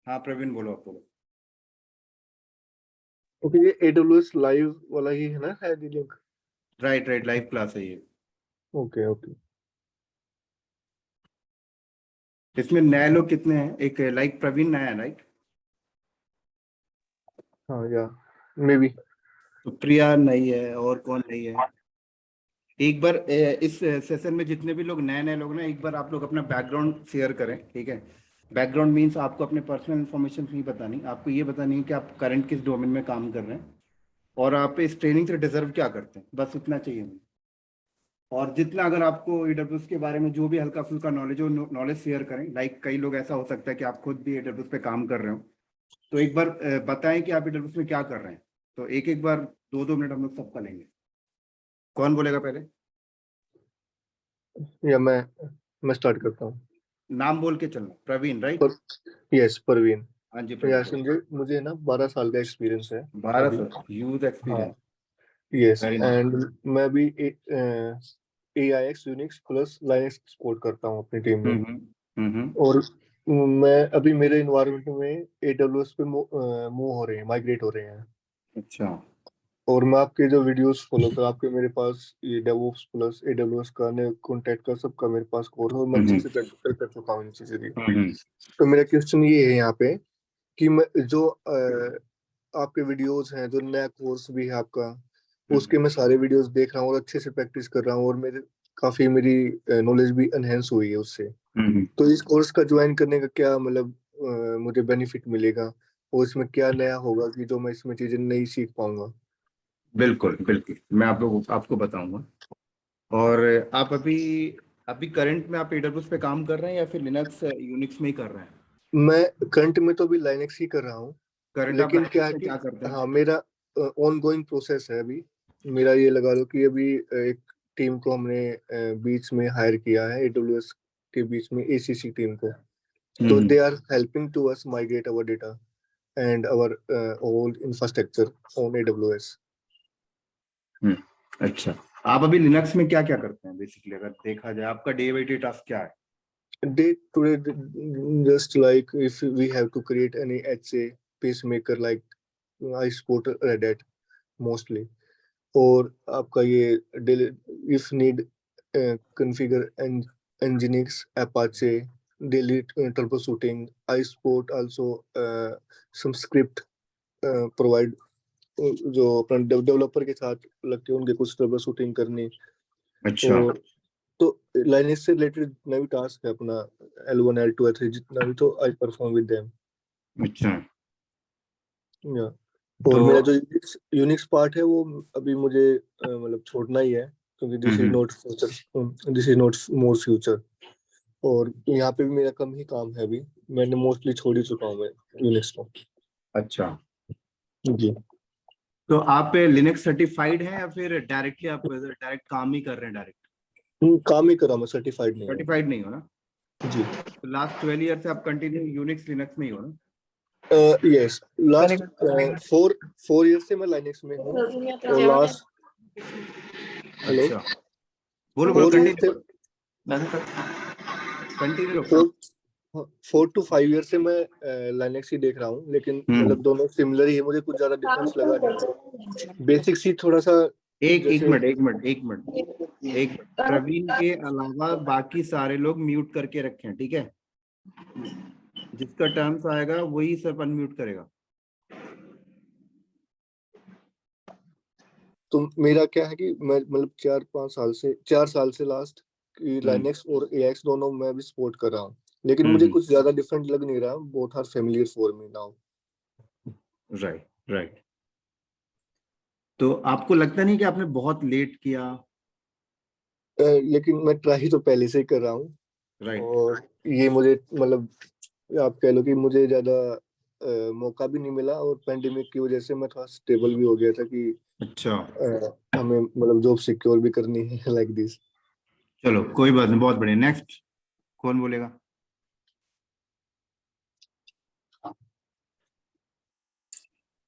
हाँ प्रवीण बोलो, आप बोलो। ओके, ये AWS लाइव वाला ही है ना, है link? Right right, live class है ये। Okay okay. इसमें नए लोग कितने हैं? एक लाइक प्रवीण नया है, राइट? हाँ या मे बी। तो प्रिया नई है, और कौन नई है? एक बार इस सेशन में जितने भी लोग नए नए लोग ना, एक बार आप लोग अपना बैकग्राउंड शेयर करें, ठीक है? बैकग्राउंड मीन्स आपको अपने पर्सनल इन्फॉर्मेशन नहीं बतानी, आपको ये बतानी है कि आप करंट किस डोमेन में काम कर रहे हैं और आप इस ट्रेनिंग से डिजर्व क्या करते हैं, बस इतना चाहिए मुझे। और जितना अगर आपको AWS के बारे में जो भी हल्का फुल्का नॉलेज हो, नॉलेज शेयर करें। लाइक कई लोग ऐसा हो सकता है कि आप खुद भी AWS पे काम कर रहे हो, तो एक बार बताएं कि आप AWS में क्या कर रहे हैं। तो एक एक बार 2-2 मिनट हम लोग सबका लेंगे। कौन बोलेगा पहले? या मैं स्टार्ट करता हूँ। नाम बोल के चलना। प्रवीण, राइट? पर यस, परवीन। हाँ जी या प्रवीण। संजय, मुझे ना 12 साल का एक्सपीरियंस है 12 अभी। साल यूथ हाँ experience. Yes, very nice. And मैं अभी AIX Unix plus Linux support करता हूँ अपनी टीम में। हम्म। और मैं अभी मेरे इन्वायरमेंट में AWS पे मूव हो रहे हैं, माइग्रेट हो रहे हैं। अच्छा। और मैं आपके जो वीडियोस फॉलो कर, आपके मेरे पास ये डेवऑप्स प्लस AWS का ने कॉन्टैक्ट का सबका मेरे पास कोर्स, और मैं अच्छे से प्रैक्टिकल कर चुका हूँ इन चीज़ें की। हम्म तो मेरा क्वेश्चन ये है यहाँ पे कि मैं जो आपके वीडियोस हैं, जो नया कोर्स भी है आपका, उसके मैं सारे वीडियोस देख रहा हूँ और अच्छे से प्रैक्टिस कर रहा हूँ, और मेरी नॉलेज भी एनहेंस हुई है उससे। हम्म। तो इस कोर्स का ज्वाइन करने का क्या मतलब मुझे बेनिफिट मिलेगा, और इसमें क्या नया होगा कि जो मैं इसमें चीजें नहीं सीख पाऊंगा? बिल्कुल बिल्कुल, मैं आप लोग आपको बताऊंगा। और आप अभी अभी करंट में आप AWS पे काम कर रहे हैं या फिर लिनक्स यूनिक्स में ही कर रहे हैं? मैं करंट में तो अभी लाइनेक्स ही कर रहा हूँ, करंट आप लेकिन क्या लाइनक्स है में कि क्या करते हैं? हाँ, मेरा ऑन गोइंग प्रोसेस है अभी। मेरा ये लगा लो कि अभी एक टीम को हमने बीच में हायर किया है, AWS के बीच में ACC टीम को। तो hmm they are helping to us migrate our data and our old infrastructure on AWS। Hmm. अच्छा, आप अभी लिनक्स में क्या क्या करते हैं बेसिकली, अगर देखा जाए आपका डे बाई डे टास्क क्या है? Day to day, just like if we have to create any HA pacemaker, like I support Red Hat mostly, और आपका ये daily if need configure and Nginx Apache daily troubleshooting, I support also some script provide जो अपना developer के साथ लग के उनके कुछ ट्रबल शूटिंग करनी। अच्छा। और तो लाइनेक्स से रिलेटेड जितना भी टास्क है अपना, L1 L2 L3 जितना भी, तो आई परफॉर्म विद देम। अच्छा, या और तो मेरा जो यूनिक्स पार्ट है वो अभी मुझे मतलब छोड़ना ही है, क्योंकि hmm. This is not more future. और यहाँ पे भी मेरा कम ही काम है अभी, मैंने मोस्टली छोड़ ही चुका हूँ मैं यूनिक्स को। अच्छा, जी। तो आप लिनक्स सर्टिफाइड हैं या फिर डायरेक्टली आप डायरेक्ट काम ही कर रहे हैं डायरेक्ट? काम ही करा, मैं सर्टिफाइड नहीं हूँ। सर्टिफाइड नहीं हो ना? जी। तो लास्ट 12 ईयर से आप कंटिन्यू यूनिक्स लिनक्स में ही हो ना? यस, लास्ट 4 ईयर से मैं लाइनेक्स में हूँ। और लास्ट, हेलो, अच्छा, बोलो बोलो, 4 ईयर से, कंटिन्यू रखो। 4 to 5 ईयर से मैं लाइनेक्स ही देख रहा हूँ, लेकिन मतलब दोनों सिमिलर ही है, मुझे कुछ ज्यादा डिफरेंस लगा नहीं। बेसिक्स ही थोड़ा सा एक एक जैसे। मिनट एक मिनट एक मिनट एक मिनट, प्रवीण के अलावा बाकी सारे लोग म्यूट करके रखे हैं, ठीक है? जिसका टर्म्स आएगा वही सिर्फ अनम्यूट करेगा। तो मेरा क्या है कि मैं मतलब 4 साल से लास्ट लाइनेक्स और AX दोनों मैं भी सपोर्ट कर रहा हूँ, लेकिन मुझे कुछ ज्यादा डिफरेंट लग नहीं रहा, both are familiar for me now. Right right. तो आपको लगता नहीं कि आपने बहुत लेट किया? लेकिन मैं ट्राई तो पहले से ही कर रहा हूँ। राइट। और ये मुझे मतलब आप कह लो कि मुझे ज्यादा मौका भी नहीं मिला, और पेंडेमिक की वजह से मैं थोड़ा स्टेबल भी हो गया था कि अच्छा, हमें मतलब जॉब सिक्योर भी करनी है लाइक दिस। चलो कोई बात नहीं, बहुत बढ़िया। नेक्स्ट कौन बोलेगा?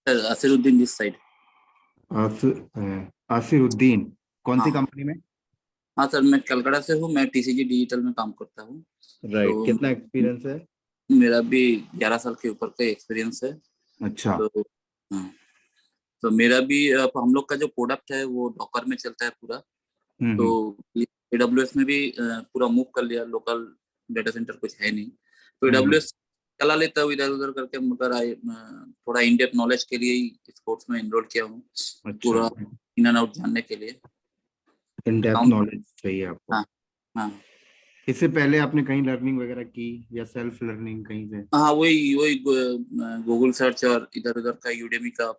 Sir Asiruddin this side. Asiruddin, कौन सी हाँ कंपनी में? हाँ सर, मैं कलकत्ता से हूँ, मैं TCG डिजिटल में काम करता हूँ। राइट, तो कितना एक्सपीरियंस है? मेरा भी 11 साल के ऊपर का एक्सपीरियंस है। अच्छा। तो हाँ, तो मेरा भी हम लोग का जो प्रोडक्ट है वो डॉकर में चलता है पूरा। तो AWS में भी पूरा मूव कर लिया, लोकल डेटा सेंटर कुछ है नहीं, तो AWS चला लेता हूँ इधर उधर करके, मगर थोड़ा इन डेप्थ नॉलेज के लिए ही इस कोर्स में एनरोल किया हूँ, पूरा अच्छा, इन एंड आउट जानने के लिए। इन डेप्थ Account- नॉलेज चाहिए आपको। हाँ हाँ इससे पहले आपने कहीं लर्निंग वगैरह की या सेल्फ लर्निंग कहीं से? हाँ, वही वही गूगल सर्च और इधर उधर का यूडेमी का।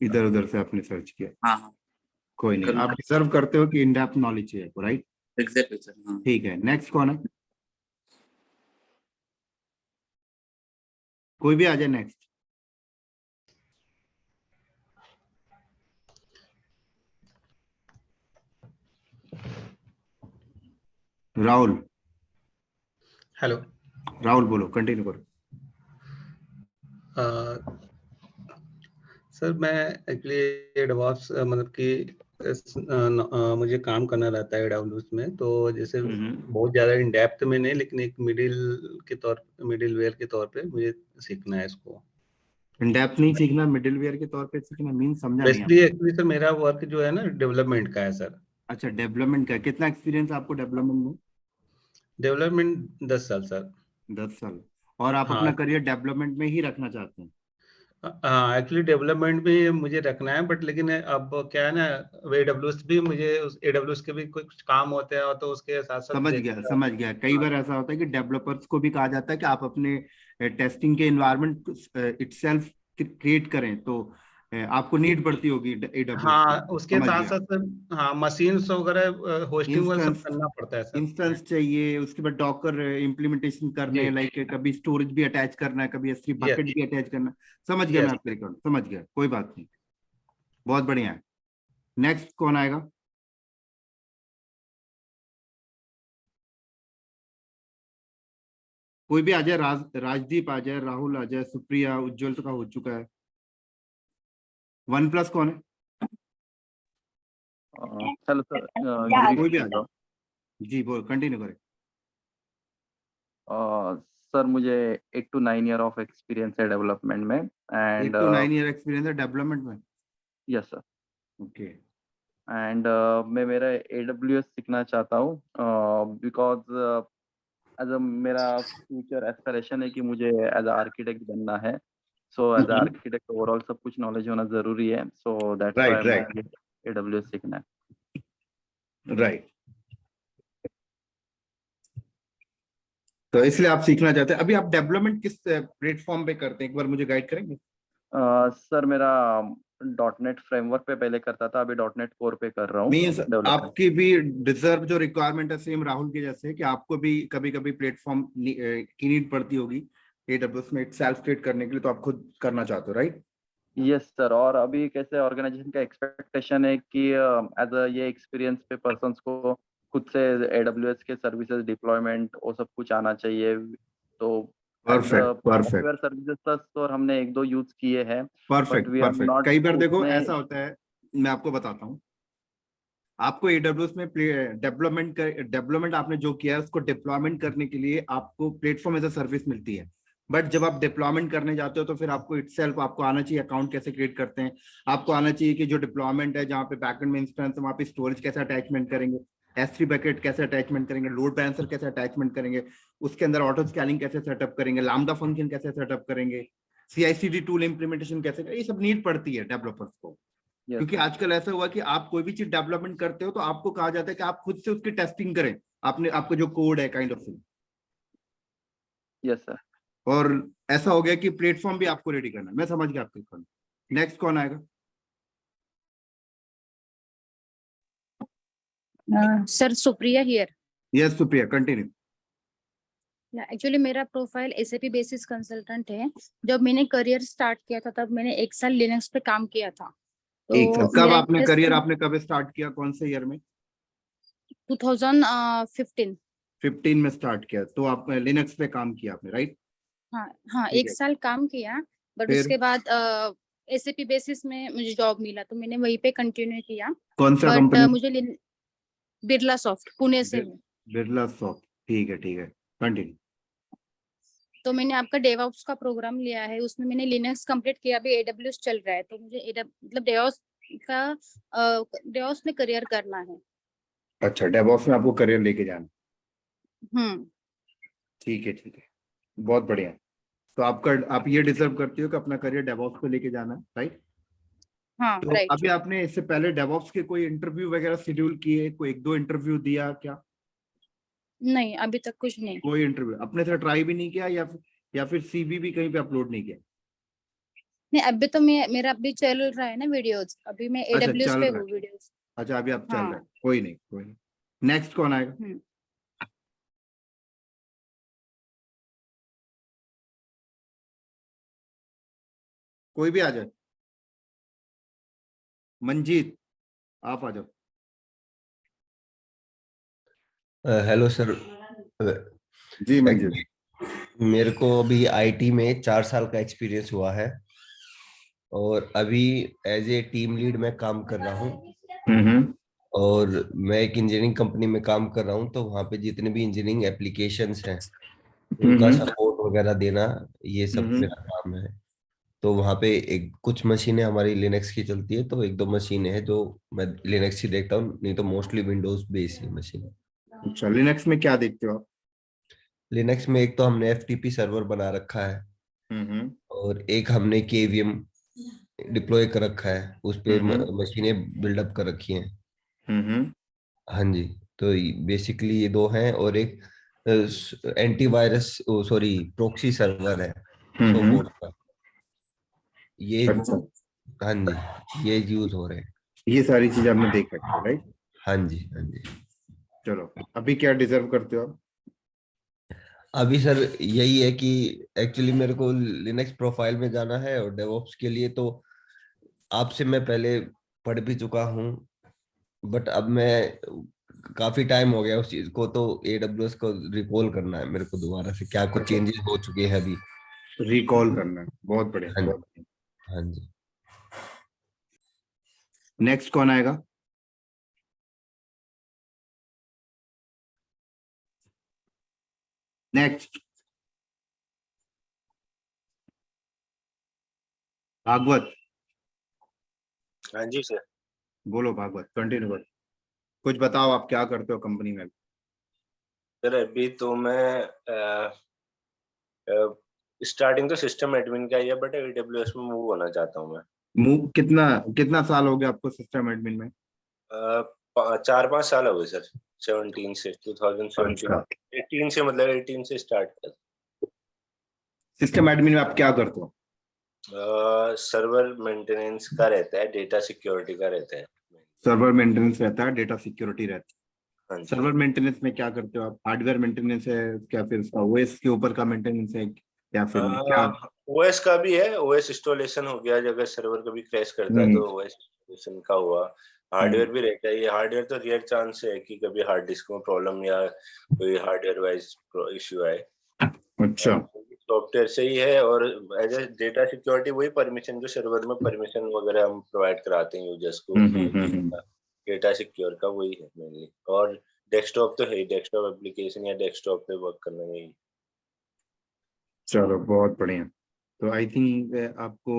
इधर उधर से आपने सर्च किया? हाँ हाँ, कोई नहीं, आप डिजर्व करते हो कि इन डेप्थ नॉलेज चाहिए, राइट? Exactly sir. हाँ, ठीक है, नेक्स्ट कौन है? कोई भी आ जाए नेक्स्ट। राहुल। हेलो। राहुल बोलो, कंटिन्यू करो। सर मैं एक्चुअली डेवऑप्स मतलब कि मुझे काम करना रहता है AWS में, तो जैसे बहुत ज़्यादा इन डेप्थ में नहीं, लेकिन एक मिडिल वेयर के तौर पे मुझे सीखना है इसको। इन डेप्थ नहीं सीखना, मिडिल वेयर के तौर पे सीखना, मीन समझा नहीं बेसिकली आपको। एक्चुअली सर मेरा वर्क जो है ना डेवलपमेंट का है सर। अच्छा, डेवलपमेंट का कितना एक्सपीरियंस आपको डेवलपमेंट में? डेवलपमेंट 10 साल सर। 10 साल। और आप हाँ अपना करियर डेवलपमेंट में ही रखना चाहते हैं? हाँ, एक्चुअली डेवलपमेंट भी मुझे रखना है, बट लेकिन अब क्या है ना, AWS भी मुझे उस AWS के भी कुछ काम होते हैं, तो उसके साथ साथ समझ गया, देखना। समझ गया। कई बार ऐसा होता है कि डेवलपर्स को भी कहा जाता है कि आप अपने टेस्टिंग के इन्वायरमेंट इटसेल्फ क्रिएट करें, तो आपको नीड पड़ती होगी AWS की। हाँ, उसके समझ साथ गया। साथ सर हाँ, मशीन्स वगैरह होस्टिंग वगैरह सब इंस्टेंस करना पड़ता है सर। इंस्टेंस चाहिए, उसके बाद डॉकर इम्प्लीमेंटेशन करने, जी, लाइक कभी स्टोरेज भी अटैच करना है, कभी S3 यस बकेट भी अटैच करना है। समझ गया मैं यस। आपके रिकॉर्ड, समझ गया, कोई बात नहीं। बहुत बढ़िया है। नेक्स्ट कौन आएगा? कोई भी आ जाए, राजदीप आ जाए, राहुल आ जाए, सुप्रिया, उज्जवल तो का हो चुका है। OnePlus कौन है? हेलो सर, कोई भी आ जाए। जी बोल, कंटिन्यू करें। सर मुझे 8 to 9 ईयर ऑफ एक्सपीरियंस है डेवलपमेंट में 8 एंड to 9 ईयर एक्सपीरियंस है डेवलपमेंट में? Yes sir. ओके। एंड मैं मेरा AWS सीखना चाहता हूँ बिकॉज एज मेरा फ्यूचर एस्पिरेशन है कि मुझे एज आर्किटेक्ट बनना है। सो एज आर्किटेक्ट ओवरऑल सब कुछ नॉलेज होना जरूरी है, so that's right, why right, मुझे AWS सीखना है। राइट। तो इसलिए आप सीखना चाहते हैं। अभी आप डेवलपमेंट किस प्लेटफॉर्म पे करते हैं, एक बार मुझे गाइड करेंगे? सर मेरा .NET फ्रेमवर्क पे पहले करता था, अभी .NET कोर पे कर रहा हूँ मीन्स डेवलपमेंट। आपकी भी डिजर्व जो रिक्वायरमेंट है सेम राहुल के जैसे, कि आपको भी कभी कभी प्लेटफॉर्म की नीड पड़ती होगी AWS में सेल्फ क्रिएट करने के लिए, तो आप खुद करना चाहते हो, राइट? Yes sir. और अभी कैसे ऑर्गेनाइजेशन का एक्सपेक्टेशन है कि एज ये एक्सपीरियंस पे पर्सन्स को खुद से AWS के सर्विसेज डिप्लॉयमेंट वो सब कुछ आना चाहिए। तो as perfect, perfect, software services तो हमने एक दो यूज किए हैं, but perfect, we are perfect. Not कई बार देखो उतने। ऐसा होता है, मैं आपको बताता हूँ। आपको AWS में डेवलपमेंट आपने जो किया है उसको डिप्लॉयमेंट करने के लिए आपको प्लेटफॉर्म एज अ सर्विस मिलती है। बट जब आप डिप्लॉयमेंट करने जाते हो तो फिर आपको इटसेल्फ आपको आना चाहिए अकाउंट कैसे क्रिएट करते हैं। आपको आना चाहिए कि जो डिप्लॉयमेंट है, जहाँ पे बैकएंड में इंस्टेंस है, वहाँ पे स्टोरेज कैसे अटैचमेंट करेंगे, S3 बकेट कैसे अटैचमेंट करेंगे, लोड बैलेंसर कैसे अटैचमेंट करेंगे, उसके अंदर ऑटो स्कैनिंग कैसे सेटअप करेंगे, लैम्बडा फंक्शन कैसे सेटअप करेंगे, CI/CD टूल इंप्लीमेंटेशन कैसे करेंगे। ये सब नीड पड़ती है डेवलपर्स को। यस क्योंकि आजकल ऐसा हुआ कि आप कोई भी चीज डेवलपमेंट करते हो तो आपको कहा जाता है कि आप खुद से उसकी टेस्टिंग करें, आपने आपका जो कोड है kind of thing. Yes sir. और ऐसा हो गया कि प्लेटफॉर्म भी आपको रेडी करना है। मैं समझ गया आपके कौन। नेक्स्ट कौन आएगा? Sir Supriya here. Yes Supriya, continue. Actually मेरा प्रोफाइल SAP बेसिस कंसल्टेंट है। जब मैंने करियर स्टार्ट किया था तब मैंने 1 साल लिनक्स पे काम किया था। एक साल? तो कब मेरा आपने इंटरेस्ट करियर आपने कब स्टार्ट किया, कौन से ईयर में? 2015। 15 में स्टार्ट किया, तो आप लिनक्स पे काम किया आपने, राइट? हाँ हाँ, ठीक 1 है। साल काम किया। बट फिर उसके बाद SAP बेसिस में मुझे जॉब मिला तो मैंने वहीं पे कंटिन्यू किया। कौन सा बट कंपनी? मुझे बिरला सॉफ्ट पुणे से हूँ। बिरला सॉफ्ट। ठीक है, ठीक है, कंटिन्यू। तो मैंने आपका डेवऑप्स का प्रोग्राम लिया है, उसमें मैंने लिनक्स कंप्लीट किया, अभी एडब्ल्यूएस चल रहा है, तो मुझे मतलब डेवऑप्स में करियर करना है। अच्छा, डेवऑप्स में आपको करियर लेके जाना। ठीक है, ठीक है, बहुत बढ़िया। तो आप ये डिजर्व करती हो कि अपना करियर डेवऑप्स पे लेके जाना है, राइट? हाँ, तो राइट। अभी आपने इससे पहले डेवऑप्स के कोई इंटरव्यू वगैरह शेड्यूल किए, कोई 1-2 इंटरव्यू दिया क्या? नहीं, अभी तक कुछ नहीं। कोई इंटरव्यू अपने से ट्राई भी नहीं किया, या फिर सीवी भी कहीं पे अपलोड नहीं किया? नहीं, अभी तो मेरा अभी चल रहा है ना वीडियोस, अभी मैं अच्छा, एडब्ल्यूएस चल पे रहा हूँ है। वीडियोस। अच्छा, अभी आप चल रहे हाँ। हैं, कोई नहीं, कोई नहीं। नेक्स्ट कौन आएगा? कोई भी आ जाए। मंजीत, आप आ जाओ। Hello sir. जी मंजीत। मेरे को अभी आईटी में 4 साल का एक्सपीरियंस हुआ है और अभी एज ए टीम लीड मैं काम कर रहा हूँ। और मैं एक इंजीनियरिंग कंपनी में काम कर रहा हूँ, तो वहाँ पे जितने भी इंजीनियरिंग एप्लीकेशंस हैं उनका सपोर्ट वगैरह देना, ये सब मेरा काम है। तो वहाँ पे एक कुछ मशीनें हमारी लिनक्स की चलती है, तो 1-2 मशीनें हैं जो मैं लिनक्स ही देखता हूँ, नहीं तो मोस्टली विंडोज बेस्ड मशीन। अच्छा, लिनक्स में क्या देखते हो आप? लिनक्स में एक तो हमने एफटीपी सर्वर बना रखा है और एक हमने केवीएम डिप्लॉय कर रखा है, उस पे मशीनें बिल्डअप कर रखी हैं। हाँ जी। तो बेसिकली ये 2 हैं और एक एंटीवायरस, सॉरी, प्रॉक्सी सर्वर है सोफोर्ट का। ये अच्छा, हाँ जी, ये यूज हो रहे हैं। ये सारी चीजें आपने देख रखी है, राइट? हाँ जी, हाँ जी। चलो, अभी क्या डिजर्व करते हो आप? अभी सर यही है कि एक्चुअली मेरे को लिनक्स प्रोफाइल में जाना है और डेवऑप्स के लिए तो आपसे मैं पहले पढ़ भी चुका हूँ, बट अब मैं काफी टाइम हो गया उस चीज को, तो एडब्ल्यूएस को रिकॉल करना है मेरे को दोबारा से, क्या कुछ चेंजेस हो चुके हैं अभी। रिकॉल करना है, बहुत बढ़िया, हाँ बहुत जी, हाँ जी। नेक्स्ट कौन आएगा? नेक्स्ट भागवत। हाँ जी सर। बोलो भागवत, कंटिन्यू करो। कुछ बताओ, आप क्या करते हो कंपनी में? सर अभी तो मैं स्टार्टिंग तो सिस्टम एडमिन का ही है, बट AWS में मूव होना चाहता हूँ मैं। मूव कितना कितना साल हो गया आपको सिस्टम एडमिन में? 4-5 साल हो गए सर। 17 से 2017 अच्छा, 18 से, मतलब 18 से स्टार्ट कर। सिस्टम एडमिन में आप क्या करते हो? सर्वर मेंटेनेंस का रहता है, डेटा सिक्योरिटी का रहता है। सर्वर मेंटेनेंस रहता है, डेटा सिक्योरिटी रहता हाँ है। जी। सर्वर मेंटेनेंस में क्या करते हो आप? हार्डवेयर मेंटेनेंस है क्या, फिर उसका ओएस के ऊपर का मेंटेनेंस है, या फिर क्या? OS का भी है, OS इंस्टॉलेशन हो गया, अगर सर्वर कभी क्रैश करता है तो OS इंस्टॉलेशन का हुआ। हार्डवेयर भी रहता है। ये हार्डवेयर तो रियल चांस है कि कभी हार्ड डिस्क में प्रॉब्लम या कोई हार्डवेयर वाइज इश्यू आए। अच्छा, सॉफ्टवेयर से ही है। और एज ए डेटा सिक्योरिटी वही परमिशन, जो सर्वर में परमिशन वगैरह हम प्रोवाइड कराते हैं यूजर्स को, डेटा सिक्योर का वही है मेनली। और डेस्कटॉप तो है ही, डेस्कटॉप एप्लीकेशन या डेस्कटॉप पे वर्क करना यही। चलो बहुत बढ़िया। तो आई थिंक आपको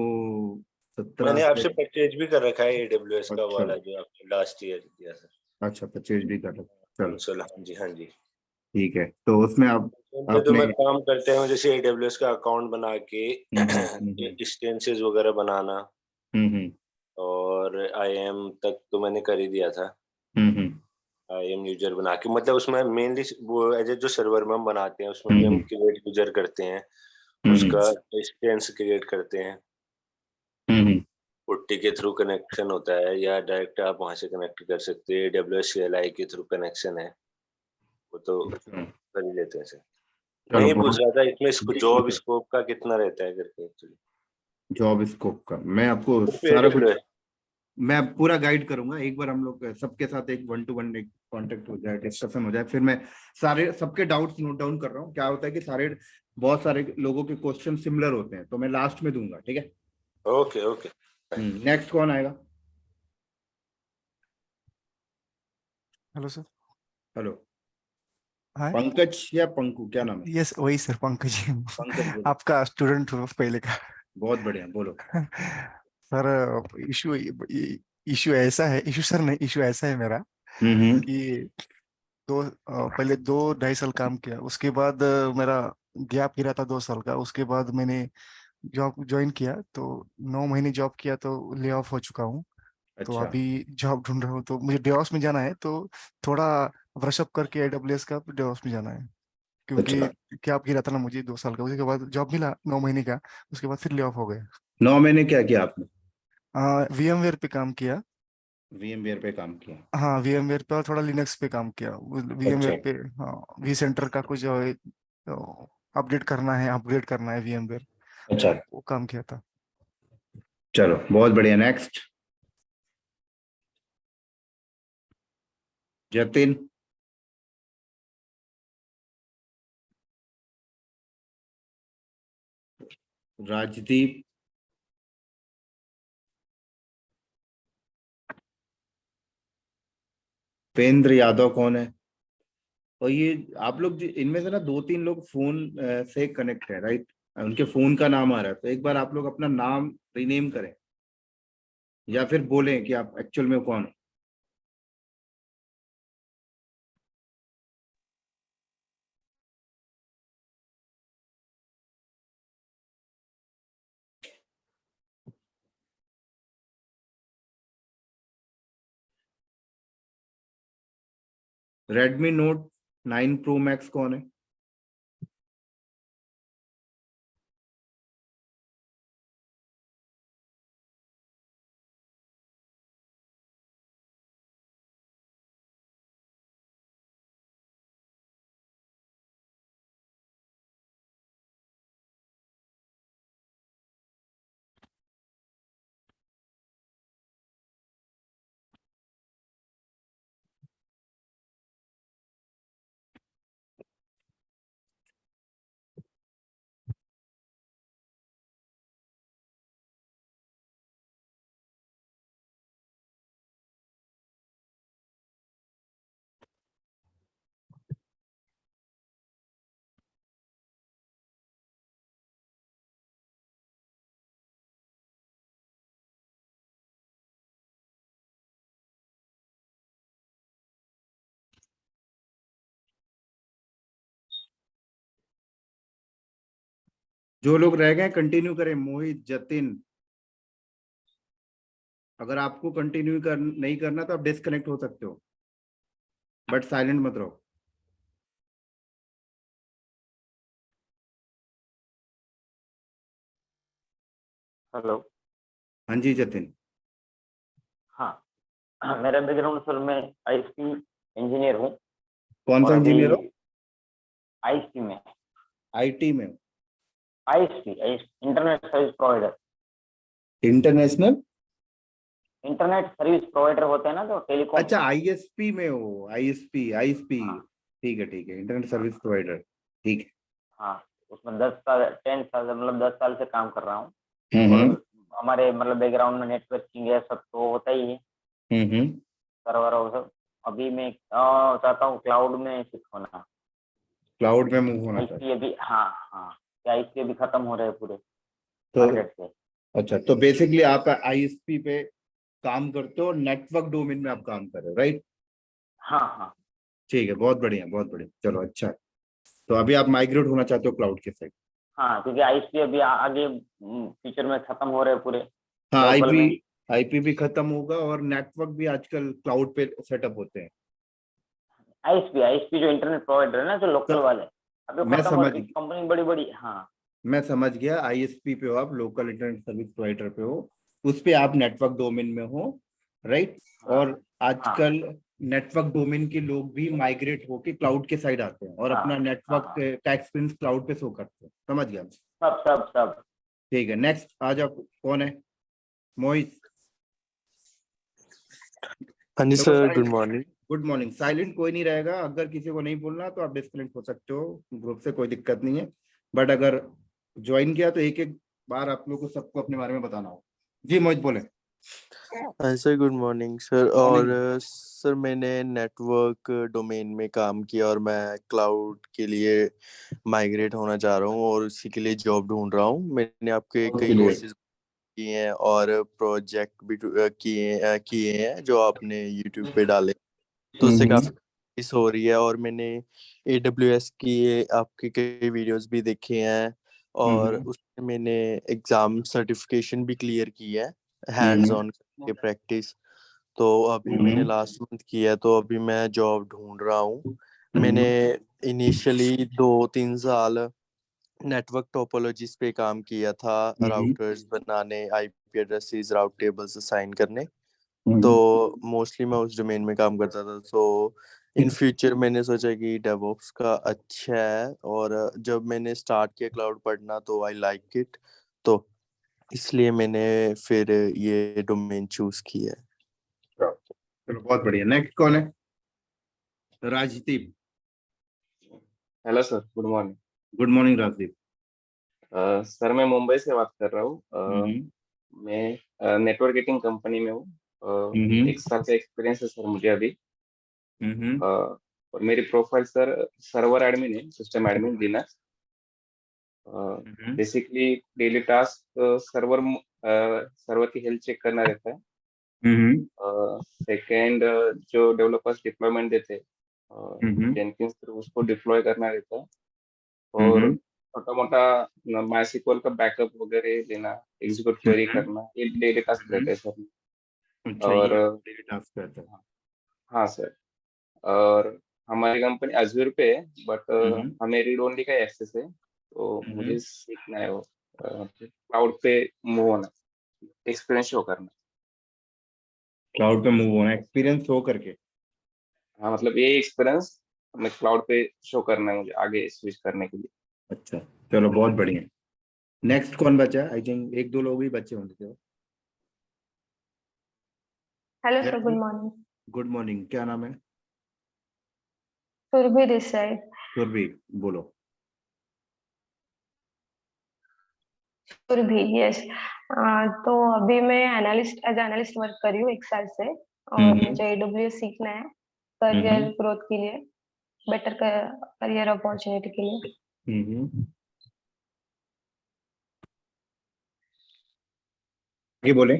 17 मैंने से। आपसे परचेज भी कर रखा है AWS का अच्छा, वाला, जो आपने लास्ट ईयर दिया सर। अच्छा, परचेज भी कर लो। चलो कंसोल, हाँ जी, हाँ जी। ठीक है, तो उसमें आप तो आपने मैं काम करते हैं जैसे AWS का अकाउंट बना के हम्म इंस्टेंसेस वगैरह बनाना, हम्म और IAM तक तो मैंने कर ही दिया था। हम्म IAM यूजर बना के, मतलब उसमें मेनली वो एज जो सर्वर में हम बनाते हैं उसमें भी हम हम्म क्रिएट यूजर करते हैं, हम्म उसका इंस्टेंस क्रिएट करते हैं। हम्म पुट्टी के थ्रू कनेक्शन होता है, या डायरेक्ट आप वहां से कनेक्ट कर सकते हैं। AWS CLI के थ्रू कनेक्शन है, वो तो अच्छा, कर ही लेते हैं सर। मैं चलो ये पूछ बहुत। रहा था इसमें जॉब स्कोप का कितना रहता है करके एक्चुअली। जॉब स्कोप का मैं आपको सिर्फ सारा कुछ, AWS। मैं पूरा गाइड करूंगा। एक बार हम लोग सबके साथ एक 1-to-1 एक कांटेक्ट हो जाए, डिस्कशन हो जाए, फिर मैं सारे सबके डाउट्स नोट डाउन कर रहा हूँ। क्या होता है कि बहुत सारे लोगों के क्वेश्चन सिमिलर होते हैं, तो मैं लास्ट में दूंगा, ठीक है? Okay okay. नेक्स्ट कौन आएगा? Hello sir. हेलो। हाँ पंकज या पंकु, क्या नाम है? यस वही सर, पंकज जी। पंकज, बोलो। आपका स्टूडेंट हूँ पहले का। बहुत बढ़िया, बोलो। सर इशू इशू ऐसा है, इशू सर नहीं, इशू ऐसा है मेरा हम्म। कि पहले 2-2.5 साल काम किया, उसके बाद मेरा गैप गिरा था 2 साल का। उसके बाद मैंने जॉब ज्वाइन किया, तो 9 महीने जॉब किया तो ले ऑफ हो चुका हूँ। तो अच्छा अभी जॉब ढूंढ रहा हूँ, तो मुझे डेवॉप्स में जाना है, तो थोड़ा ब्रशअप करके AWS का डेवॉप्स में जाना है, क्योंकि अच्छा। गैप गिरा था ना मुझे 2 साल का। उसके बाद जॉब मिला 9 महीने का, उसके बाद फिर ले ऑफ हो गया। 9 महीने क्या किया आपने? VMware पे काम किया। VMware पे काम किया? हाँ VMware पे, और थोड़ा लिनक्स पे काम किया। अच्छा। VMware पे हाँ, वी सेंटर का कुछ अपडेट करना है, अपग्रेड करना है VMware, अच्छा, वो काम किया था। चलो बहुत बढ़िया। नेक्स्ट, जतिन। राजदीप। उपेंद्र यादव कौन है? और ये आप लोग इनमें से ना 2-3 लोग फोन से कनेक्ट है, राइट? उनके फोन का नाम आ रहा है, तो एक बार आप लोग अपना नाम रीनेम करें या फिर बोलें कि आप एक्चुअल में कौन हो। Redmi Note 9 Pro Max कौन है? जो लोग रह गए कंटिन्यू करें। मोहित, जतिन, अगर आपको कंटिन्यू नहीं करना तो आप डिस्कनेक्ट हो सकते हो, बट साइलेंट मत रहो। हेलो। हाँ जी जतिन। हाँ मेरा बैकग्राउंड सर, मैं आईएसपी इंजीनियर हूँ। कौन सा और अभी इंजीनियर हो? आईएसपी में, आईटी में? ISP internet service provider. International internet service provider होते हैं ना, जो टेलीकॉम। अच्छा, आईएसपी में हो? ISP, ISP. हाँ ठीक है, ठीक है, इंटरनेट सर्विस प्रोवाइडर। ठीक है। हाँ, उसमें 10 साल मतलब 10 साल से काम कर रहा हूँ। हम्म। और हमारे मतलब बैकग्राउंड में नेटवर्किंग है, सब तो होता ही है, हम्म। सर्वर और सब। अभी मैं चाहता हूँ क्लाउड में शिफ्ट होना। क्लाउड में मूव होना चाहिए। आईएसपी अभी, हाँ हाँ, आईएसपी अभी खत्म हो रहे हैं पूरे तो मार्केट से। अच्छा, तो बेसिकली आप आईएसपी पे काम करते हो और नेटवर्क डोमेन में आप काम कर रहे हो, राइट? हाँ हाँ ठीक है, बहुत बढ़िया, बहुत बढ़िया। चलो अच्छा है। तो अभी आप माइग्रेट होना चाहते हो क्लाउड के साइड? हाँ, क्योंकि आईएसपी अभी आगे फ्यूचर में खत्म हो रहे हैं पूरे हाँ, लोकल में। आईपी भी खत्म होगा और नेटवर्क भी आजकल क्लाउड पे सेटअप होते हैं। आईएसपी जो इंटरनेट प्रोवाइडर है ना, जो लोकल तो वाले, अभी मैं खत्म हो समझ रही कंपनी बड़ी बड़ी। हाँ मैं समझ गया। आईएसपी पे हो आप, लोकल इंटरनेट सर्विस प्रोवाइडर पे हो, उस पे आप नेटवर्क डोमेन में हो, राइट? हाँ और हाँ आजकल नेटवर्क डोमेन के लोग भी माइग्रेट होके क्लाउड के साइड आते हैं और हाँ अपना हाँ नेटवर्क हाँ, का एक्सपीरियंस क्लाउड पे शो करते हैं। समझ गया। सब सब सब। ठीक है, नेक्स्ट आ जाओ। कौन है? मोहित। हाँ जी देखो, sir, good morning. Good morning. Silent कोई नहीं रहेगा। अगर किसी को नहीं बोलना तो आप डिस्कनेक्ट हो सकते हो ग्रुप से, कोई दिक्कत नहीं है। बट अगर ज्वाइन किया तो एक एक बार आप लोग को सबको अपने बारे में बताना हो। जी मोहित बोले। Sir good morning sir. और सर मैंने नेटवर्क डोमेन में काम किया और मैं क्लाउड के लिए माइग्रेट होना चाह रहा हूँ और उसी के लिए जॉब ढूंढ रहा हूँ। मैंने आपके कई कोर्सेज किए हैं और प्रोजेक्ट भी किए हैं जो आपने यूट्यूब पे डाले, तो उससे काफी इस हो रही है। और मैंने AWS की आपके कई वीडियोस भी देखे हैं और उसमें मैंने एग्जाम सर्टिफिकेशन भी क्लियर की है, हैंड्स ऑन के प्रैक्टिस। तो अभी मैंने लास्ट मंथ किया, तो अभी मैं जॉब ढूंढ रहा हूँ। मैंने इनिशियली 2-3 साल नेटवर्क टोपोलॉजीज पे काम किया था, राउटर्स बनाने, IP एड्रेसेस, राउट टेबल्स असाइन करने। तो मोस्टली मैं उस डोमेन में काम करता था। तो इन फ्यूचर मैंने सोचा कि डेवऑप्स का अच्छा है, और जब मैंने स्टार्ट किया क्लाउड पढ़ना तो आई लाइक इट, तो इसलिए मैंने फिर ये डोमेन चूज किया है। चलो बहुत बढ़िया। नेक्स्ट कौन है? Rajdeep. Hello sir, good morning. Good morning Rajdeep. Sir मैं मुंबई से बात कर रहा हूँ। मैं नेटवर्किंग कंपनी में हूँ। 1 साल का एक्सपीरियंस है सर मुझे अभी। और मेरी प्रोफाइल सर सर्वर एडमिन है, system admin Linux. Basically daily task server की हेल्थ चेक करना रहता है। सेकेंड, जो डेवलपर्स डिप्लॉयमेंट देते हैं जेनकिंस थ्रू, उसको डिप्लॉय करना रहता है। और छोटा मोटा माइस्क्ल का बैकअप वगैरह लेना, एग्जीक्यूट क्वेरी करना, ये डेली टास्क रहते हैं सर। और डेली टास्क रहता है। हाँ सर। और हमारी कंपनी अजूर पे है, बट हमें रीड ओनली का एक्सेस है, तो मुझे सीखना है वो क्लाउड पे मूव होना, एक्सपीरियंस शो करना। क्लाउड पे मूव होना, एक्सपीरियंस शो करके। हाँ, मतलब ये एक्सपीरियंस हमें क्लाउड पे शो करना है मुझे आगे स्विच करने के लिए। अच्छा, चलो बहुत बढ़िया। नेक्स्ट कौन बचा? आई थिंक 1-2 लोग ही बचे होंगे। Hello sir, good morning. Good morning, क्या नाम है? Surabhi this side. सुरभि, बोलो। सुरभि, यस। तो अभी मैं एज एनालिस्ट वर्क कर रही हूँ 1 साल से, और मुझे AWS सीखना है करियर ग्रोथ के लिए, बेटर करियर अपॉर्चुनिटी के लिए। ये बोले।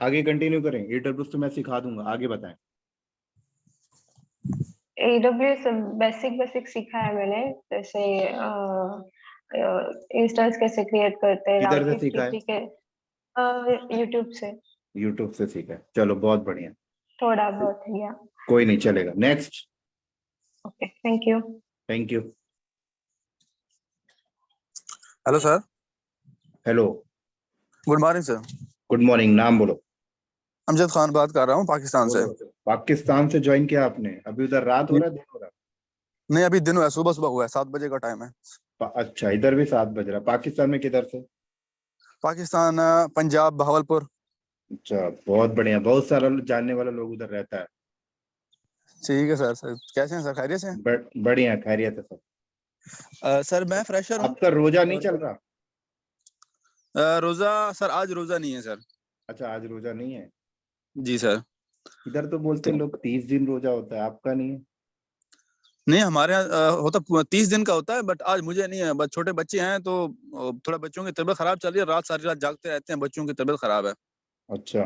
आगे कंटिन्यू करें। AWS तो मैं सिखा दूंगा, आगे बताएं। AWS बेसिक सीखा है मैंने, जैसे इंस्टेंस कैसे क्रिएट करते हैं, किधर से सीखा है? ठीक है, यूट्यूब से। यूट्यूब से सीखा है, चलो बहुत बढ़िया। थोड़ा बहुत या कोई नहीं, चलेगा। Next. Okay, thank you. Thank you. Hello sir. Hello, good morning sir. Good morning. नाम बोलो। अमजद खान बात कर रहा हूँ पाकिस्तान से। पाकिस्तान से ज्वाइन किया आपने? अभी उधर रात हो रहा है, दिन हो रहा नहीं, अभी दिन हुआ है, सुबह हुआ है, 7 बजे का टाइम है। अच्छा, इधर भी 7 बज रहा है। पाकिस्तान में किधर से? पाकिस्तान, पंजाब, बहावलपुर। अच्छा, बहुत बढ़िया। बहुत सारा जानने वाला लोग उधर रहता है। ठीक है सर। सर कैसे हैं सर, खैरियत से हैं? बढ़िया, खैरियत है सर। सर मैं फ्रेशर हूँ। आपका रोजा नहीं चल रहा? रोजा सर, आज रोजा नहीं है सर। अच्छा, आज रोजा नहीं है। जी सर। इधर तो बोलते हैं लोग 30 दिन रोजा होता है, आपका नहीं है? नहीं, हमारे यहाँ होता 30 दिन का होता है, बट आज मुझे नहीं है। बस छोटे बच्चे हैं तो थोड़ा बच्चों की तबीयत खराब चल रही है, रात सारी रात जागते रहते हैं, बच्चों की तबीयत खराब है। अच्छा,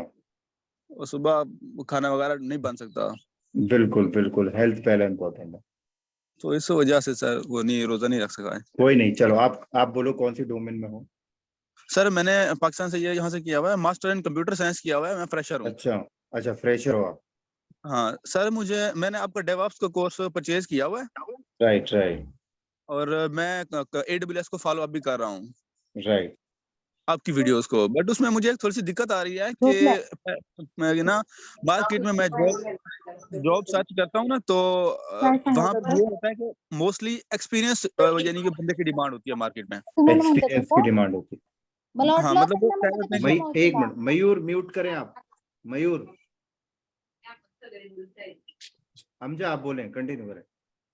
और सुबह खाना वगैरह नहीं बन सकता, बिल्कुल बिल्कुल, हेल्थ पहले इम्पोर्टेंट है। तो इस वजह से सर वो नहीं, रोजा नहीं रख सका है। कोई नहीं, चलो आप बोलो कौन सी डोमेन में हो? सर मैंने पाकिस्तान से ये यहाँ से किया हुआ है, मास्टर इन कंप्यूटर साइंस किया हुआ है, मैं फ्रेशर हूँ। अच्छा अच्छा, फ्रेशर हो आप? हाँ सर, मैंने आपका डेवऑप्स का कोर्स परचेज किया हुआ है। Right right. और मैं AWS को फॉलो अप भी कर रहा हूँ, राइट। आपकी वीडियोस को। बट उसमें मुझे एक थोड़ी सी दिक्कत आ रही है कि मैं ना मार्केट में मैं जॉब सर्च करता हूँ ना, तो वहाँ पे ये होता है कि मोस्टली एक्सपीरियंस यानी कि बंदे की डिमांड होती है मार्केट में। एक्सपीरियंस की डिमांड होती है। हाँ, मतलब वो क्या करते हैं कि एक मिनट, मयूर म्यूट करें आप। मयूर, हमजा आप बोलें, कंटिन्यू करें।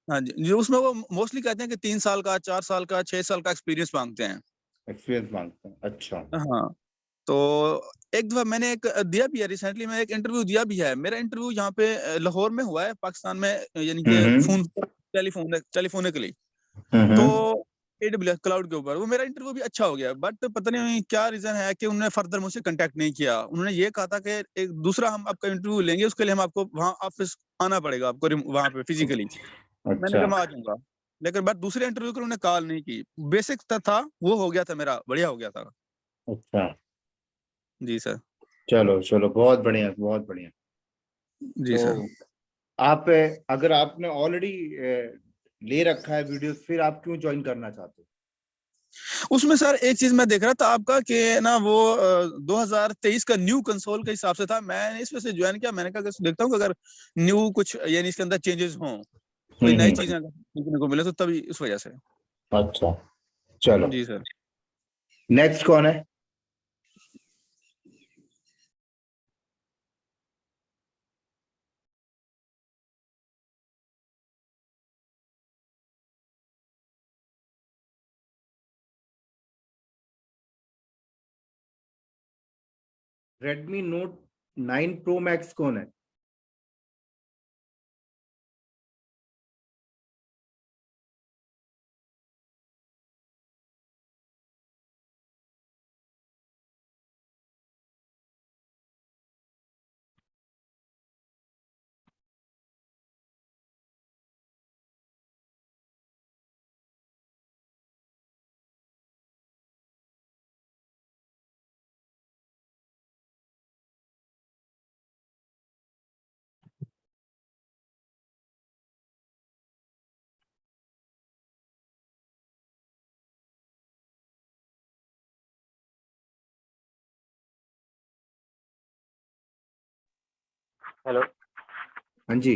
हाँ जी, जो उसमें वो मोस्टली कहते हैं कि 3 साल का, 4 साल का, 6 साल का एक्सपीरियंस मांगते हैं। एक्सपीरियंस मांगते हैं, अच्छा। हाँ, तो एक दफा मैंने एक दिया भी है, रिसेंटली मैं एक इंटरव्यू दिया भी है। मेरा इंटरव्यू यहाँ पे लाहौर में हुआ है, पाकिस्तान में, यानी कि फोन टेलीफोनिकली। तो AWS क्लाउड के ऊपर वो मेरा इंटरव्यू भी अच्छा हो गया, बट पता नहीं क्या रीजन है कि उन्होंने फर्दर मुझसे कांटेक्ट नहीं किया। उन्होंने ये कहा था कि एक दूसरा हम आपका इंटरव्यू लेंगे, उसके लिए हम आपको वहाँ ऑफिस आना पड़ेगा, आपको वहाँ पे फिजिकली। मैंने कहा मैं आ जाऊंगा, लेकिन बट दूसरे इंटरव्यू के लिए उन्होंने कॉल नहीं की। बेसिक था वो हो गया था, मेरा बढ़िया हो गया था। अच्छा, जी सर। चलो चलो, बहुत बढ़िया, बहुत बढ़िया। जी सर। तो आप अगर आपने ऑलरेडी ले रखा है वीडियोस, फिर आप क्यों ज्वाइन करना चाहते हो? उसमें सर एक चीज मैं देख रहा था आपका कि ना वो 2023 का न्यू कंसोल के हिसाब से था। मैंने इस वजह से ज्वाइन किया। मैंने कहा देखता हूँ अगर न्यू कुछ यानी इसके अंदर चेंजेस हों, कोई नई चीजें अगर सीखने को मिले तो तभी इस वजह से। अच्छा, चलो। जी सर। नेक्स्ट कौन है? Redmi Note 9 Pro Max कौन है? हेलो हाँ जी,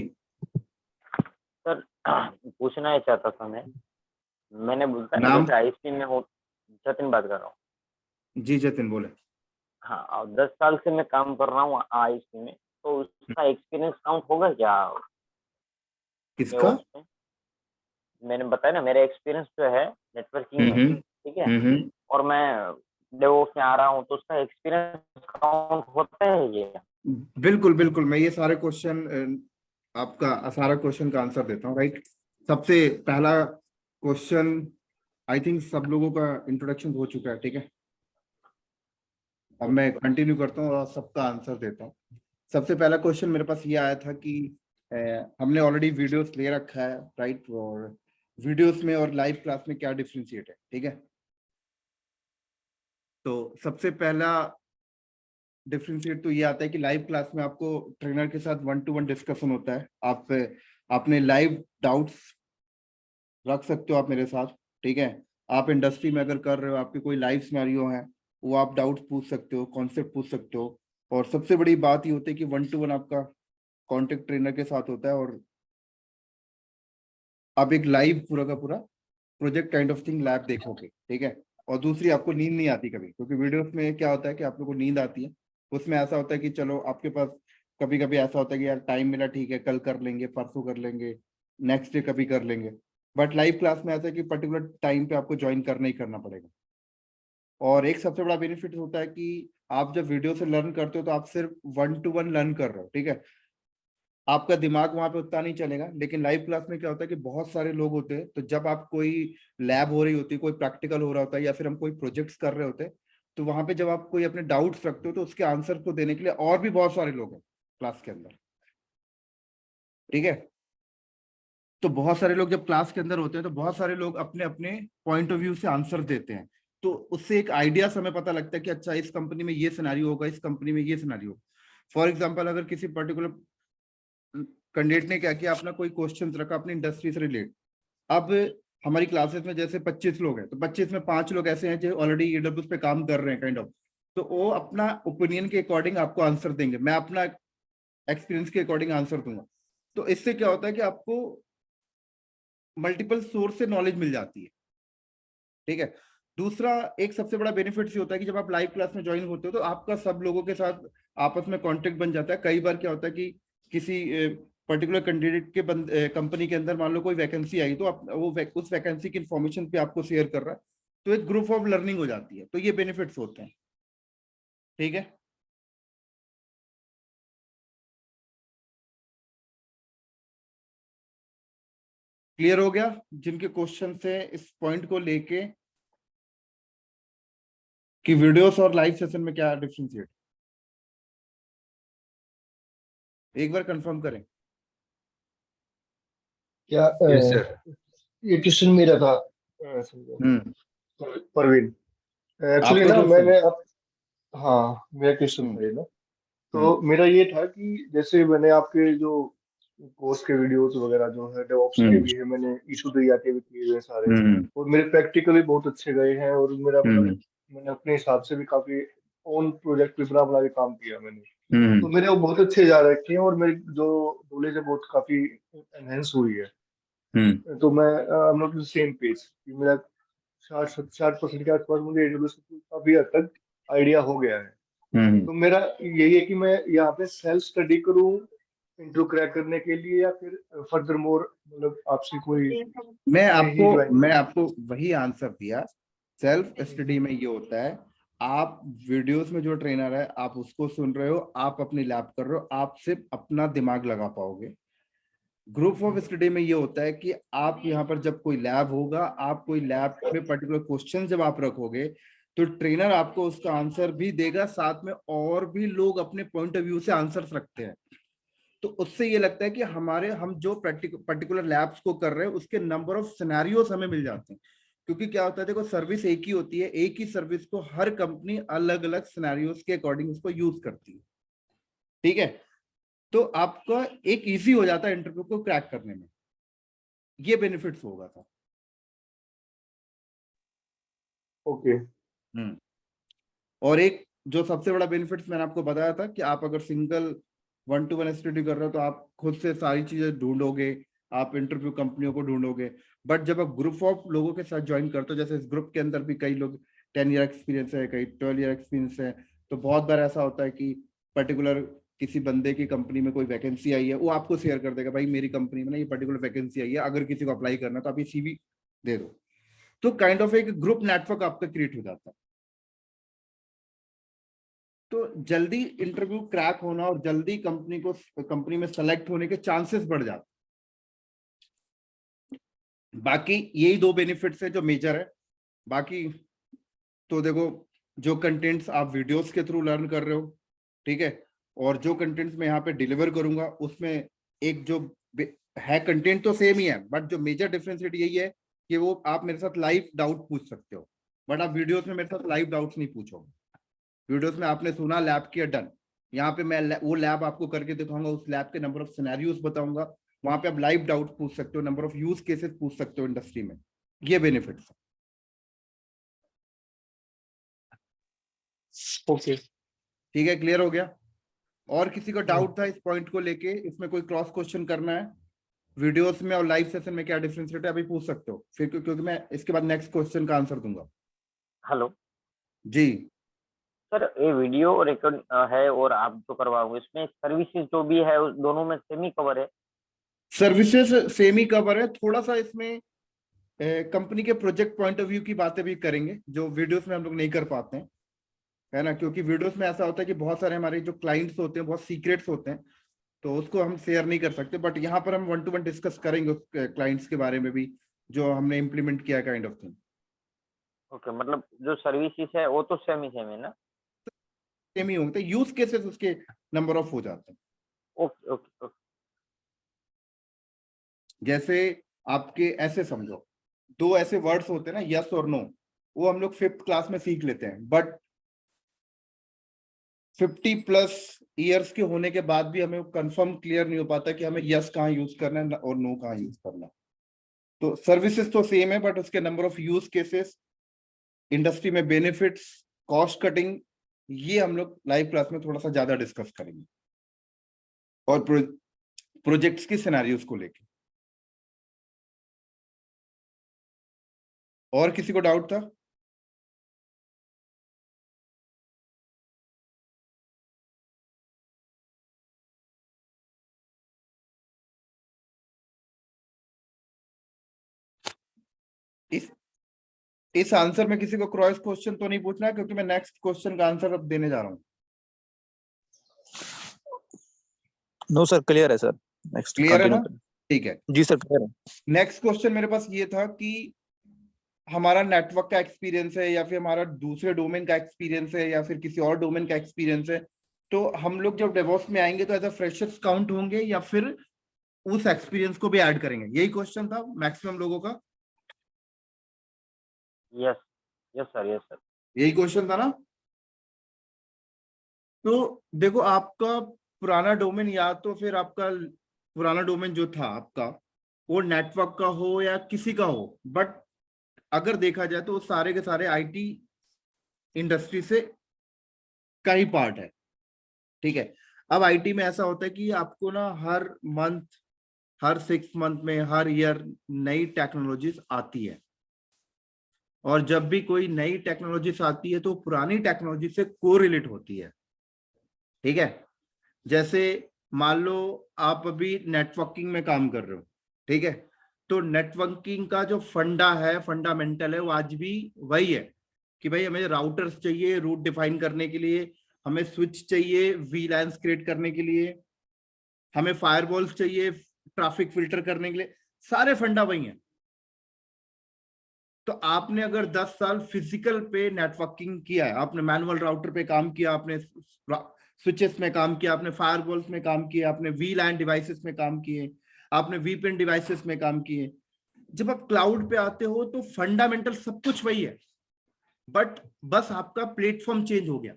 सर, पूछना ही चाहता था मैंने बताया ना, नाम? जैसे ISP में हो। जतिन बात कर रहा हूँ। जी जतिन बोले। हाँ, और 10 साल से मैं काम कर रहा हूँ ISP में, तो उसका एक्सपीरियंस काउंट होगा क्या किसका? DevOps में? मैंने बताया ना, मेरा एक्सपीरियंस जो है नेटवर्किंग में, ठीक है, और मैं DevOps में आ रहा हूँ, तो उसका एक्सपीरियंस काउंट होता है ये? बिल्कुल बिल्कुल, मैं ये सारे क्वेश्चन आपका सारा क्वेश्चन का आंसर देता हूँ, राइट। सबसे पहला क्वेश्चन, आई थिंक सब लोगों का इंट्रोडक्शन हो चुका है, ठीक है। अब मैं कंटिन्यू करता हूँ और सबका आंसर देता हूँ। सबसे पहला क्वेश्चन मेरे पास ये आया था कि हमने ऑलरेडी वीडियोस ले रखा है, राइट, और वीडियोस में और लाइव क्लास में क्या डिफरेंशिएट है, ठीक है। तो सबसे पहला डिफरेंशिएट तो ये आता है कि लाइव क्लास में आपको ट्रेनर के साथ 1-to-1 डिस्कशन होता है। आप अपने लाइव डाउट्स रख सकते हो आप मेरे साथ, ठीक है। आप इंडस्ट्री में अगर कर रहे हो, आपके कोई लाइव सिनेरियो है, वो आप डाउट्स पूछ सकते हो, कॉन्सेप्ट पूछ सकते हो। और सबसे बड़ी बात ये होती है कि 1-to-1 आपका कॉन्टेक्ट ट्रेनर के साथ होता है, और आप एक लाइव पूरा का पूरा project kind of thing lab देखोगे, ठीक है। और दूसरी, आपको नींद नहीं आती कभी, क्योंकि वीडियोस में क्या होता है कि आप लोगों को नींद आती है। उसमें ऐसा होता है कि चलो आपके पास कभी कभी ऐसा होता है कि यार टाइम मिला, ठीक है, कल कर लेंगे, परसों कर लेंगे, नेक्स्ट डे कभी कर लेंगे। बट लाइव क्लास में ऐसा है कि पर्टिकुलर टाइम पे आपको ज्वाइन करना ही करना पड़ेगा। और एक सबसे बड़ा बेनिफिट होता है कि आप जब वीडियो से लर्न करते हो तो आप सिर्फ 1-to-1 लर्न कर रहे हो, ठीक है। आपका दिमाग वहां पे उतना नहीं चलेगा। लेकिन लाइव क्लास में क्या होता है कि बहुत सारे लोग होते हैं, तो जब आप कोई लैब हो रही होती है, कोई प्रैक्टिकल हो रहा होता है, या फिर हम कोई प्रोजेक्ट्स कर रहे होते हैं, तो वहां पे जब आप कोई अपने डाउट्स रखते हो तो उसके आंसर को देने के लिए और भी बहुत सारे लोग हैं क्लास के अंदर, ठीक है। तो बहुत सारे लोग जब क्लास के अंदर होते हैं तो बहुत सारे लोग अपने अपने पॉइंट ऑफ व्यू से आंसर देते हैं। तो उससे एक आइडिया हमें पता लगता है कि अच्छा, इस कंपनी में ये सिनेरियो होगा, इस कंपनी में ये सिनेरियो। फॉर एग्जाम्पल, अगर किसी पर्टिकुलर कैंडिडेट ने क्या किया, अपना कोई क्वेश्चन रखा अपनी इंडस्ट्री से रिलेट। अब हमारी क्लासेस में जैसे 25 लोग हैं, तो 25 में 5 लोग ऐसे हैं जो ऑलरेडी AWS पे काम कर रहे हैं काइंड ऑफ, तो वो अपना ओपिनियन के अकॉर्डिंग आपको आंसर देंगे, मैं अपना एक्सपीरियंस के अकॉर्डिंग आंसर दूंगा। तो इससे क्या होता है कि आपको मल्टीपल सोर्स से नॉलेज मिल जाती है, ठीक है। दूसरा, एक सबसे बड़ा बेनिफिट ये होता है कि जब आप लाइव क्लास में ज्वाइन होते हो तो आपका सब लोगों के साथ आपस में कांटेक्ट बन जाता है। कई बार क्या होता है कि किसी पर्टिकुलर कैंडिडेट के कंपनी के अंदर मान लो कोई वैकेंसी आई, तो आप उस वैकेंसी की इंफॉर्मेशन पे आपको शेयर कर रहा है, तो एक ग्रुप ऑफ लर्निंग हो जाती है। तो ये बेनिफिट्स होते हैं, ठीक है। क्लियर हो गया जिनके क्वेश्चन थे इस पॉइंट को लेके कि वीडियोस और लाइव सेशन में क्या डिफरेंशिएट, एक बार कंफर्म करें। क्या यस सर। ये क्वेश्चन मेरा था परवीन, एक्चुअली आपका ना दोस्त मैंने हाँ मेरा क्वेश्चन था ये ना। तो मेरा ये था कि जैसे मैंने आपके जो कोर्स के वीडियोस वगैरह जो है डेवऑप्स के भी है, मैंने इशू तैयारी भी किए हुए हैं सारे, और मेरे प्रैक्टिकली बहुत अच्छे गए हैं, और मेरा मतलब मैंने अपने हिसाब से भी काफी ओन प्रोजेक्ट भी बना बना के काम किया मैंने, तो मेरे वो बहुत अच्छे जा रखे हैं, और मेरी जो नॉलेज है बहुत काफी एनहेंस हुई है। तो मैं I am not the same page, मेरा 60% के आसपास मुझे AWS काफी हद तक आइडिया हो गया है। तो मेरा यही है कि मैं यहाँ पे सेल्फ स्टडी करूँ इंटरव्यू क्रैक करने के लिए, या फिर फर्दर मोर मतलब आपसे कोई मैं ज्वाइन आपको वही आंसर दिया। सेल्फ स्टडी में ये होता है, आप वीडियोस में जो ट्रेनर है आप उसको सुन रहे हो, आप अपनी लैब कर रहे हो, आप सिर्फ अपना दिमाग लगा पाओगे। ग्रुप ऑफ स्टडी में ये होता है कि आप यहाँ पर जब कोई लैब होगा, आप कोई लैब में पर्टिकुलर क्वेश्चन जब आप रखोगे, तो ट्रेनर आपको उसका आंसर भी देगा, साथ में और भी लोग अपने पॉइंट ऑफ व्यू से आंसर्स रखते हैं। तो उससे ये लगता है कि हम जो पर्टिकुलर लैब्स को कर रहे हैं उसके नंबर ऑफ सिनेरियोस हमें मिल जाते हैं। क्योंकि क्या होता है, देखो सर्विस एक ही होती है, एक ही सर्विस को हर कंपनी अलग अलग सिनेरियोस के अकॉर्डिंग उसको यूज करती है, ठीक है। तो आपका एक इजी हो जाता है इंटरव्यू को क्रैक करने में, ये बेनिफिट्स होगा था। ओके। और एक जो सबसे बड़ा बेनिफिट्स मैंने आपको बताया था कि आप अगर सिंगल 1-to-1 स्टडी कर रहे हो तो आप खुद से सारी चीजें ढूंढोगे, आप इंटरव्यू कंपनियों को ढूंढोगे। बट जब आप ग्रुप ऑफ लोगों के साथ ज्वाइन करते हो, जैसे इस ग्रुप के अंदर भी कई लोग 10 ईयर एक्सपीरियंस है, कई 12 ईयर एक्सपीरियंस है, तो बहुत बार ऐसा होता है कि पर्टिकुलर किसी बंदे की कंपनी में कोई वैकेंसी आई है, वो आपको शेयर कर देगा, भाई मेरी कंपनी में ना ये पर्टिकुलर वैकेंसी आई है, अगर किसी को अप्लाई करना तो आप ये CV दे दो। तो काइंड ऑफ एक ग्रुप नेटवर्क आपका क्रिएट हो जाता है। तो जल्दी इंटरव्यू क्रैक होना और जल्दी कंपनी में सेलेक्ट होने के चांसेस बढ़ जाते हैं। बाकी यही 2 बेनिफिट्स है जो मेजर है। बाकी तो देखो, जो कंटेंट्स आप वीडियोस के थ्रू लर्न कर रहे हो, ठीक है, और जो कंटेंट्स मैं यहाँ पे डिलीवर करूंगा उसमें एक जो है कंटेंट तो सेम ही है, बट जो मेजर डिफरेंशिएट यही है कि वो आप मेरे साथ लाइव डाउट पूछ सकते हो, बट आप वीडियोस में मेरे साथ लाइव डाउट्स नहीं पूछोगे। वीडियोस में आपने सुना, लैब किया, डन। यहाँ पे मैं वो लैब आपको करके दिखाऊंगा, उस लैब के नंबर ऑफ सिनेरियोस बताऊंगा, वहां पे आप लाइव डाउट पूछ सकते हो, नंबर ऑफ यूज केसेस पूछ सकते हो इंडस्ट्री में। ये बेनिफिट्स है। ओके, ठीक है, क्लियर हो गया। और किसी को डाउट था इस पॉइंट को लेके, इसमें कोई क्रॉस क्वेश्चन करना है, वीडियोस में और लाइव सेशन में क्या डिफरेंशिएट है, अभी पूछ सकते हो फिर, क्योंकि मैं इसके बाद नेक्स्ट क्वेश्चन का आंसर दूंगा। हेलो जी सर, ये वीडियो रिकॉर्ड है और आप जो करवाओगे इसमें सर्विसेज जो भी है उस दोनों में सेमी कवर है? सर्विसेज सेम ही कवर है, थोड़ा सा इसमें कंपनी के प्रोजेक्ट पॉइंट ऑफ व्यू की बातें भी करेंगे जो वीडियोस में हम लोग नहीं कर पाते हैं, है ना, क्योंकि वीडियोस में ऐसा होता है कि बहुत सारे हमारे जो क्लाइंट्स होते हैं बहुत सीक्रेट्स होते हैं, तो उसको हम शेयर नहीं कर सकते। बट यहाँ पर हम 1-to-1 डिस्कस करेंगे उस क्लाइंट्स के बारे में भी जो हमने इम्प्लीमेंट किया, काइंड ऑफ थिंग। ओके, मतलब जो सर्विसेज है वो तो सेम है ना? सेम ही होते हैं, यूज केसेस उसके नंबर ऑफ हो जाते हैं। Okay okay okay. जैसे आपके ऐसे समझो, 2 ऐसे वर्ड्स होते हैं ना, यस और नो, वो हम लोग 5th क्लास में सीख लेते हैं, बट 50+ ईयर्स के होने के बाद भी हमें कंफर्म क्लियर नहीं हो पाता कि हमें यस कहाँ यूज करना है और नो कहाँ यूज करना है। तो सर्विसेज तो सेम है, बट उसके number of use cases, industry में बेनिफिट्स, कॉस्ट कटिंग, ये हम लोग लाइव क्लास में थोड़ा सा ज्यादा डिस्कस करेंगे, और प्रोजेक्ट्स की सिनेरियोस को लेके। और किसी को डाउट था? इस आंसर में किसी को क्रॉस क्वेश्चन तो नहीं पूछना है, क्योंकि मैं नेक्स्ट क्वेश्चन का आंसर अब देने जा रहा हूँ। नो सर, क्लियर है सर। नेक्स्ट क्लियर है ना? ठीक है जी सर, क्लियर है। नेक्स्ट क्वेश्चन मेरे पास ये था कि हमारा नेटवर्क का एक्सपीरियंस है या फिर हमारा दूसरे डोमेन का एक्सपीरियंस है या फिर किसी और डोमेन का एक्सपीरियंस है, तो हम लोग जब डेवॉप्स में आएंगे तो एज अ फ्रेशर्स काउंट होंगे या फिर उस एक्सपीरियंस को भी ऐड करेंगे? यही क्वेश्चन था मैक्सिमम लोगों का। Yes yes sir, yes sir, यही क्वेश्चन था ना? तो देखो, आपका पुराना डोमेन या तो फिर आपका पुराना डोमेन जो था आपका वो नेटवर्क का हो या किसी का हो, बट अगर देखा जाए तो सारे के सारे आईटी इंडस्ट्री से का ही पार्ट है। ठीक है, अब आईटी में ऐसा होता है कि आपको ना हर मंथ, हर 6 मंथ में, हर ईयर नई टेक्नोलॉजीज आती है, और जब भी कोई नई टेक्नोलॉजीज आती है तो पुरानी टेक्नोलॉजी से कोरिलेट होती है। ठीक है, जैसे मान लो आप अभी नेटवर्किंग में काम कर रहे हो, ठीक है, तो नेटवर्किंग का जो फंडा है, फंडामेंटल है, वो आज भी वही है कि भाई हमें राउटर्स चाहिए रूट डिफाइन करने के लिए, हमें स्विच चाहिए वीलैन्स क्रिएट करने के लिए, हमें फायरवॉल्स चाहिए ट्रैफिक फिल्टर करने के लिए, सारे फंडा वही हैं। तो आपने अगर 10 साल फिजिकल पे नेटवर्किंग किया है, आपने मैनुअल राउटर पे काम किया, आपने स्विचेस में काम किया, आपने फायरवॉल्स में काम किया, आपने वीलैन डिवाइसेस में काम किए, आपने वीपीएन डिवाइसेस में काम किए, जब आप क्लाउड पे आते हो तो फंडामेंटल सब कुछ वही है, बट बस आपका प्लेटफॉर्म चेंज हो गया।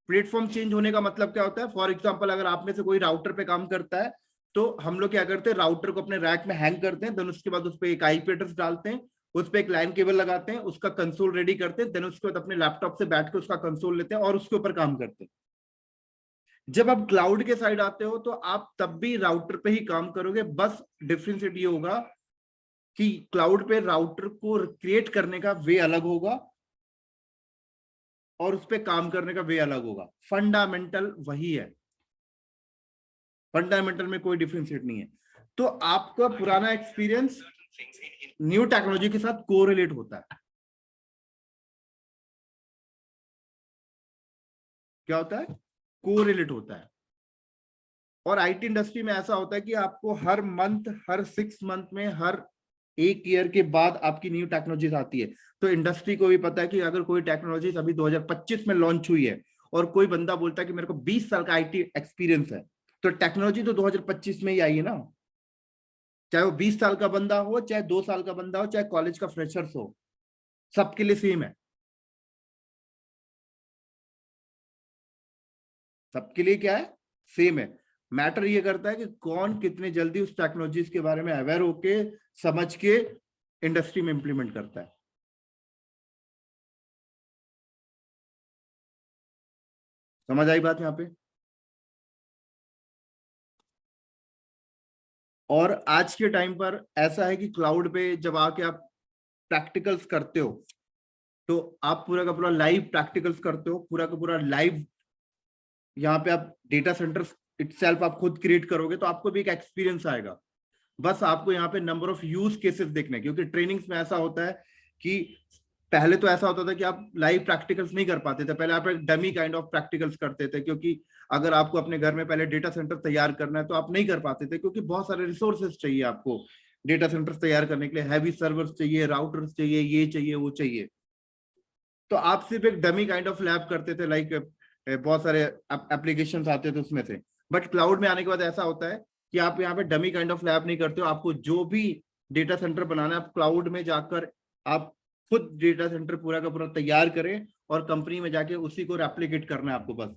प्लेटफॉर्म चेंज होने का मतलब क्या होता है? फॉर एग्जांपल, अगर आप में से कोई राउटर पे काम करता है तो हम लोग क्या करते हैं, राउटर को अपने रैक में हैंग करते हैं, देन उसके बाद उस पर एक आईपी एड्रेस डालते हैं, उस पर एक लाइन केबल लगाते हैं, उसका कंसोल रेडी करते हैं, देन उसके बाद अपने लैपटॉप से बैठ के उसका कंसोल लेते हैं और उसके ऊपर काम करते हैं। जब आप क्लाउड के साइड आते हो तो आप तब भी राउटर पे ही काम करोगे, बस डिफरेंस ये होगा कि क्लाउड पे राउटर को क्रिएट करने का वे अलग होगा और उस पे काम करने का वे अलग होगा। फंडामेंटल वही है, फंडामेंटल में कोई डिफरेंशिएट नहीं है। तो आपका पुराना एक्सपीरियंस न्यू टेक्नोलॉजी के साथ कोरिलेट होता है। क्या होता है? कोरिलेट होता है। और आईटी इंडस्ट्री में ऐसा होता है कि आपको हर मंथ, हर 6 मंथ में, हर 1 ईयर के बाद आपकी न्यू टेक्नोलॉजीज आती है। तो इंडस्ट्री को भी पता है कि अगर कोई टेक्नोलॉजी अभी 2025 में लॉन्च हुई है और कोई बंदा बोलता है कि मेरे को 20 साल का आईटी एक्सपीरियंस है, तो टेक्नोलॉजी तो 2025 में ही आई है ना। चाहे वो 20 साल का बंदा हो, चाहे 2 साल का बंदा हो, चाहे कॉलेज का फ्रेशर्स हो, सबके लिए सेम है। सबके लिए क्या है? सेम है। मैटर ये करता है कि कौन कितने जल्दी उस टेक्नोलॉजीज के बारे में अवेयर होके, समझ के इंडस्ट्री में इंप्लीमेंट करता है। समझ आई बात यहां पे? और आज के टाइम पर ऐसा है कि क्लाउड पे जब आके आप प्रैक्टिकल्स करते हो तो आप पूरा का पूरा लाइव प्रैक्टिकल्स करते हो, पूरा का पूरा लाइव। यहाँ पे आप डेटा सेंटर इटसेल्फ आप खुद क्रिएट करोगे तो आपको भी एक एक्सपीरियंस आएगा। बस आपको यहाँ पे नंबर ऑफ यूज केसेस देखने, क्योंकि ट्रेनिंग्स में ऐसा होता है कि पहले तो ऐसा होता था कि आप लाइव प्रैक्टिकल्स नहीं कर पाते थे, पहले आप एक डमी काइंड ऑफ प्रैक्टिकल्स करते थे, क्योंकि अगर आपको अपने घर में पहले डेटा सेंटर तैयार करना है तो आप नहीं कर पाते थे, क्योंकि बहुत सारे रिसोर्सेज चाहिए आपको डेटा सेंटर्स तैयार करने के लिए। हैवी सर्वर्स चाहिए, राउटर्स चाहिए, ये चाहिए, वो चाहिए। तो आप सिर्फ एक डमी काइंड ऑफ लैब करते थे, लाइक बहुत सारे एप्लीकेशंस आते थे उसमें से। बट क्लाउड में आने के बाद ऐसा होता है कि आप यहाँ पे डमी काइंड ऑफ लैब नहीं करते हो। आपको जो भी डेटा सेंटर बनाना है, आप क्लाउड में जाकर आप खुद डेटा सेंटर पूरा का पूरा तैयार करें और कंपनी में जाके उसी को रेप्लिकेट करना है आपको बस,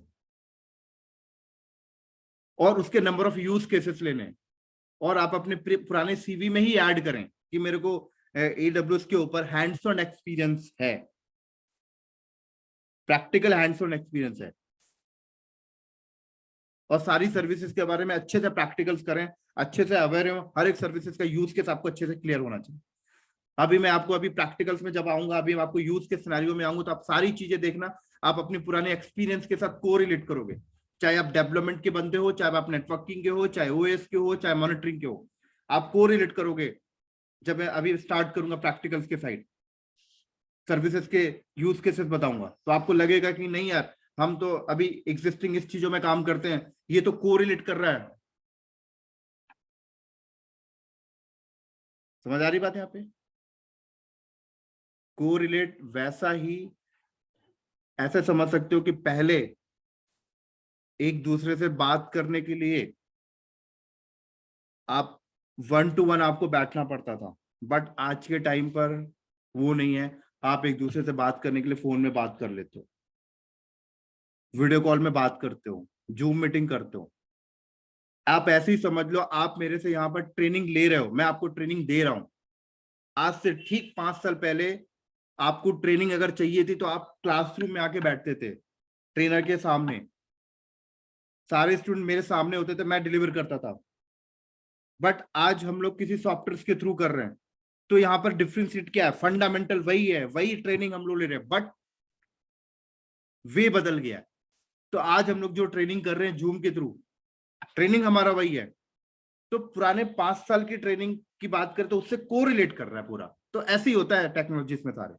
और उसके नंबर ऑफ यूज केसेस लेने, और आप अपने पुराने सीवी में ही ऐड करें कि मेरे को AWS के ऊपर हैंड्स ऑन एक्सपीरियंस है, प्रैक्टिकल हैंड्स ऑन एक्सपीरियंस है, और सारी सर्विसेज के बारे में अच्छे से प्रैक्टिकल्स करें, अच्छे से अवेयर हो, हर एक सर्विसेज का यूज केस आपको अच्छे से क्लियर होना चाहिए। अभी मैं आपको अभी प्रैक्टिकल्स में जब आऊंगा, अभी मैं आपको यूज के सिनेरियो में आऊंगा, तो आप सारी चीजें देखना, आप अपने पुराने एक्सपीरियंस के साथ कोरिलेट करोगे। चाहे आप डेवलपमेंट के बंदे हो, चाहे आप नेटवर्किंग के हो, चाहे OS के हो, चाहे मॉनिटरिंग के हो, आप कोरिलेट करोगे जब मैं अभी स्टार्ट करूंगा प्रैक्टिकल्स के साइड, सर्विसेज के यूज केसेस बताऊंगा, तो आपको लगेगा कि नहीं यार, हम तो अभी एग्जिस्टिंग इस चीजों में काम करते हैं, ये तो कोरिलेट कर रहा है। समझ आ रही बात यहाँ पे? कोरिलेट वैसा ही ऐसे समझ सकते हो कि पहले एक दूसरे से बात करने के लिए आप 1 to 1 आपको बैठना पड़ता था, बट आज के टाइम पर वो नहीं है। आप एक दूसरे से बात करने के लिए फोन में बात कर लेते हो, वीडियो कॉल में बात करते हो, जूम मीटिंग करते हो। आप ऐसे ही समझ लो, आप मेरे से यहाँ पर ट्रेनिंग ले रहे हो, मैं आपको ट्रेनिंग दे रहा हूं। आज से ठीक 5 साल पहले आपको ट्रेनिंग अगर चाहिए थी तो आप क्लासरूम में आके बैठते थे, ट्रेनर के सामने, सारे स्टूडेंट मेरे सामने होते थे, मैं डिलीवर करता था। बट आज हम लोग किसी सॉफ्टवेयर के थ्रू कर रहे हैं, तो यहाँ पर डिफरेंशिएट क्या है? फंडामेंटल वही है, वही ट्रेनिंग हम लोग ले रहे हैं, बट वे बदल गया। तो आज हम लोग जो ट्रेनिंग कर रहे हैं जूम के थ्रू, ट्रेनिंग हमारा वही है। तो पुराने 5 साल की ट्रेनिंग की बात करें तो उससे कोरिलेट कर रहा है पूरा। तो ऐसे ही होता है टेक्नोलॉजीज में सारे।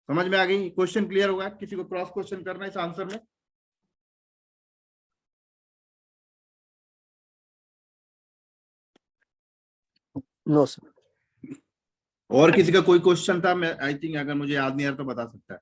समझ में आ गई? क्वेश्चन क्लियर होगा? किसी को क्रॉस क्वेश्चन करना है इस आंसर में? No sir. और किसी का कोई क्वेश्चन था? मैं आई थिंक अगर मुझे याद नहीं आ रहा तो बता सकता है।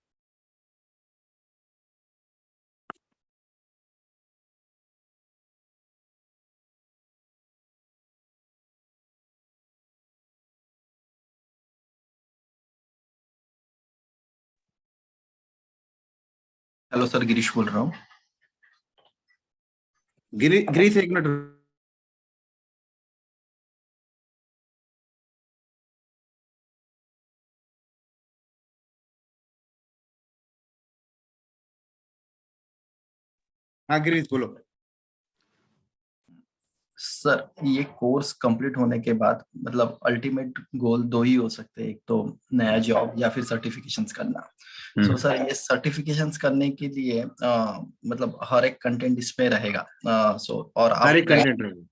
हेलो सर, गिरीश बोल रहा हूँ। गिरीश एक मिनट। हाँ गिरीश बोलो। सर, ये कोर्स कंप्लीट होने के बाद मतलब अल्टीमेट गोल 2 ही हो सकते हैं, एक तो नया जॉब या फिर सर्टिफिकेशंस करना। सो सर, ये सर्टिफिकेशंस करने के लिए मतलब हर एक कंटेंट इसमें रहेगा। और हर एक कंटेंट रहेगा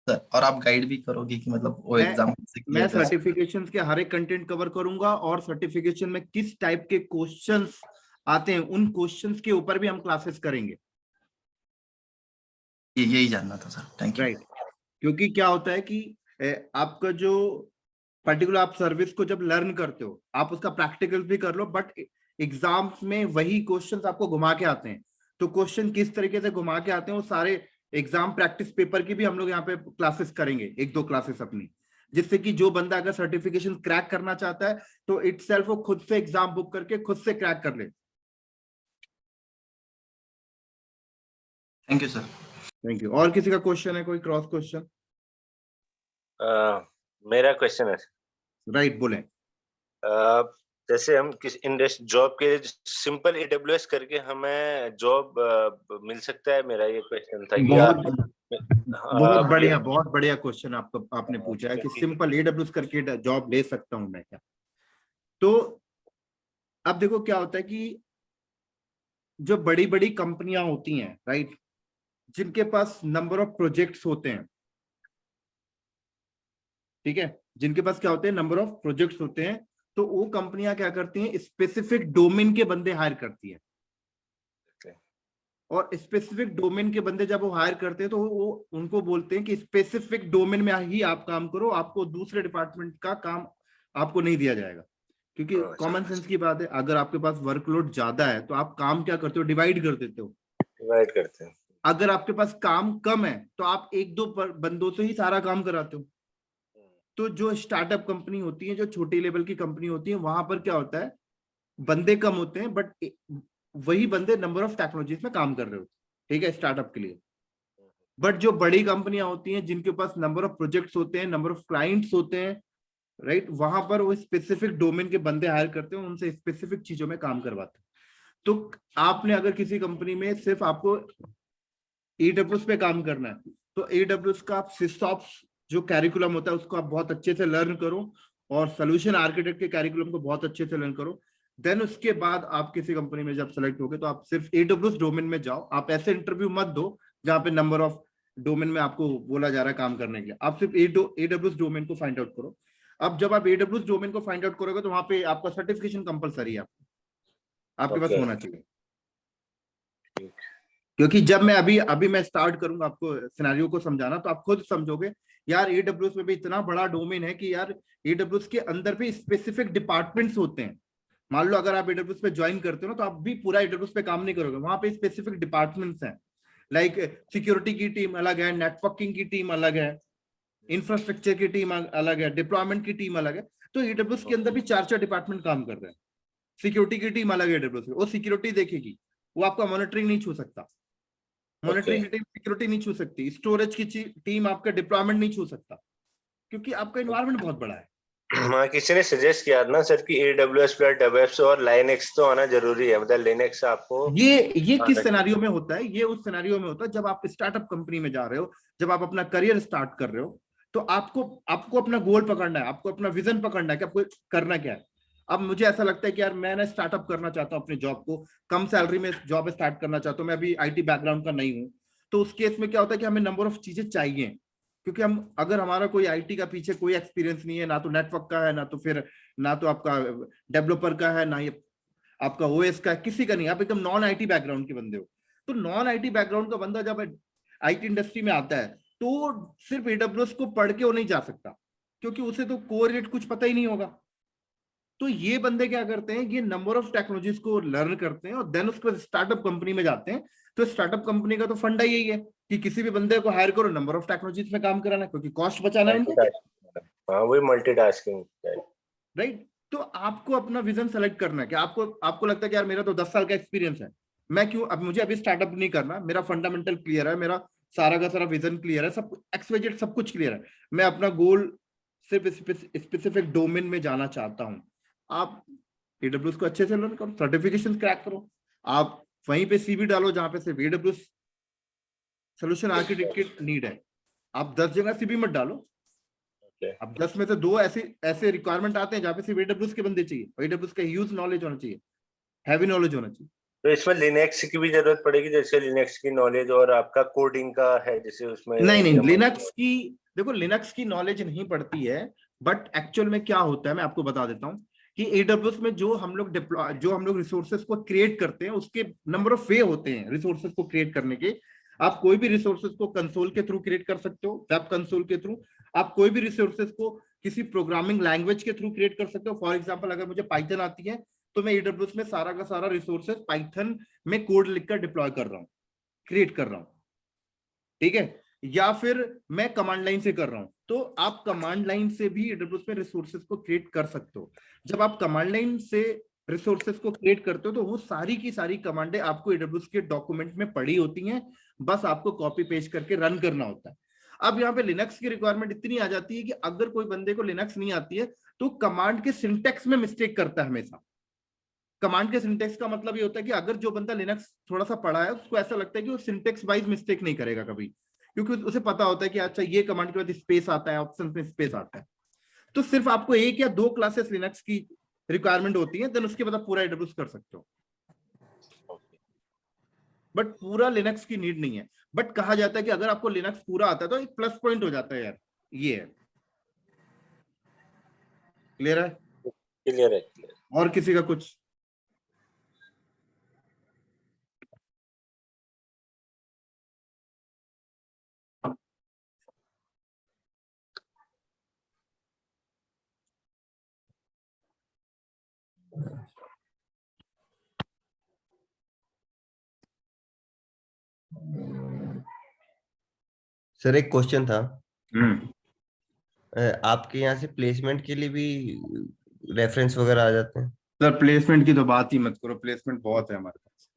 सर, और आप गाइड भी करोगे कि मतलब वो एग्जाम मैं सर्टिफिकेशंस के हर एक कंटेंट कवर करूंगा, और सर्टिफिकेशन में किस टाइप के क्वेश्चंस आते हैं उन क्वेश्चंस के ऊपर भी हम क्लासेस करेंगे। यही जानना था सर, थैंक यू। राइट, क्योंकि क्या होता है कि आपका जो पर्टिकुलर आप सर्विस को जब लर्न करते हो, आप उसका प्रैक्टिकल भी कर लो, बट एग्जाम्स में वही क्वेश्चंस आपको घुमा के आते हैं। तो क्वेश्चन किस तरीके से घुमा के आते हैं, वो सारे एग्जाम प्रैक्टिस पेपर की भी हम लोग यहाँ पे क्लासेस करेंगे, 1-2 क्लासेस अपनी, जिससे कि जो बंदा अगर सर्टिफिकेशन क्रैक करना चाहता है तो इटसेल्फ वो खुद से एग्जाम बुक करके खुद से क्रैक कर ले। Thank you sir. Thank you. और किसी का क्वेश्चन है? कोई क्रॉस क्वेश्चन? मेरा क्वेश्चन है। राइट, बोले। जैसे हम किस इंडस्ट्री जॉब के सिंपल AWS करके हमें जॉब मिल सकता है? मेरा ये क्वेश्चन था कि बहुत बढ़िया क्वेश्चन आपने पूछा है कि सिंपल AWS करके जॉब ले सकता हूं मैं क्या? तो अब देखो क्या होता है कि जो बड़ी बड़ी कंपनियां होती हैं, राइट, जिनके पास नंबर ऑफ प्रोजेक्ट्स होते हैं, ठीक है, जिनके पास क्या होते हैं, नंबर ऑफ प्रोजेक्ट्स होते हैं, तो वो कंपनियां क्या करती हैं, स्पेसिफिक डोमेन के बंदे हायर करती हैं। और स्पेसिफिक डोमेन के बंदे जब वो हायर करते हैं तो वो उनको बोलते हैं कि स्पेसिफिक डोमेन में ही आप काम करो, आपको दूसरे डिपार्टमेंट का काम आपको नहीं दिया जाएगा। क्योंकि कॉमन सेंस की बात है, अगर आपके पास वर्कलोड ज्यादा है तो आप काम क्या करते हो, डिवाइड कर देते हो। डिवाइड करते हैं। अगर आपके पास काम कम है तो आप 1-2 बंदों से ही सारा काम कराते हो। तो जो स्टार्टअप कंपनी होती है, जो छोटी लेवल की कंपनी होती है, वहां पर क्या होता है, बंदे कम होते हैं बट वही बंदे नंबर ऑफ टेक्नोलॉजीज में काम कर रहे होते हैं, ठीक है, स्टार्टअप के लिए। बट जो बड़ी कंपनियां होती हैं, जिनके पास नंबर ऑफ प्रोजेक्ट्स होते हैं, नंबर ऑफ क्लाइंट्स होते हैं, राइट, वहां पर वो स्पेसिफिक डोमेन के बंदे हायर करते हैं, उनसे स्पेसिफिक चीजों में काम करवाते हैं। तो आपने अगर किसी कंपनी में सिर्फ आपको AWS पे काम करना है तो AWS का आप सिसऑप्स जो कैरिकुलम होता है उसको आप बहुत अच्छे से लर्न करो, और सोल्यूशन आर्किटेक्ट के कैरिकुलम को बहुत अच्छे से लर्न करो। देन उसके बाद आप किसी कंपनी में जब सेलेक्ट होगे तो आप सिर्फ AWS डोमेन में जाओ। आप ऐसे इंटरव्यू मत दो जहाँ पे नंबर ऑफ डोमेन में आपको बोला जा रहा है काम करने के लिए। आप सिर्फ AWS डोमेन को फाइंड आउट करो। अब जब आप AWS डोमेन को फाइंड आउट करोगे तो वहां पे आपका सर्टिफिकेशन कंपलसरी है, आपके पास होना चाहिए। क्योंकि जब मैं अभी मैं स्टार्ट करूंगा आपको सिनेरियो को समझाना, तो आप खुद समझोगे यार AWS में भी इतना बड़ा डोमेन है कि यार AWS के अंदर भी स्पेसिफिक डिपार्टमेंट्स होते हैं। मान लो अगर आप AWS पे ज्वाइन करते हो ना, तो आप भी पूरा AWS पे काम नहीं करोगे, वहां पे स्पेसिफिक डिपार्टमेंट्स हैं। लाइक सिक्योरिटी की टीम अलग है, नेटवर्किंग की टीम अलग है, इंफ्रास्ट्रक्चर की टीम अलग है, डिप्लॉयमेंट की टीम अलग है। तो AWS के अंदर भी 4 डिपार्टमेंट काम कर रहे हैं। सिक्योरिटी की टीम अलग है AWS में, वो सिक्योरिटी देखेगी, वो आपका मॉनिटरिंग नहीं छू सकता, मॉनिटरिंग टीम सिक्योरिटी नहीं छू सकती, स्टोरेज की टीम आपका डिप्लॉयमेंट नहीं छू सकता, क्योंकि आपका एनवायरनमेंट बहुत बड़ा है। हाँ, किसी ने सजेस्ट किया ना सर कि AWS पर DevOps और Linux तो आना जरूरी है, मतलब Linux आपको ये किस सिनेरियो में होता है? ये उस सिनेरियो में होता है जब आप स्टार्टअप कंपनी में जा रहे हो, जब आप अपना करियर स्टार्ट कर रहे हो, तो आपको अपना गोल पकड़ना है, आपको अपना विजन पकड़ना है कि आपको करना क्या है। अब मुझे ऐसा लगता है कि यार मैं ना स्टार्टअप करना चाहता हूँ, अपने जॉब को कम सैलरी में जॉब स्टार्ट करना चाहता हूँ, मैं अभी IT बैकग्राउंड का नहीं हूँ। तो उस केस में क्या होता है कि हमें नंबर ऑफ चीजें चाहिए, क्योंकि हम अगर हमारा कोई IT का पीछे कोई एक्सपीरियंस नहीं है, ना तो नेटवर्क का है, ना तो आपका डेवलपर का है, ना ये आपका OS का, किसी का नहीं, आप एकदम नॉन IT बैकग्राउंड के बंदे हो। तो नॉन IT बैकग्राउंड का बंदा जब IT इंडस्ट्री में आता है तो सिर्फ AWS को पढ़ के वो नहीं जा सकता, क्योंकि उसे तो कोरिलेट कुछ पता ही नहीं होगा। तो ये बंदे क्या करते हैं, ये नंबर ऑफ टेक्नोलॉजीज को लर्न करते हैं और देन उसके बाद स्टार्टअप कंपनी में जाते हैं। तो स्टार्टअप कंपनी का तो फंडा यही है कि किसी भी बंदे को हायर करो, नंबर ऑफ टेक्नोलॉजीज में काम कराना, क्योंकि कॉस्ट बचाना है उनको। हाँ, वही मल्टीटास्किंग, राइट। तो आपको अपना विजन सेलेक्ट करना है कि आपको लगता है कि यार मेरा तो 10 साल का एक्सपीरियंस है, मैं क्यों, अब मुझे अभी स्टार्टअप नहीं करना, मेरा फंडामेंटल क्लियर है, मेरा सारा का सारा विजन क्लियर है, सब XYZ सब कुछ क्लियर है, मैं अपना गोल सिर्फ स्पेसिफिक डोमेन में जाना चाहता हूं। आप AWS को अच्छे से लर्न करो, सर्टिफिकेशन क्रैक करो, आप वहीं पे CV डालो जहां पे सिर्फ AWS सोल्यूशन आर्किटेक्ट की नीड है। आप 10 जगह CV मत डालो। अब 10 में से 2 ऐसे रिक्वायरमेंट आते हैं जहाँ पे सिर्फ AWS के बंदे चाहिए, AWS का ह्यूज नॉलेज होना चाहिए, हैवी नॉलेज होना चाहिए। तो इसमें लिनक्स की भी जरूरत पड़ेगी, जैसे लिनक्स की नॉलेज और आपका कोडिंग का है, जैसे उसमें नहीं, लिनक्स की, देखो लिनक्स की नॉलेज नहीं पड़ती है, बट एक्चुअल में क्या होता है मैं आपको बता देता हूँ कि AWS में जो हम लोग रिसोर्सेज को क्रिएट करते हैं, उसके नंबर ऑफ वे होते हैं रिसोर्सेज को क्रिएट करने के। आप कोई भी रिसोर्सेज को कंसोल के थ्रू क्रिएट कर सकते हो, वेब कंसोल के थ्रू। आप कोई भी रिसोर्सेज को किसी प्रोग्रामिंग लैंग्वेज के थ्रू क्रिएट कर सकते हो। फॉर एग्जांपल अगर मुझे पाइथन आती है तो मैं AWS में सारा का सारा रिसोर्सेज पाइथन में कोड लिखकर डिप्लॉय कर रहा हूँ, क्रिएट कर रहा हूँ, ठीक है। या फिर मैं कमांड लाइन से कर रहा हूं, तो आप कमांड लाइन से भी AWS में रिसोर्सेज को क्रिएट कर सकते हो। जब आप कमांड लाइन से रिसोर्सेज को क्रिएट करते हो तो वो सारी की सारी कमांडें आपको AWS के डॉक्यूमेंट में पड़ी होती हैं, बस आपको कॉपी पेस्ट करके रन करना होता है। अब यहाँ पे लिनक्स की रिक्वायरमेंट इतनी आ जाती है कि अगर कोई बंदे को लिनक्स नहीं आती है तो कमांड के सिंटेक्स में मिस्टेक करता है हमेशा। कमांड के सिंटेक्स का मतलब ये होता है कि अगर जो बंदा लिनक्स थोड़ा सा पढ़ा है उसको ऐसा लगता है कि वो सिंटेक्स वाइज मिस्टेक नहीं करेगा कभी, क्योंकि उसे पता होता है कि अच्छा ये कमांड के बाद स्पेस आता है, ऑप्शन में स्पेस आता है। तो सिर्फ आपको 1 या 2 क्लासेस लिनक्स की रिक्वायरमेंट होती है, देन उसके बाद आप पूरा AWS कर सकते हो, बट पूरा लिनक्स की नीड नहीं है। बट कहा जाता है कि अगर आपको लिनक्स पूरा आता है तो एक प्लस पॉइंट हो जाता है यार। ये है, क्लियर है? क्लियर है। और किसी का कुछ? सर एक क्वेश्चन था, आपके यहाँ से प्लेसमेंट के लिए भी रेफरेंस वगैरह आ जाते हैं? सर प्लेसमेंट की तो बात ही मत करो, प्लेसमेंट बहुत है हमारे पास।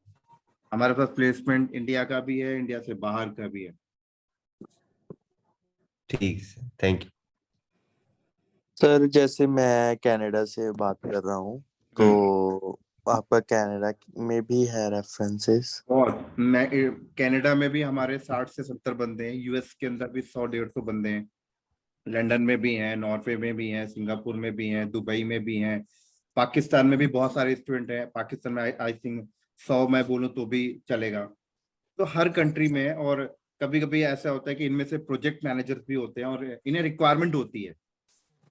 हमारे पास प्लेसमेंट इंडिया का भी है, इंडिया से बाहर का भी है। ठीक है, थैंक यू सर। जैसे मैं कनाडा से बात कर रहा हूँ, तो आपका कनाडा में भी है रेफरेंसेस? और मैं कनाडा में भी हमारे 60 से 70 बंदे हैं, यूएस के अंदर भी 100-150 बंदे हैं, लंदन में भी हैं, नॉर्वे में भी हैं, सिंगापुर में भी हैं, दुबई में भी हैं, पाकिस्तान में भी बहुत सारे स्टूडेंट हैं। पाकिस्तान में आई थिंक 100 मैं बोलूँ तो भी चलेगा। तो हर कंट्री में, और कभी कभी ऐसा होता है कि इनमें से प्रोजेक्ट मैनेजर्स भी होते हैं और इन्हें रिक्वायरमेंट होती है,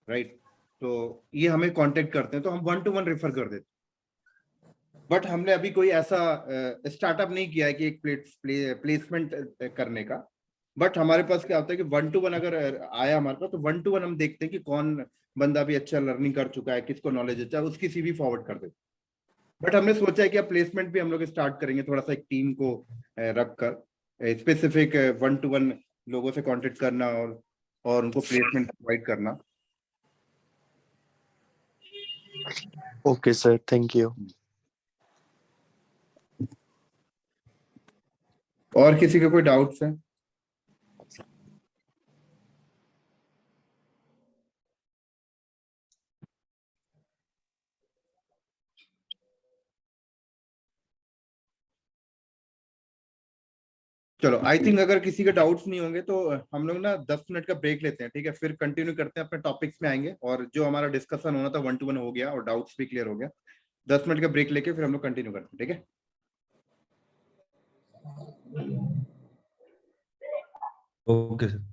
राइट। तो ये हमें कांटेक्ट करते हैं तो हम 1-to-1 रेफर कर देते हैं। बट हमने अभी कोई ऐसा स्टार्टअप नहीं किया है कि एक प्लेसमेंट करने का। बट हमारे पास क्या होता है कि 1-to-1 अगर आया हमारे पास तो 1-to-1 हम देखते हैं कि कौन बंदा भी अच्छा लर्निंग कर चुका है, किसको नॉलेज अच्छा है, उसकी सीवी फॉरवर्ड कर देते। बट हमने सोचा है कि अब प्लेसमेंट भी हम लोग स्टार्ट करेंगे, थोड़ा सा एक टीम को रखकर स्पेसिफिक 1-to-1 लोगों से कांटेक्ट करना और उनको प्लेसमेंट प्रोवाइड करना। Okay sir, thank you. और किसी के कोई डाउट्स है? चलो, आई थिंक अगर किसी के डाउट्स नहीं होंगे तो हम लोग ना 10 मिनट का ब्रेक लेते हैं, ठीक है? फिर कंटिन्यू करते हैं, अपने टॉपिक्स में आएंगे। और जो हमारा डिस्कशन होना था 1-to-1 हो गया और डाउट्स भी क्लियर हो गया। 10 मिनट का ब्रेक लेके फिर हम लोग कंटिन्यू करते हैं, ठीक है? Okay sir.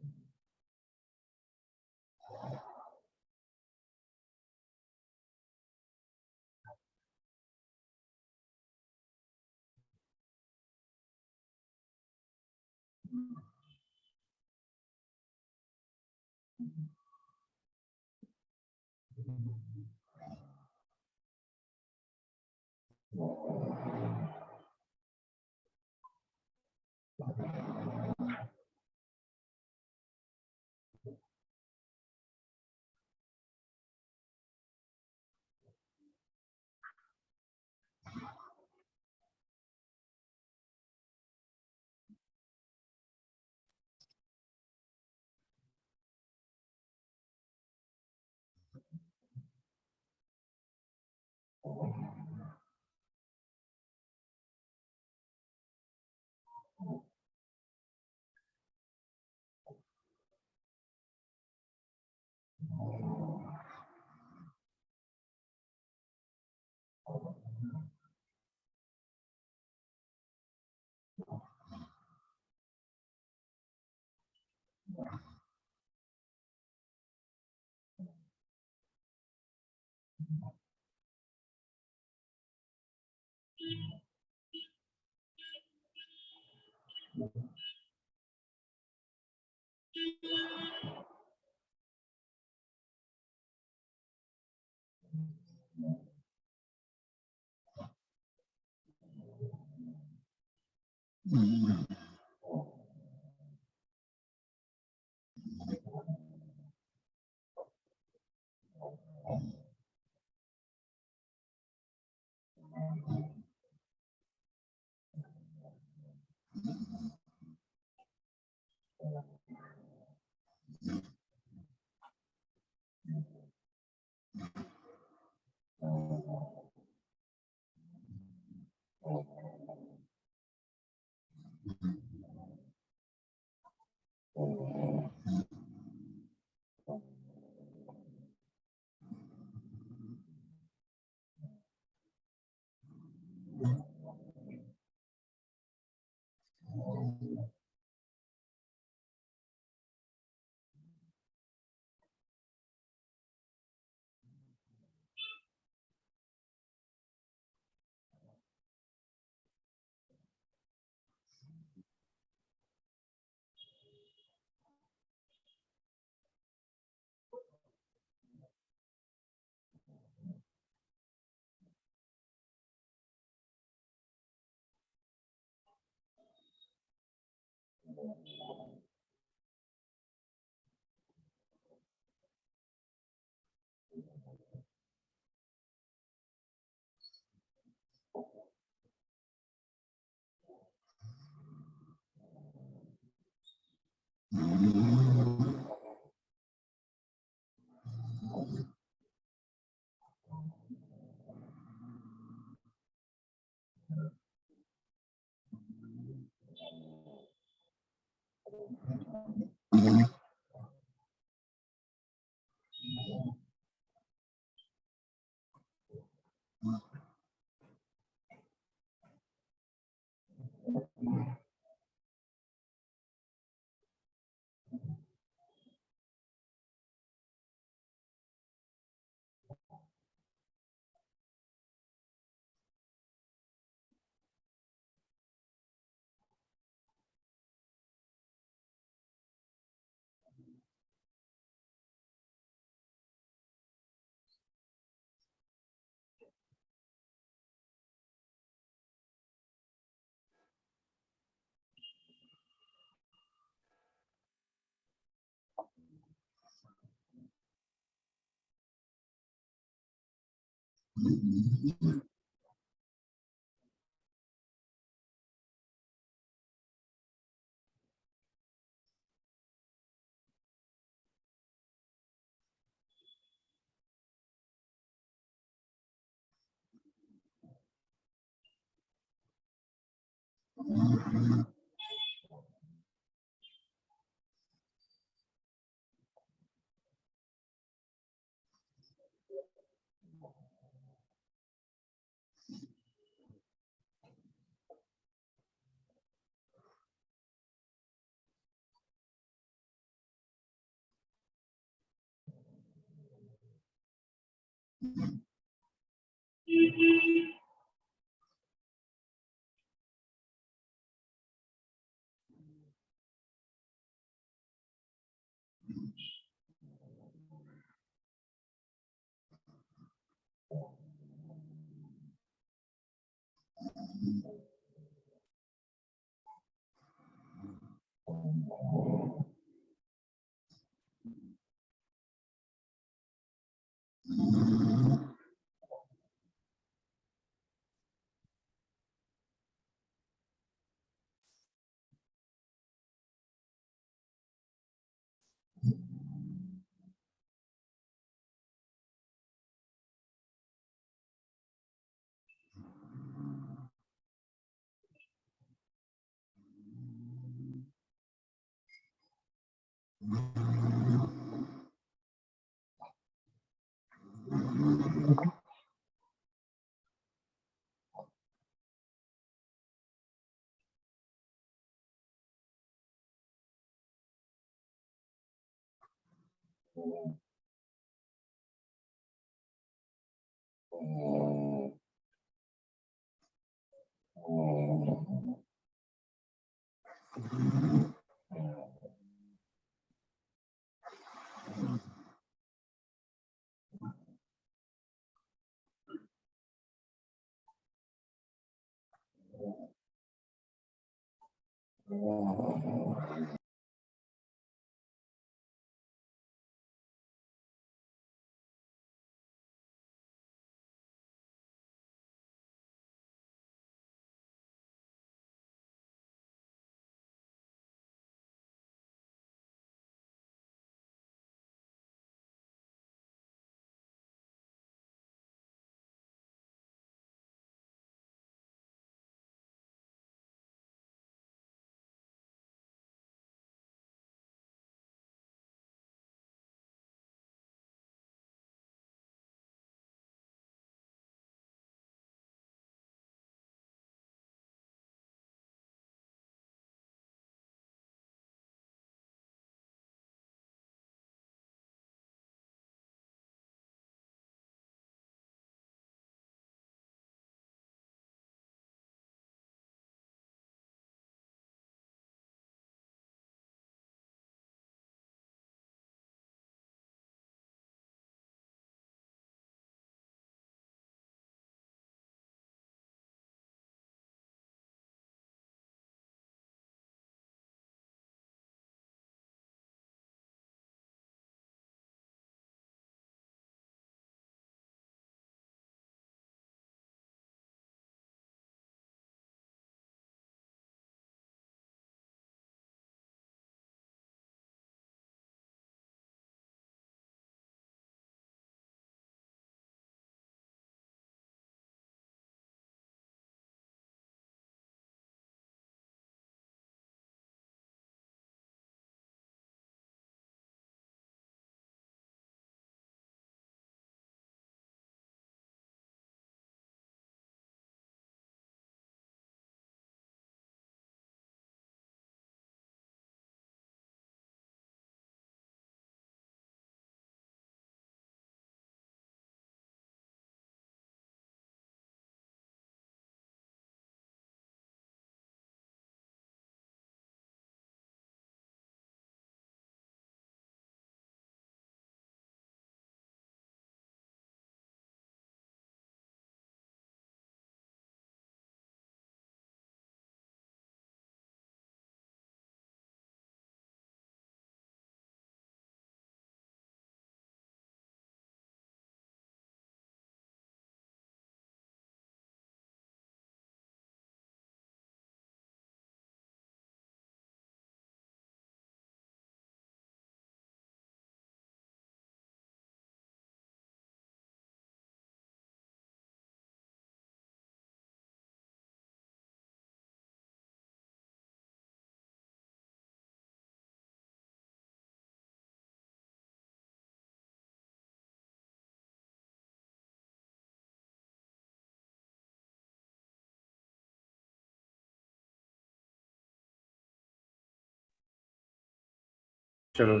चलो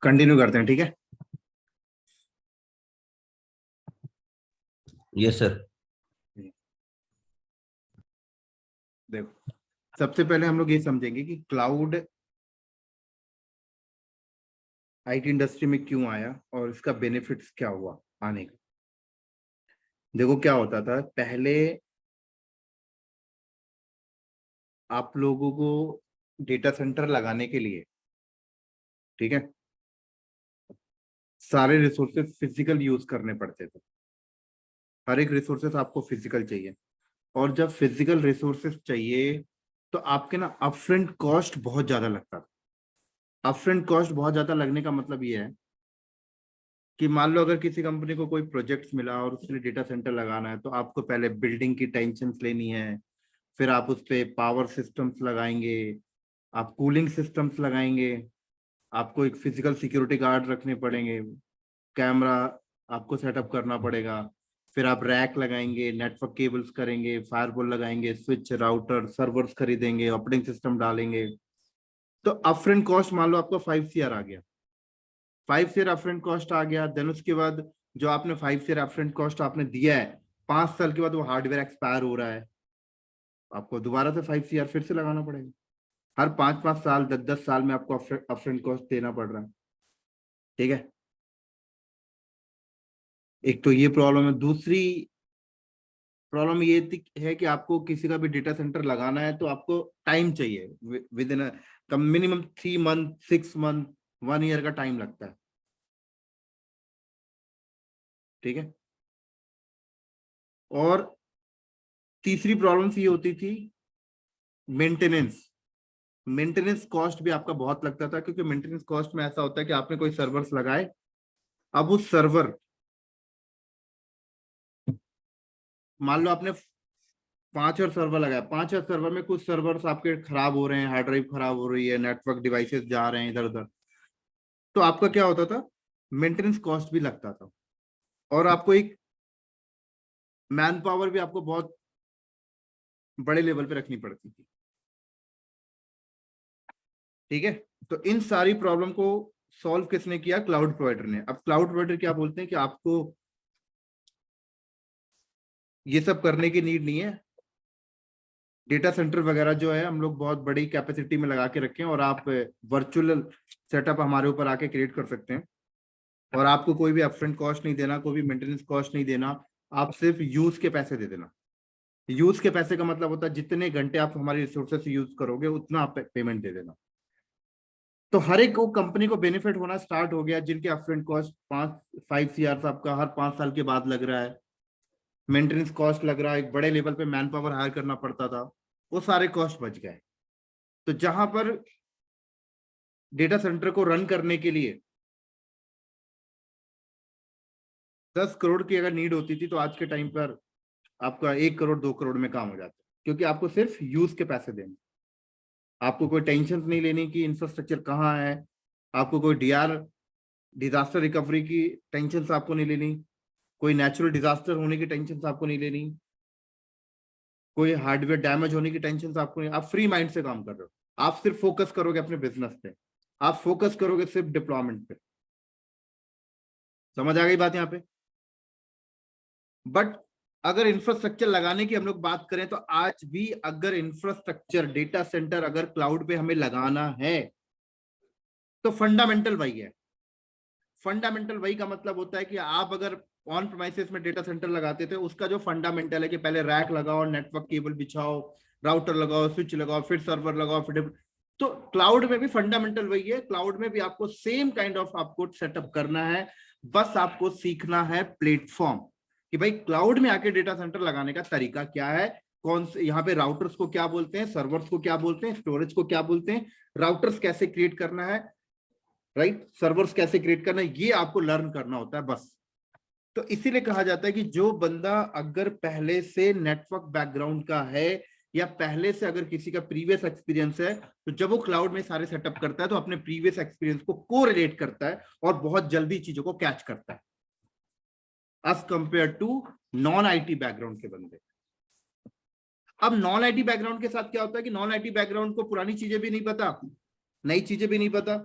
कंटिन्यू करते हैं, ठीक है। Yes sir. देखो, सबसे पहले हम लोग ये समझेंगे कि क्लाउड आईटी इंडस्ट्री में क्यों आया और इसका बेनिफिट्स क्या हुआ आने का। देखो क्या होता था पहले, आप लोगों को डेटा सेंटर लगाने के लिए, ठीक है, सारे रिसोर्सेज फिजिकल यूज करने पड़ते थे। हर एक रिसोर्सेज आपको फिजिकल चाहिए, और जब फिजिकल रिसोर्सेज चाहिए तो आपके ना अपफ्रंट कॉस्ट बहुत ज्यादा लगता था। अपफ्रंट कॉस्ट बहुत ज्यादा लगने का मतलब ये है कि मान लो अगर किसी कंपनी को कोई प्रोजेक्ट मिला और उसके लिए डेटा सेंटर लगाना है, तो आपको पहले बिल्डिंग की टेंशन लेनी है, फिर आप उस पर पावर सिस्टम्स लगाएंगे, आप कूलिंग सिस्टम्स लगाएंगे, आपको एक फिजिकल सिक्योरिटी गार्ड रखने पड़ेंगे, कैमरा आपको सेटअप करना पड़ेगा, फिर आप रैक लगाएंगे, नेटवर्क केबल्स करेंगे, फायरवॉल लगाएंगे, स्विच, राउटर, सर्वर्स खरीदेंगे, ऑपरेटिंग सिस्टम डालेंगे। तो अपफ्रंट कॉस्ट मान लो आपको 5 CR आ गया, 5 CR अपफ्रंट कॉस्ट आ गया। देन उसके बाद जो आपने 5 CR अपफ्रंट कॉस्ट आपने दिया है, 5 साल के बाद वो हार्डवेयर एक्सपायर हो रहा है, आपको दोबारा से 5 CR फिर से लगाना पड़ेगा। हर 5-5 साल 10-10 साल में आपको अपफ्रंट कॉस्ट देना पड़ रहा है, ठीक है। एक तो ये प्रॉब्लम है। दूसरी प्रॉब्लम ये है कि आपको किसी का भी डेटा सेंटर लगाना है तो आपको टाइम चाहिए, with in minimum 3 month, 6 month, 1 year का टाइम लगता है, ठीक है। और तीसरी प्रॉब्लम ये होती थी मेंटेनेंस कॉस्ट भी आपका बहुत लगता था, क्योंकि मेंटेनेंस कॉस्ट में ऐसा होता है कि आपने कोई सर्वर्स लगाए, अब उस सर्वर, मान लो आपने 5 और सर्वर लगाया, 5 और सर्वर में कुछ सर्वर्स आपके खराब हो रहे हैं, हार्ड ड्राइव खराब हो रही है, नेटवर्क डिवाइसेस जा रहे हैं इधर उधर, तो आपका क्या होता था, मेंटेनेंस कॉस्ट भी लगता था, और आपको एक मैन पावर भी आपको बहुत बड़े लेवल पे रखनी पड़ती थी, ठीक है। तो इन सारी प्रॉब्लम को सॉल्व किसने किया, क्लाउड प्रोवाइडर ने। अब क्लाउड प्रोवाइडर क्या बोलते हैं कि आपको ये सब करने की नीड नहीं है, डेटा सेंटर वगैरह जो है हम लोग बहुत बड़ी कैपेसिटी में लगा के रखें, और आप वर्चुअल सेटअप हमारे ऊपर आके क्रिएट कर सकते हैं, और आपको कोई भी अपफ्रंट कॉस्ट नहीं देना, कोई भी मेंटेनेंस कॉस्ट नहीं देना, आप सिर्फ यूज के पैसे दे देना। यूज के पैसे का मतलब होता है जितने घंटे आप हमारी रिसोर्सेस यूज करोगे उतना आप पेमेंट दे देना। तो हर एक को कंपनी को बेनिफिट होना स्टार्ट हो गया, जिनके अपफ्रंट कॉस्ट 5 CR आपका हर 5 साल के बाद लग रहा है, मेंटेनेंस कॉस्ट लग रहा है, एक बड़े लेवल पे मैन पावर हायर करना पड़ता था, वो सारे कॉस्ट बच गए। तो जहां पर डेटा सेंटर को रन करने के लिए 10 करोड़ की अगर नीड होती थी, तो आज के टाइम पर आपका 1 करोड़ 2 करोड़ में काम हो जाता है, क्योंकि आपको सिर्फ यूज के पैसे देने, आपको कोई टेंशन नहीं लेनी कि इंफ्रास्ट्रक्चर कहाँ है, आपको कोई डिजास्टर रिकवरी की टेंशन आपको नहीं लेनी, कोई नेचुरल डिजास्टर होने की टेंशन आपको नहीं लेनी, कोई हार्डवेयर डैमेज होने की टेंशन आपको नहीं। आप फ्री माइंड से काम कर रहे हो, आप सिर्फ फोकस करोगे अपने बिजनेस पे, आप फोकस करोगे सिर्फ डिप्लॉयमेंट पे। समझ आ गई बात यहाँ पे। बट अगर इंफ्रास्ट्रक्चर लगाने की हम लोग बात करें, तो आज भी अगर इंफ्रास्ट्रक्चर डेटा सेंटर अगर क्लाउड पे हमें लगाना है, तो फंडामेंटल वही है। फंडामेंटल वही का मतलब होता है कि आप अगर ऑन प्रेमाइसेस में डेटा सेंटर लगाते थे, उसका जो फंडामेंटल है कि पहले रैक लगाओ, नेटवर्क केबल बिछाओ, राउटर लगाओ, स्विच लगाओ, फिर सर्वर लगाओ, फिर तो क्लाउड में भी फंडामेंटल वही है। क्लाउड में भी आपको सेम काइंड ऑफ आपको सेटअप करना है, बस आपको सीखना है प्लेटफॉर्म कि भाई क्लाउड में आके डेटा सेंटर लगाने का तरीका क्या है, कौन से यहाँ पे राउटर्स को क्या बोलते हैं, सर्वर्स को क्या बोलते हैं, स्टोरेज को क्या बोलते हैं, राउटर्स कैसे क्रिएट करना है, राइट, सर्वर्स कैसे क्रिएट करना है, ये आपको लर्न करना होता है बस। तो इसीलिए कहा जाता है कि जो बंदा अगर पहले से नेटवर्क बैकग्राउंड का है, या पहले से अगर किसी का प्रीवियस एक्सपीरियंस है, तो जब वो क्लाउड में सारे सेटअप करता है तो अपने प्रीवियस एक्सपीरियंस को कोरिलेट करता है और बहुत जल्दी चीजों को कैच करता है, as compare to non IT background के बंदे। अब नॉन आईटी बैकग्राउंड के साथ क्या होता है कि नॉन आईटी बैकग्राउंड को पुरानी चीजें भी नहीं पता, नई चीजें भी नहीं पता,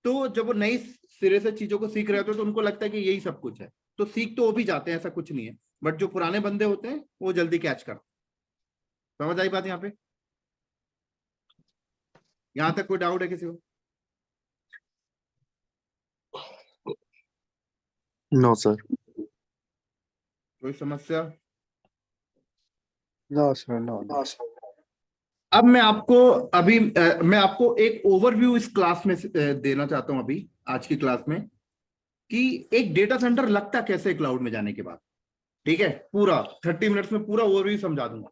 तो जब वो नई सिरे से चीजों को सीख रहे होते हैं तो उनको लगता है कि यही सब कुछ है, तो सीख तो वो भी जाते हैं, ऐसा कुछ नहीं है, बट जो पुराने बंदे होते हैं वो जल्दी कैच करते हैं। समझ आई बात यहाँ पे? यहाँ तक कोई डाउट है किसी को? No sir. कोई समस्या? No sir, no. अब मैं आपको एक ओवरव्यू इस क्लास में देना चाहता हूं अभी, आज की क्लास में, कि एक डेटा सेंटर लगता कैसे क्लाउड में जाने के बाद। ठीक है, पूरा 30 मिनट्स में पूरा ओवरव्यू समझा दूंगा,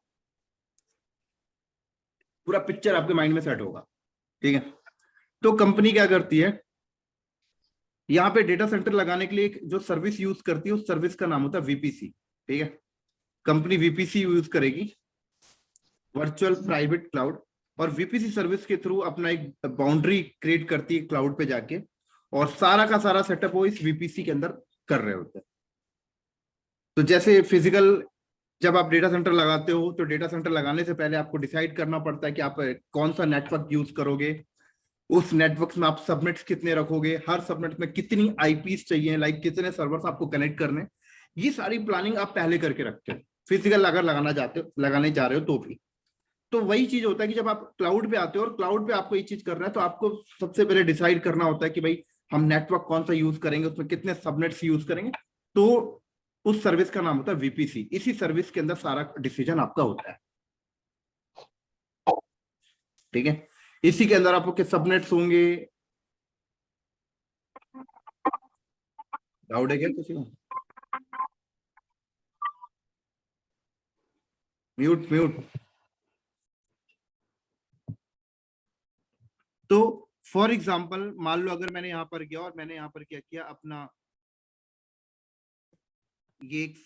पूरा पिक्चर आपके माइंड में सेट होगा। ठीक है, तो कंपनी क्या करती है, यहाँ पे डेटा सेंटर लगाने के लिए एक जो सर्विस यूज करती है उस सर्विस का नाम होता है वीपीसी। ठीक है, कंपनी वीपीसी यूज करेगी, वर्चुअल प्राइवेट क्लाउड, और वीपीसी सर्विस के थ्रू अपना एक बाउंड्री क्रिएट करती है क्लाउड पे जाके, और सारा का सारा सेटअप वो इस वीपीसी के अंदर कर रहे होते हैं। तो जैसे फिजिकल जब आप डेटा सेंटर लगाते हो तो डेटा सेंटर लगाने से पहले आपको डिसाइड करना पड़ता है कि आप कौन सा नेटवर्क यूज करोगे, उस नेटवर्क में आप सबनेट्स कितने रखोगे, हर सबनेट में कितनी आईपीस चाहिए, लाइक कितने सर्वर्स आपको कनेक्ट करने, ये सारी प्लानिंग आप पहले करके रखते हो फिजिकल अगर लगाने जा रहे हो तो भी। तो वही चीज होता है कि जब आप क्लाउड पे आते हो और क्लाउड पे आपको ये चीज करना है तो आपको सबसे पहले डिसाइड करना होता है कि भाई हम नेटवर्क कौन सा यूज करेंगे, उसमें कितने सबनेट्स यूज करेंगे, तो उस सर्विस का नाम होता है वीपीसी। इसी सर्विस के अंदर सारा डिसीजन आपका होता है। ठीक है, इसी के अंदर आपके सबनेट्स होंगे। डाउट है क्या किसी को? म्यूट। तो फॉर एग्जाम्पल मान लो अगर मैंने यहां पर गया और मैंने यहां पर क्या किया, अपना ये एक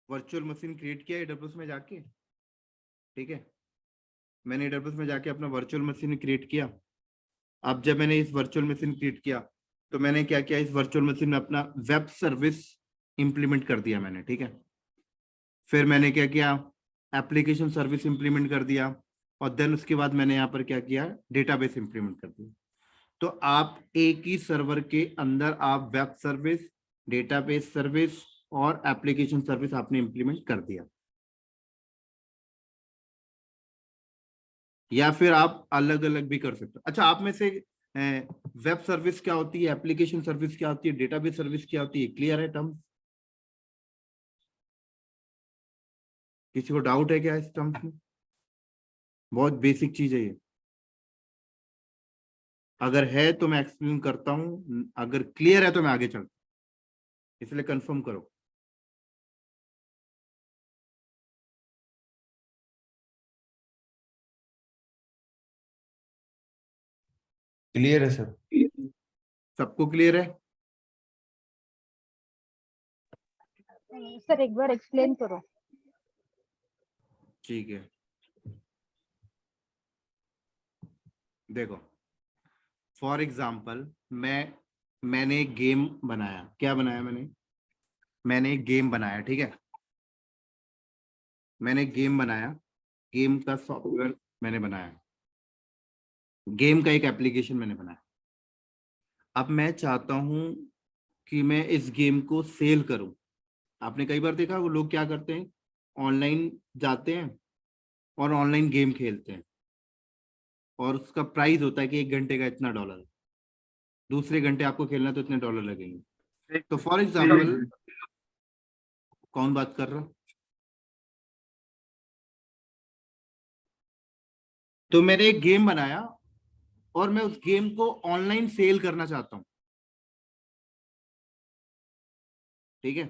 वर्चुअल मशीन क्रिएट किया एडब्ल्यूएस में जाके। ठीक है, मैंने एडब्ल्यूएस में जाके अपना वर्चुअल मशीन क्रिएट किया। अब जब मैंने इस वर्चुअल मशीन क्रिएट किया तो मैंने क्या किया, इस वर्चुअल मशीन में अपना वेब सर्विस इंप्लीमेंट कर दिया मैंने। ठीक है, फिर मैंने क्या किया, एप्लीकेशन सर्विस इंप्लीमेंट कर दिया, और देन उसके बाद मैंने यहाँ पर क्या किया, डेटाबेस इंप्लीमेंट कर दिया। तो आप एक ही सर्वर के अंदर आप वेब सर्विस, डेटाबेस सर्विस और एप्लीकेशन सर्विस आपने इंप्लीमेंट कर दिया। या फिर आप अलग अलग भी कर सकते हो। अच्छा, आप में से वेब सर्विस क्या होती है, एप्लीकेशन सर्विस क्या होती है, डेटाबेस सर्विस क्या होती है, क्लियर है टर्म? किसी को डाउट है क्या इस टर्म्स में? बहुत बेसिक चीज है ये। अगर है तो मैं एक्सप्लेन करता हूं, अगर क्लियर है तो मैं आगे चलता हूं, इसलिए कंफर्म करो। क्लियर है सर? सबको क्लियर है? सर एक बार एक्सप्लेन करो। ठीक है, देखो फॉर एग्जाम्पल मैंने एक गेम बनाया। क्या बनाया मैंने एक गेम बनाया। ठीक है, मैंने एक गेम बनाया, गेम का सॉफ्टवेयर मैंने बनाया, गेम का एक एप्लीकेशन मैंने बनाया। अब मैं चाहता हूं कि मैं इस गेम को सेल करूं। आपने कई बार देखा वो लोग क्या करते हैं, ऑनलाइन जाते हैं और ऑनलाइन गेम खेलते हैं, और उसका प्राइस होता है कि 1 घंटे का इतना $, दूसरे घंटे आपको खेलना तो इतने $, लगेंगे। तो फॉर एग्जाम्पल, कौन बात कर रहा? तो मैंने एक गेम बनाया और मैं उस गेम को ऑनलाइन सेल करना चाहता हूं। ठीक है,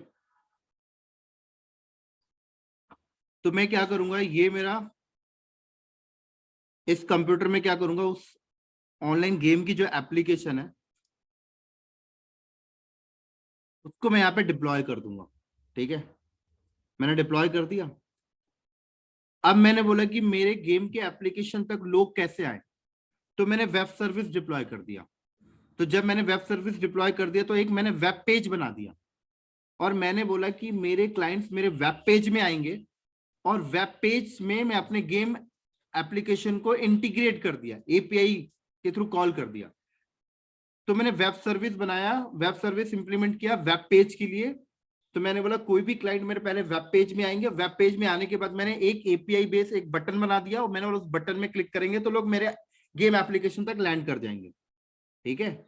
तो मैं क्या करूंगा, ये मेरा इस कंप्यूटर में क्या करूंगा, उस ऑनलाइन गेम की जो एप्लीकेशन है उसको मैं यहाँ पे डिप्लॉय कर दूंगा। ठीक है, मैंने डिप्लॉय कर दिया। अब मैंने बोला कि मेरे गेम के एप्लीकेशन तक लोग कैसे आए, तो मैंने वेब सर्विस डिप्लॉय कर दिया। तो जब मैंने वेब सर्विस डिप्लॉय कर दिया तो एक मैंने वेब पेज बना दिया, और मैंने बोला कि मेरे क्लाइंट्स मेरे वेब पेज में आएंगे और वेब पेज में मैं अपने गेम एप्लीकेशन को इंटीग्रेट कर दिया, एपीआई के थ्रू कॉल कर दिया। तो मैंने वेब सर्विस बनाया, वेब सर्विस इंप्लीमेंट किया वेब पेज के लिए। तो मैंने बोला कोई भी क्लाइंट मेरे पहले वेब पेज में आएंगे, वेब पेज में आने के बाद मैंने एक एपीआई बेस एक बटन बना दिया, और मैंने बोला उस बटन में क्लिक करेंगे तो लोग मेरे गेम एप्लीकेशन तक लैंड कर जाएंगे, ठीक है।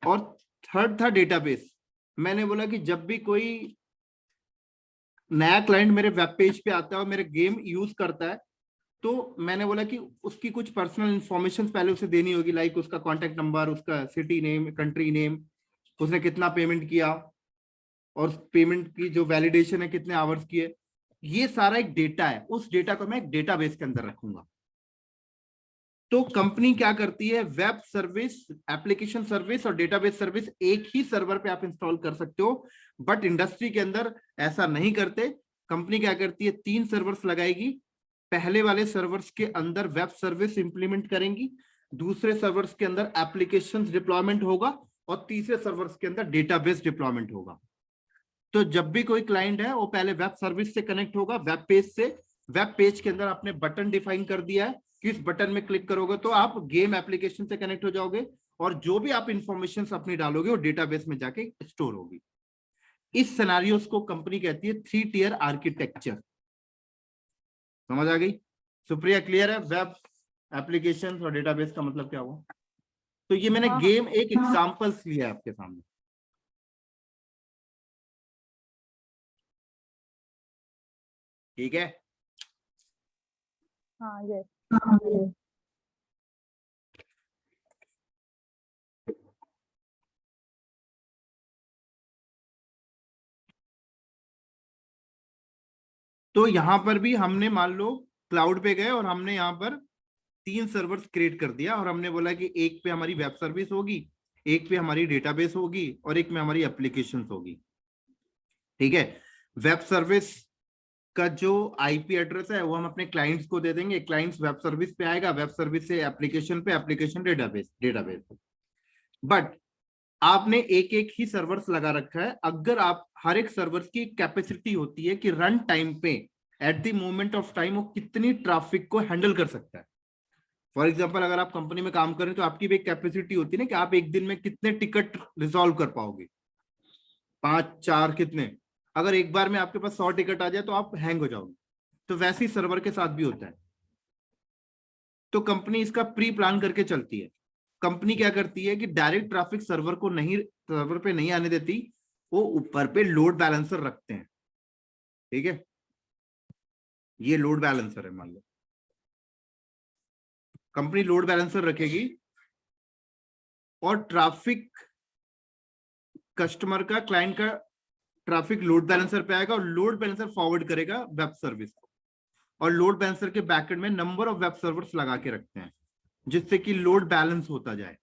और थर्ड था डेटाबेस। मैंने बोला कि जब भी कोई नया क्लाइंट मेरे वेब पेज पे आता है और मेरे गेम यूज करता है, तो मैंने बोला कि उसकी कुछ पर्सनल इंफॉर्मेशन पहले उसे देनी होगी, लाइक उसका कॉन्टेक्ट नंबर, उसका सिटी नेम, कंट्री नेम, उसने कितना पेमेंट किया, और पेमेंट की जो वैलिडेशन है कितने आवर्स की है, ये सारा एक डेटा है। उस डेटा को मैं एक डेटाबेस के अंदर रखूंगा। तो कंपनी क्या करती है, वेब सर्विस, एप्लीकेशन सर्विस और डेटाबेस सर्विस एक ही सर्वर पे आप इंस्टॉल कर सकते हो, बट इंडस्ट्री के अंदर ऐसा नहीं करते। कंपनी क्या करती है, 3 सर्वर्स लगाएगी, पहले वाले सर्वर्स के अंदर वेब सर्विस इंप्लीमेंट करेंगी, दूसरे सर्वर्स के अंदर एप्लीकेशन डिप्लॉयमेंट होगा, और तीसरे सर्वर्स के अंदर डेटाबेस डिप्लॉयमेंट होगा। तो जब भी कोई क्लाइंट है वो पहले वेब सर्विस से कनेक्ट होगा, वेब पेज से। वेब पेज के अंदर आपने बटन डिफाइन कर दिया है कि इस बटन में क्लिक करोगे तो आप गेम एप्लीकेशन से कनेक्ट हो जाओगे, और जो भी आप इंफॉर्मेशन अपनी डालोगे वो डेटाबेस में जाके स्टोर होगी। इस सिनेरियोस को कंपनी कहती है 3 टियर आर्किटेक्चर। समझ आ गई? सुप्रिया, क्लियर है? वेब एप्लीकेशन और डेटाबेस का मतलब क्या हुआ? तो ये मैंने गेम एक एग्जांपल्स लिया है आपके सामने। ठीक है? हाँ, यस। तो यहां पर भी हमने मान लो क्लाउड पे गए और हमने यहाँ पर 3 सर्वर्स क्रिएट कर दिया, और हमने बोला कि एक पे हमारी वेब सर्विस होगी, एक पे हमारी डेटाबेस होगी, और एक में हमारी एप्लीकेशंस होगी। ठीक है? वेब सर्विस का जो आईपी एड्रेस है वो हम अपने क्लाइंट्स को दे देंगे, क्लाइंट्स वेब सर्विस पे आएगा, वेब सर्विस से एप्लीकेशन पे, एप्लीकेशन डेटाबेस। बट आपने एक एक ही सर्वर्स लगा रखा है। अगर आप हर एक सर्वर्स की कैपेसिटी होती है कि रन टाइम पे at the moment of time वो कितनी ट्रैफिक को हैंडल कर सकता है। फॉर एग्जांपल, अगर आप कंपनी में काम कर रहे हैं तो आपकी भी एक कैपेसिटी होती है ना कि आप एक दिन में कितने टिकट रिजॉल्व कर पाओगे, 5, 4 कितने। अगर एक बार में आपके पास 100 टिकट आ जाए तो आप हैंग हो जाओगे। तो वैसे ही सर्वर के साथ भी होता है। तो कंपनी इसका प्री प्लान करके चलती है। कंपनी क्या करती है कि डायरेक्ट ट्रैफिक सर्वर पे नहीं आने देती, वो ऊपर पे लोड बैलेंसर रखते हैं। ठीक है? ये लोड बैलेंसर है, मान लो कंपनी लोड बैलेंसर रखेगी, और ट्रैफिक कस्टमर का, क्लाइंट का ट्रैफिक लोड बैलेंसर पे आएगा, और लोड बैलेंसर फॉरवर्ड करेगा वेब सर्विस को। और लोड बैलेंसर के बैकएंड में नंबर ऑफ वेब सर्वर्स लगा के रखते हैं, जिससे कि लोड बैलेंस होता जाए,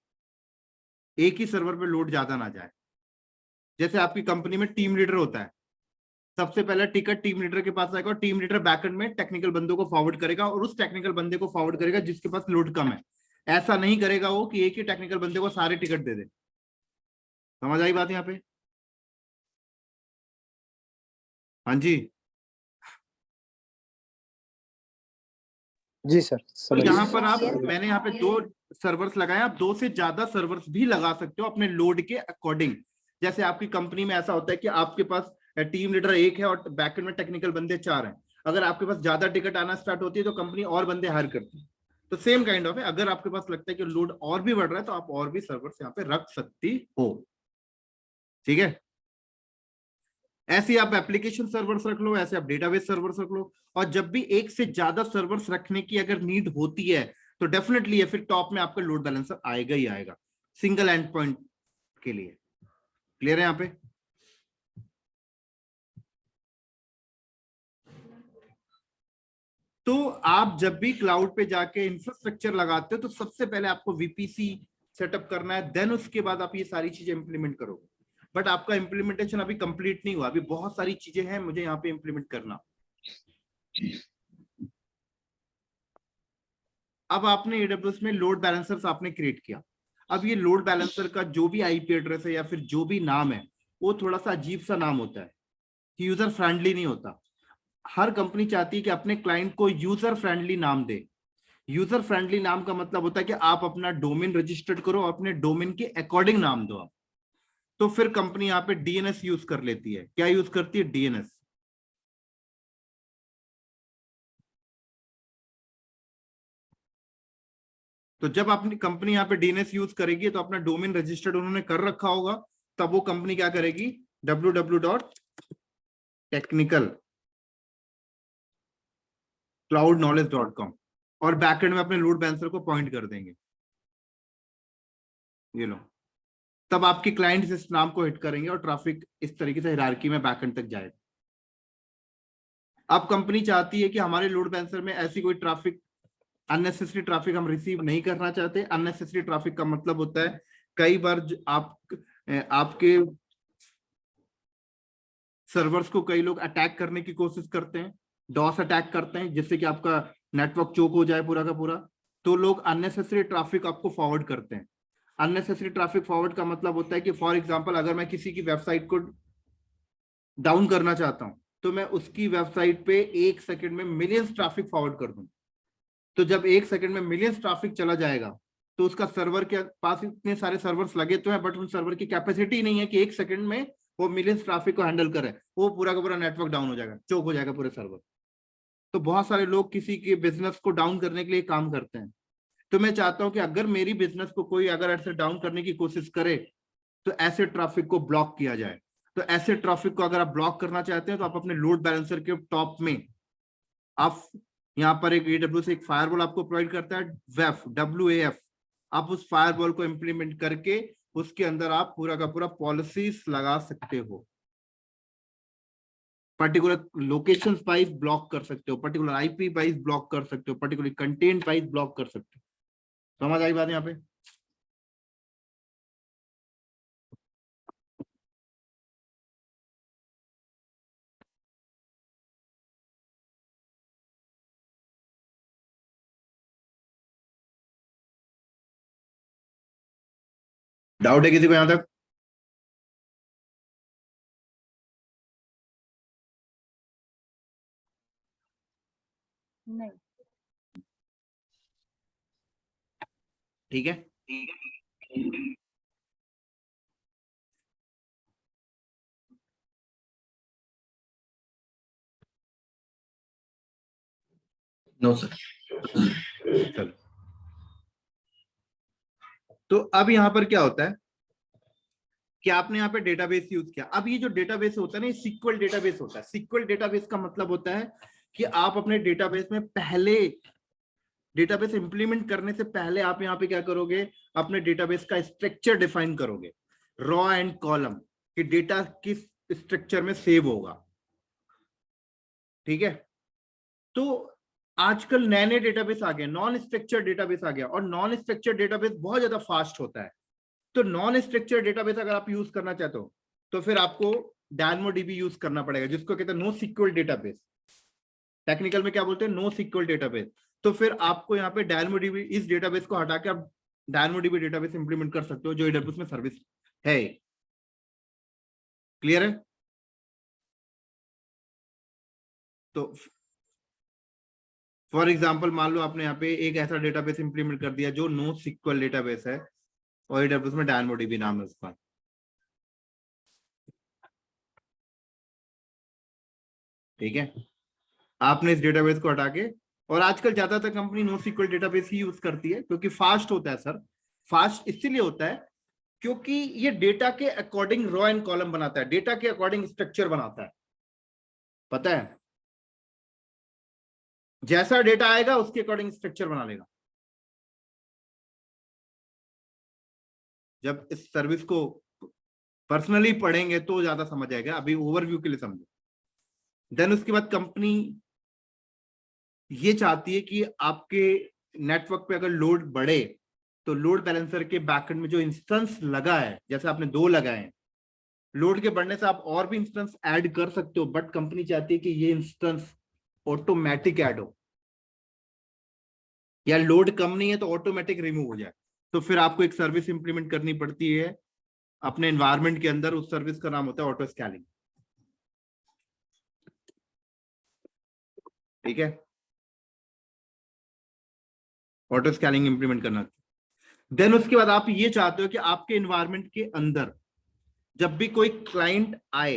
एक ही सर्वर पे लोड ज्यादा ना जाए। जैसे आपकी कंपनी में टीम लीडर होता है, सबसे पहले टिकट टीम लीडर के पास आएगा, और टीम लीडर बैकएंड में टेक्निकल बंदों को फॉरवर्ड करेगा, और उस टेक्निकल बंदे को फॉरवर्ड करेगा जिसके पास लोड कम है। ऐसा नहीं करेगा वो कि एक ही टेक्निकल बंदे को सारे टिकट दे दे। समझ आई बात यहाँ पे? हाँ जी जी सर। तो यहाँ पर मैंने यहाँ पे 2 सर्वर्स लगाए, आप 2 से ज्यादा सर्वर्स भी लगा सकते हो अपने लोड के अकॉर्डिंग। जैसे आपकी कंपनी में ऐसा होता है कि आपके पास टीम लीडर 1 है और बैकएंड में टेक्निकल बंदे 4 हैं। अगर आपके पास ज्यादा टिकट आना स्टार्ट होती है तो कंपनी और बंदे हायर करती है। तो सेम काइंड ऑफ है, अगर आपके पास लगता है कि लोड और भी बढ़ रहा है तो आप और भी सर्वर्स यहाँ पे रख सकती हो। ठीक है? ऐसे आप एप्लीकेशन सर्वर्स रख लो, ऐसे आप डेटाबेस सर्वर्स रख लो। और जब भी एक से ज्यादा सर्वर्स रखने की अगर नीड होती है तो डेफिनेटली है, फिर टॉप में आपका लोड बैलेंसर आएगा ही आएगा सिंगल एंड पॉइंट के लिए। क्लियर है यहाँ पे? तो आप जब भी क्लाउड पे जाके इंफ्रास्ट्रक्चर लगाते हो तो सबसे पहले आपको वीपीसी सेटअप करना है, देन उसके बाद आप ये सारी चीजें इंप्लीमेंट करोगे। बट आपका इंप्लीमेंटेशन अभी कंप्लीट नहीं हुआ, अभी बहुत सारी चीजें हैं मुझे यहाँ पे इंप्लीमेंट करना। अब आपने एडब्ल्यूएस में लोड बैलेंसर्स आपने क्रिएट किया। अब ये लोड बैलेंसर का जो भी आईपी एड्रेस है या फिर जो भी नाम है वो थोड़ा सा अजीब सा नाम होता है, यूजर फ्रेंडली नहीं होता। हर कंपनी चाहती है कि अपने क्लाइंट को यूजर फ्रेंडली नाम दे। यूजर फ्रेंडली नाम का मतलब होता है कि आप अपना डोमेन रजिस्टर्ड करो और अपने डोमेन के अकॉर्डिंग नाम दो आप। तो फिर कंपनी यहाँ पे डीएनएस यूज कर लेती है। क्या यूज करती है? डीएनएस। तो जब अपनी कंपनी यहाँ पे डीएनएस यूज करेगी तो अपना डोमेन रजिस्टर्ड उन्होंने कर रखा होगा, तब वो कंपनी क्या करेगी? www.technicalcloudknowledge.com और बैकएंड में अपने लोड बैलेंसर को पॉइंट कर देंगे। ये लो, तब आपके क्लाइंट्स इस नाम को हिट करेंगे और ट्रैफिक इस तरीके से हायरार्की में बैकएंड तक जाएगा। अब कंपनी चाहती है कि हमारे लोड बैलेंसर में ऐसी कोई ट्रैफिक, अननेसेसरी ट्रैफिक हम रिसीव नहीं करना चाहते। अननेसेसरी ट्रैफिक का मतलब होता है कई बार आपके सर्वर्स को कई लोग अटैक करने की कोशिश करते हैं, डॉस अटैक करते हैं, जिससे कि आपका नेटवर्क चोक हो जाए पूरा का पूरा। तो लोग अननेसेसरी ट्रैफिक आपको फॉरवर्ड करते हैं। अननेसेसरी ट्रैफिक फॉरवर्ड का मतलब होता है कि फॉर एग्जांपल अगर मैं किसी की वेबसाइट को डाउन करना चाहता हूं तो मैं उसकी वेबसाइट पे 1 सेकंड में मिलियंस ट्रैफिक फॉरवर्ड कर दूं। तो जब 1 सेकंड में मिलियंस ट्रैफिक चला जाएगा तो उसका सर्वर के पास इतने सारे सर्वर्स लगे तो हैं, बट उन सर्वर की कैपेसिटी नहीं है कि 1 सेकंड में वो मिलियंस ट्रैफिक को हैंडल करे। वो पूरा का पूरा नेटवर्क डाउन हो जाएगा, चोक हो जाएगा पूरे सर्वर। तो बहुत सारे लोग किसी के बिजनेस को डाउन करने के लिए काम करते हैं। तो मैं चाहता हूं कि अगर मेरी बिजनेस को कोई अगर ऐसे डाउन करने की कोशिश करे तो ऐसे ट्रैफिक को ब्लॉक किया जाए। तो ऐसे ट्रैफिक को अगर आप ब्लॉक करना चाहते हैं तो आप अपने लोड बैलेंसर के टॉप में आप यहाँ पर एक AWS एक फायरवॉल आपको प्रोवाइड करता है, WAF। आप उस फायरवॉल को इंप्लीमेंट करके उसके अंदर आप पूरा का पूरा पॉलिसीज लगा सकते हो। पर्टिकुलर लोकेशन वाइज ब्लॉक कर सकते हो, पर्टिकुलर IP वाइज ब्लॉक कर सकते हो, पर्टिकुलर कंटेंट वाइज ब्लॉक कर सकते हो। समझ आई बात यहाँ पे? डाउट है किसी को यहां तक? नहीं। ठीक है। No sir. चलो, तो अब यहां पर क्या होता है कि आपने यहाँ पे डेटाबेस यूज किया। अब ये जो डेटाबेस होता है ना, ये सीक्वल डेटाबेस होता है। सीक्वल डेटाबेस का मतलब होता है कि आप अपने डेटाबेस में पहले डेटाबेस इंप्लीमेंट करने से पहले आप यहाँ पे क्या करोगे? अपने डेटाबेस का स्ट्रक्चर डिफाइन करोगे, रॉ एंड कॉलम, कि डेटा किस स्ट्रक्चर में सेव होगा। ठीक है। तो आजकल नए नए डेटाबेस आ गए, नॉन स्ट्रक्चर डेटाबेस आ गया, और नॉन स्ट्रक्चर डेटाबेस बहुत ज्यादा फास्ट होता है। तो नॉन स्ट्रक्चर डेटाबेस अगर आप यूज करना चाहते हो तो फिर आपको DynamoDB यूज करना पड़ेगा, जिसको कहते हैं नो सीक्वल डेटाबेस। टेक्निकल में क्या बोलते हैं? No sequel database. तो फिर आपको यहाँ पे DynamoDB, इस डेटाबेस को हटा के आप DynamoDB डेटाबेस इंप्लीमेंट कर सकते हो, जो AWS में सर्विस है। क्लियर है? तो फॉर एग्जाम्पल मान लो आपने यहाँ पे एक ऐसा डेटाबेस इंप्लीमेंट कर दिया जो नो सीक्वल डेटाबेस है और AWS में DynamoDB नाम है उसका। ठीक है। आपने इस डेटाबेस को हटा के, और आजकल ज्यादातर कंपनी नो सीक्वल डेटाबेस ही यूज करती है क्योंकि फास्ट होता है सर। फास्ट इसीलिए होता है क्योंकि ये डेटा के अकॉर्डिंग रॉ एंड कॉलम बनाता है, डेटा के अकॉर्डिंग स्ट्रक्चर बनाता है। पता है, जैसा डेटा आएगा उसके अकॉर्डिंग स्ट्रक्चर बना लेगा। जब इस सर्विस को पर्सनली पढ़ेंगे तो ज्यादा समझ आएगा, अभी ओवरव्यू के लिए समझो। देन उसके बाद कंपनी ये चाहती है कि आपके नेटवर्क पे अगर लोड बढ़े तो लोड बैलेंसर के बैकएंड में जो इंस्टेंस लगा है, जैसे आपने 2 लगाए हैं, लोड के बढ़ने से आप और भी इंस्टेंस ऐड कर सकते हो, बट कंपनी चाहती है कि ये इंस्टेंस ऑटोमेटिक ऐड हो, या लोड कम नहीं है तो ऑटोमेटिक रिमूव हो जाए। तो फिर आपको एक सर्विस इंप्लीमेंट करनी पड़ती है अपने एनवायरनमेंट के अंदर। उस सर्विस का नाम होता है ऑटो स्कैलिंग। ठीक है, ऑटो स्कैनिंग इंप्लीमेंट करना। देन उसके बाद आप ये चाहते हो कि आपके एनवायरनमेंट के अंदर जब भी कोई क्लाइंट आए,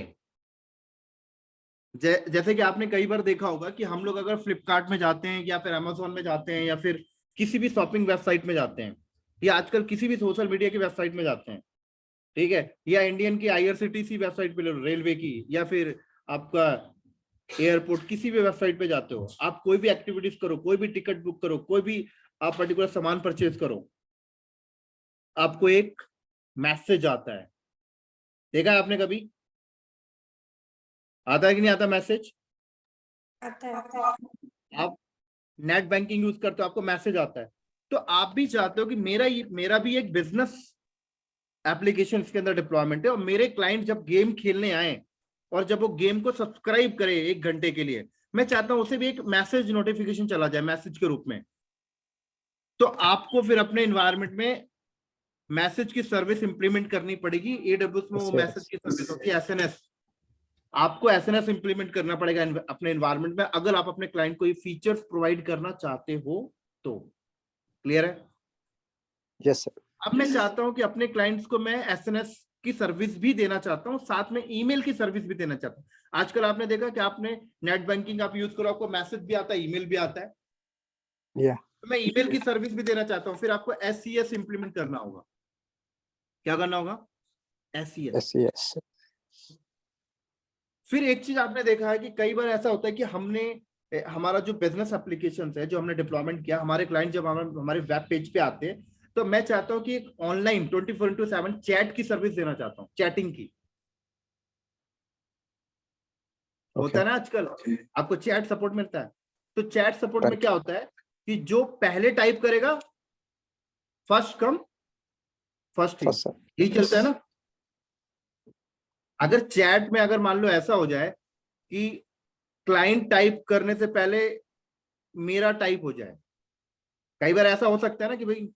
जैसे कि आपने कई बार देखा होगा कि हम लोग अगर फ्लिपकार्ट में जाते हैं या फिर अमेजोन में जाते हैं या फिर किसी भी शॉपिंग वेबसाइट में जाते हैं या आजकल किसी भी सोशल मीडिया की वेबसाइट में जाते हैं, ठीक है, या इंडियन की IRCTC वेबसाइट पे, रेलवे की, या फिर आपका एयरपोर्ट, किसी भी वेबसाइट पे जाते हो, आप कोई भी एक्टिविटीज करो, कोई भी टिकट बुक करो, कोई भी आप पर्टिकुलर सामान परचेज करो, आपको एक मैसेज आता है। देखा है आपने कभी? आता है कि नहीं आता मैसेज? आता है। आप नेट बैंकिंग यूज करते हो, आपको मैसेज आता है। तो आप भी चाहते हो कि मेरा भी एक बिजनेस एप्लीकेशन के अंदर डिप्लॉयमेंट है और मेरे क्लाइंट जब गेम खेलने आए और जब वो गेम को सब्सक्राइब करे 1 घंटे के लिए, मैं चाहता हूं उसे भी एक मैसेज नोटिफिकेशन चला जाए मैसेज के रूप में। तो आपको फिर अपने एनवायरनमेंट में मैसेज की सर्विस इंप्लीमेंट करनी पड़ेगी। AWS में वो मैसेज की सर्विस होती है SNS। आपको SNS इंप्लीमेंट करना पड़ेगा अपने एनवायरनमेंट में, अगर आप अपने क्लाइंट को ये फीचर्स प्रोवाइड करना चाहते हो तो। क्लियर है? Yes sir. अब मैं चाहता हूं कि अपने क्लाइंट्स को मैं SNS की सर्विस भी देना चाहता हूं, साथ में ईमेल की सर्विस भी देना चाहता हूं। आजकल आपने देखा कि आपने नेट बैंकिंग आप यूज करो, आपको मैसेज भी आता है, ईमेल भी आता है। तो मैं ईमेल की सर्विस भी देना चाहता हूं। फिर आपको SCS इंप्लीमेंट करना होगा। क्या करना होगा? SCS। फिर एक चीज आपने देखा है कि कई बार ऐसा होता है कि हमारा जो बिजनेस एप्लीकेशन है जो हमने डिप्लॉयमेंट किया, हमारे क्लाइंट जब हमारे वेब पेज पे आते हैं तो मैं चाहता हूं कि एक ऑनलाइन 24/7 चैट की सर्विस देना चाहता हूं, चैटिंग की। होता है ना आजकल आपको चैट सपोर्ट मिलता है। तो चैट सपोर्ट में क्या होता है कि जो पहले टाइप करेगा फर्स्ट कम फर्स्ट ही चलता है ना। अगर चैट में अगर मान लो ऐसा हो जाए कि क्लाइंट टाइप करने से पहले मेरा टाइप हो जाए, कई बार ऐसा हो सकता है ना कि भाई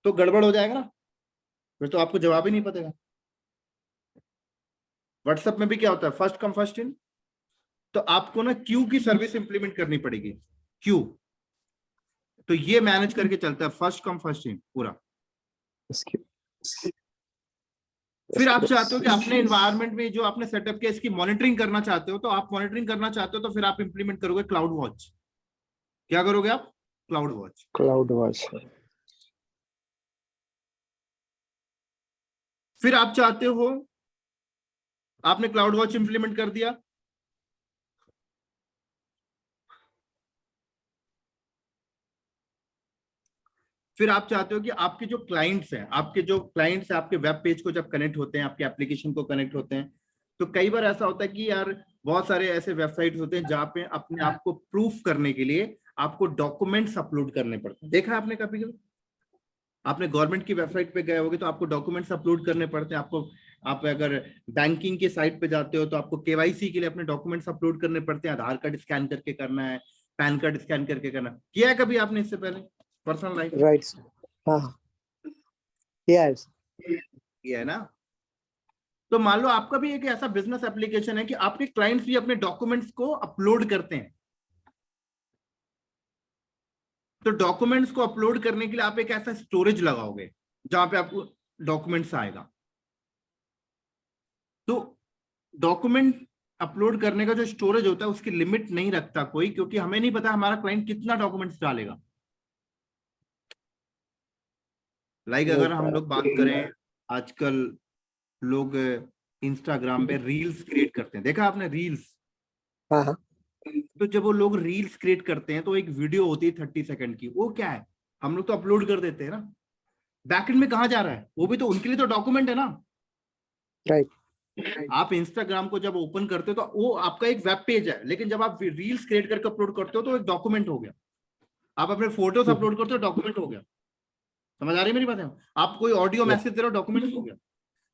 तो गड़बड़ हो जाएगा ना, फिर तो आपको जवाब ही नहीं पड़ेगा। व्हाट्सएप में भी क्या होता है? First come first in. तो आपको ना क्यू की सर्विस इंप्लीमेंट करनी पड़ेगी। क्यू तो ये मैनेज करके चलता है, फर्स्ट कम फर्स्ट इन पूरा। फिर आप चाहते हो कि अपने एनवायरनमेंट में जो आपने सेटअप किया इसकी मॉनिटरिंग करना चाहते हो, तो आप मॉनिटरिंग करना चाहते हो तो फिर आप इंप्लीमेंट करोगे क्लाउड वॉच। क्या करोगे आप? Cloud watch. फिर आप चाहते हो, आपने क्लाउड वॉच इंप्लीमेंट कर दिया, फिर आप चाहते हो कि आपके जो क्लाइंट्स हैं आपके वेब पेज को जब कनेक्ट होते हैं, आपके एप्लीकेशन को कनेक्ट होते हैं, तो कई बार ऐसा होता है कि यार बहुत सारे ऐसे वेबसाइट्स होते हैं जहां पे अपने आप को प्रूफ करने के लिए आपको डॉक्यूमेंट्स अपलोड करने पड़ते हैं। देखा आपने कभी? आपने गवर्नमेंट की वेबसाइट पे गए होगे तो आपको डॉक्यूमेंट्स अपलोड करने पड़ते हैं। आप अगर बैंकिंग के साइट पे जाते हो तो आपको KYC के लिए अपने डॉक्यूमेंट्स अपलोड करने पड़ते हैं। आधार कार्ड स्कैन करके करना है, पैन कार्ड स्कैन करके करना। किया है कभी आपने इससे पहले पर्सनल लाइफ? राइट। हाँ, ये है ना। तो मान लो आपका भी एक ऐसा बिजनेस एप्लीकेशन है कि आपके क्लाइंट्स भी अपने डॉक्यूमेंट्स को अपलोड करते हैं। तो डॉक्यूमेंट्स को अपलोड करने के लिए आप एक ऐसा स्टोरेज लगाओगे जहां पे आपको डॉक्यूमेंट्स आएगा। तो डॉक्यूमेंट अपलोड करने का जो स्टोरेज होता है उसकी लिमिट नहीं रखता कोई, क्योंकि हमें नहीं पता हमारा क्लाइंट कितना डॉक्यूमेंट्स डालेगा। अगर हम लोग बात करें, आजकल लोग इंस्टाग्राम पे रील्स क्रिएट करते हैं। देखा आपने रील्स? हाँ। तो जब वो लोग रील्स क्रिएट करते हैं तो एक वीडियो होती है 30 सेकंड की, वो क्या है, हम लोग तो अपलोड कर देते हैं ना। बैकएंड में कहाँ जा रहा है? वो भी तो उनके लिए तो डॉक्यूमेंट है ना। राइट। आप इंस्टाग्राम को जब ओपन करते हो तो वो आपका एक वेब पेज है, लेकिन जब आप रील्स क्रिएट करके अपलोड करते हो तो एक डॉक्यूमेंट हो गया। आप अपने फोटोज अपलोड करते हो, डॉक्यूमेंट हो गया। समझ आ रही मेरी बात है? आप कोई ऑडियो मैसेज दे रहे हो, डॉक्यूमेंट हो गया।